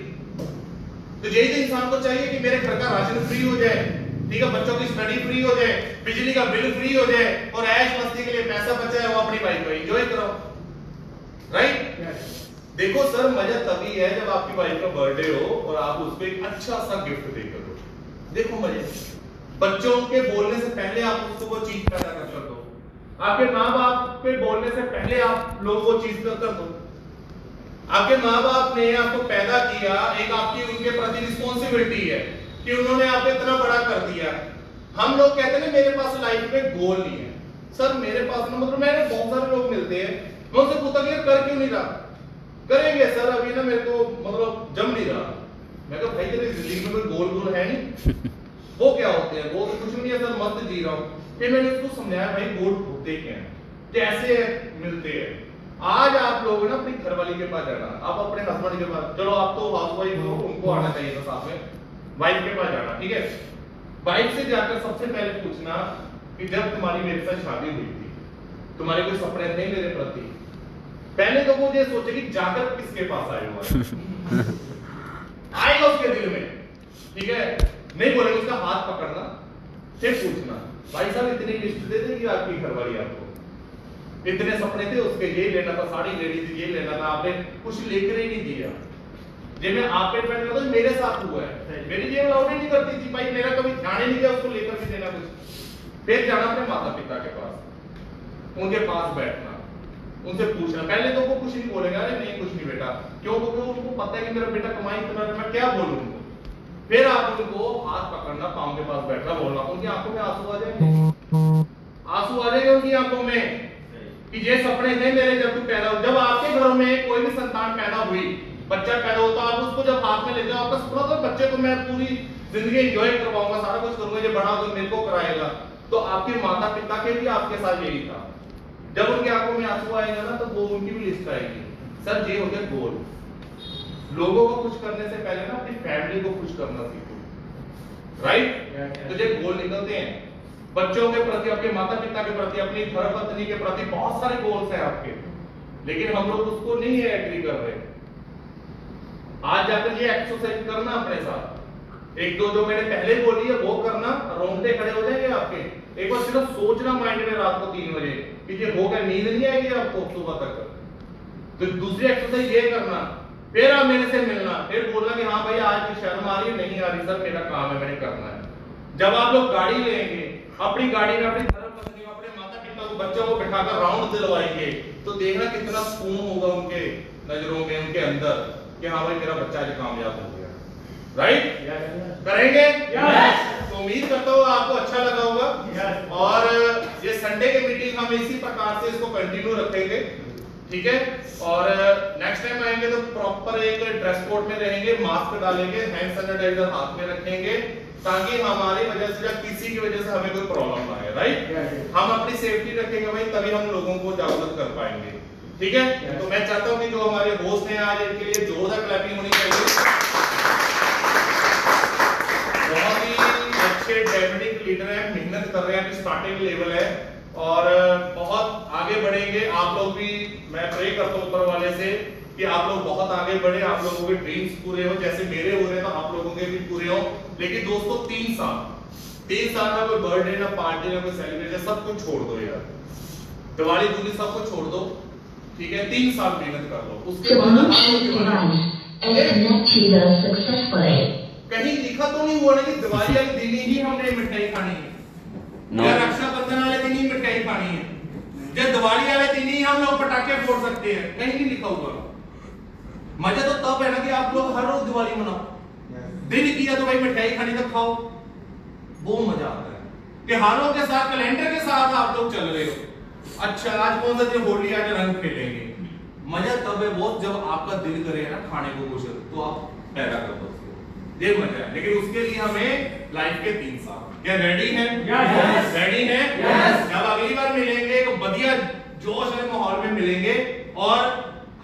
Speaker 2: तो यही तो इंसान को चाहिए कि मेरे घर का राशन फ्री हो जाए, ठीक है, बच्चों की स्टडी फ्री हो जाए, बिजली का बिल फ्री हो जाए, और ऐश मस्ती के लिए पैसा बचा है वो अपनी वाइफ को एंजॉय करो, राइट? देखो सर मजा तभी है जब आपकी वाइफ का बर्थडे हो और आप उसको एक अच्छा सा गिफ्ट देकर दो, देखो मजे। बच्चों के बोलने से पहले आप उसको वो चीज पैदा कर दो, आपके माँ बाप के बोलने से पहले आप लोग वो चीज कर दो। आपके माँ बाप ने आपको पैदा किया, एक आपकी उनके प्रति रिस्पॉन्सिबिलिटी है कि उन्होंने आपको इतना बड़ा कर दिया। हम लोग कहते हैं मेरे पास लाइफ में गोल नहीं है, सर मेरे पास ना, मतलब मैंने बहुत सारे लोग मिलते हैं, मैं उनसे पूछता कि कर क्यों नहीं रहा, करेंगे सर अभी ना मेरे को मतलब जम नहीं रहा। मैं कहा भाई तेरी जिंदगी में कोई गोल है नहीं, वो क्या होते हैं, वो तो कुछ नहीं है सर, मस्त जी रहा हूँ। फिर मैंने उसको समझाया भाई गोल होते क्या हैं, कैसे मिलते हैं। आज आप लोग ना अपनी घरवाली के पास जाना, आप अपने हस्बैंड के पास, चलो आप तो हाउसवाइफ हो, उनको आना चाहिए था साथ में, वाइफ के पास जाना, ठीक है। वाइफ से जाकर सबसे पहले पूछना कि जब तुम्हारी मेरे साथ शादी हुई थी, तुम्हारे कोई सपने थे मेरे प्रति? पहले तो वो ये सोचे कि जाकर किसके पास आए हो, आएगा उसके दिल में, ठीक है, नहीं बोलेंगे, उसका हाथ पकड़ना, फिर पूछना भाई साहब इतनी लिस्ट दे देगी आपकी घरवाली आपको, इतने सपने थे उसके, ये लेना था, साड़ी लेनी थी, ये लेना था, आपने कुछ लेकर ही नहीं दिया। जब मैं आप पे डिपेंड करता हूं, मेरे साथ हुआ है, मेरी जेब अलाउड ही नहीं करती थी भाई, मेरा कभी ध्यान ही नहीं दिया उसको लेकर भी देना कुछ। फिर जाना अपने माता पिता के पास, उनके पास बैठना, उनसे पूछना। पहले तो वो कुछ नहीं बोलेंगे, अरे नहीं कुछ नहीं बेटा, क्यों? क्योंकि उनको पता है कि मेरा बेटा कमाई इतना, मैं क्या बोलूं उनको। फिर आप उनको हाथ पकड़ना, पांव के पास बैठना, बोलना, उनकी आंखों में आंसू आ जाएंगे, आंसू आ जाएंगे उनकी आंखों में कि ये सपने थे मेरे जब तू पैदा हो। जब आपके घरों में कोई भी संतान पैदा हुई, बच्चा पैदा होता, आप उसको जब हाथ में लेते हो, आपका सपना तो बच्चे को मैं पूरी जिंदगी एंजॉय करवाऊंगा, सारा कुछ करूंगा, ये बड़ा होकर मेरे को कराएगा। तो आपके माता पिता के भी आपके साथ यही था। जब उनकी आंखों में आंसू आएगा ना, तो वो उनकी भी लिस्ट आएगी, सर ये हो गया गोल। लोगों को खुश करने से पहले ना अपनी फैमिली को खुश करना सीखो, राइट? तो ये गोल निकलते हैं बच्चों के प्रति, अपने माता पिता के प्रति, अपनी धर्मपत्नी के प्रति, बहुत सारे गोल्स हैं आपके, लेकिन हम लोग उसको नहीं एग्री कर रहे। आज जाकर ये एक्सरसाइज करना अपने साथ, एक दो जो मैंने पहले बोली है वो करना, रोंगटे खड़े हो जाएंगे आपके। एक बार सिर्फ सोचना माइंड में रात को 3 बजे कि ये हो गया, नींद नहीं आएगी आपको सुबह तक। तो दूसरी एक्सरसाइज ये करना, फिर आप मेरे से मिलना, फिर बोलना कि हाँ भाई आज शर्म आ रही है, नहीं आ रही सर, मेरा काम है, मैंने करना है। जब आप लोग गाड़ी लेंगे, अपनी गाड़ी में अपनी धर्मपत्नी, अपने माता पिता को, बच्चों को बिठाकर राउंड दिलवाएंगे, तो देखना कितना सुकून होगा उनके नजरों में, उनके अंदर कि हाँ भाई मेरा बच्चा आज कामयाब हो गया, राइट? करेंगे? तो उम्मीद करता हूँ आपको अच्छा लगा होगा। और ये संडे की मीटिंग हम इसी प्रकार से इसको कंटिन्यू रखेंगे, ठीक है। और नेक्स्ट टाइम आएंगे तो प्रॉपर एक ड्रेस कोड में रहेंगे, मास्क डालेंगे, हैंड सैनिटाइजर हाथ में रखेंगे, ताकि हमारी वजह से या किसी की वजह से हमें कोई प्रॉब्लम ना आए, राइट? हम अपनी सेफ्टी रखेंगे भाई, तभी हम लोगों को जागरूक कर पाएंगे, ठीक है। तो मैं चाहता हूं कि जो हमारे होस्ट हैं आज, इनके लिए जोरदार क्लैपिंग होनी चाहिए। बहुत ही अच्छे डायनेमिक लीडर है, मेहनत कर रहे हैं, अभी स्टार्टिंग लेवल है और बहुत आगे बढ़ेंगे। आप लोग भी, मैं प्रे करता हूँ ऊपर वाले से कि आप लोग बहुत आगे बढ़े, आप लोगों के ड्रीम्स पूरे हो, जैसे मेरे हो रहे हैं तो आप लोगों के भी पूरे हो। लेकिन दोस्तों 3 साल का कोई बर्थडे ना पार्टी ना कोई सेलिब्रेशन, सब कुछ छोड़ दो यार, दिवाली दूली सब कुछ छोड़ दो, ठीक है? 3 साल मेहनत कर लो, उसके बाद कहीं लिखा तो नहीं हुआ ना कि दिवाली वाले दिन ही हमने मिठाई खानी है या रक्षाबंधन वाले दिन ही मिठाई खानी है, या दिवाली वाले दिन ही हम लोग पटाखे फोड़ सकते हैं, कहीं नहीं लिखा हुआ। मजा तो तब है ना कि आप लोग हर रोज दिवाली मनाओ, दिन किया तो भाई मिठाई खानी तो खाओ, वो मजा आता है। त्योहारों के साथ, कैलेंडर के साथ आप लोग चल रहे हो, अच्छा आज कौन सा दिन, होली, आज रंग खेलेंगे, मजा तब है वो जब आपका दिल करे ना खाने को कुछ, तो आप पैदा कर दो, ये मजा है। लेकिन उसके लिए हमें लाइफ के 3 साल, क्या रेडी है? रेडी है? जब अगली बार मिलेंगे तो बढ़िया जोश वाले माहौल में मिलेंगे। और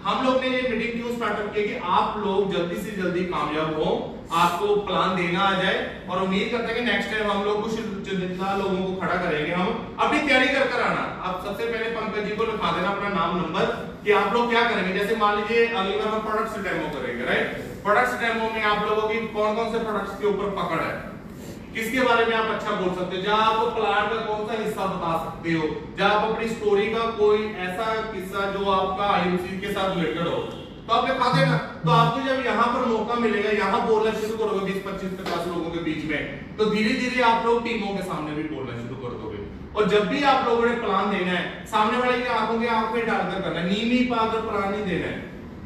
Speaker 2: हम लोग ने ये मीटिंग क्यों स्टार्ट की कि आप लोग जल्दी से जल्दी कामयाब हो, आपको प्लान देना आ जाए, और उम्मीद करते हैं कि नेक्स्ट टाइम हम लोग कुछ जितना लोगों को खड़ा करेंगे, हम अपनी तैयारी कर आना। आप सबसे पहले पंकज जी को लिखा देना अपना नाम नंबर कि आप लोग क्या करेंगे। जैसे मान लीजिए अगली बार हम प्रोडक्ट्स डेमो करेंगे, राइट? प्रोडक्ट्स डेमो में आप लोगों की कौन कौन से प्रोडक्ट्स के ऊपर पकड़ है, किसके बारे में आप अच्छा बोल सकते हो, जहां आप प्लान का कौन सा हिस्सा बता सकते हो, जहां आप अपनी स्टोरी का कोई ऐसा किस्सा जो आपका आईएमसी के साथ रिलेटेड हो, तो आप लिखा देना। तो आपको जब यहाँ पर मौका मिलेगा, यहाँ बोलना शुरू करोगे 20-25-50 लोगों के बीच में, तो धीरे धीरे आप लोग टीमों के सामने भी बोलना शुरू कर दोगे। और जब भी आप लोगों ने प्लान देना है, सामने वाले की आंखों के आंख में डालकर करना है, नीमी पाकर प्लान नहीं देना है,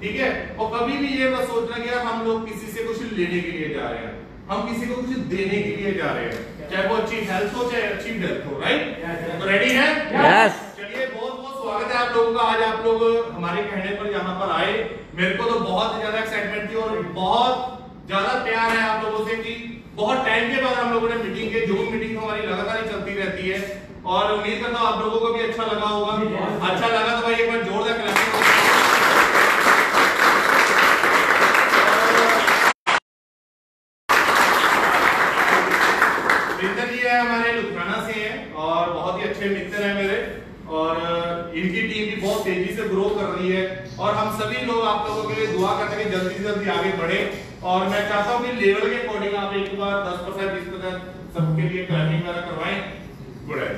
Speaker 2: ठीक है? और कभी भी ये मत सोचना कि यार हम लोग किसी से कुछ लेने के लिए जा रहे हैं, हम किसी को कुछ देने के लिए जा रहे हैं, चाहे वो अच्छी हेल्थ हो चाहे अच्छी वेल्थ हो, राइट? तो रेडी है?
Speaker 4: यस।
Speaker 2: चलिए बहुत बहुत स्वागत है आप लोगों का। आज आप लोग हमारे कहने पर यहाँ पर आए, मेरे को तो बहुत ज्यादा एक्साइटमेंट थी और बहुत ज्यादा प्यार है आप लोगों से कि बहुत टाइम के बाद हम लोगों ने मीटिंग की। जूम मीटिंग हमारी लगातार ही चलती रहती है और उम्मीद करता हूँ आप लोगों को भी अच्छा लगा होगा। अच्छा लगा तो भाई एक बार जोरदार क्लैपिंग। हमारे लुधियाना से हैं और बहुत ही अच्छे मित्र हैं मेरे, और इनकी टीम भी बहुत तेजी से ग्रो कर रही है, और हम सभी लोग आप लोगों के लिए दुआ करते हैं कि जल्दी से जल्दी आगे बढ़े। और मैं चाहता हूं कि लेवल के अकॉर्डिंग आप एक बार 10% 20% सबके लिए क्लैपिंग वगैरह करवाएं। गुड है।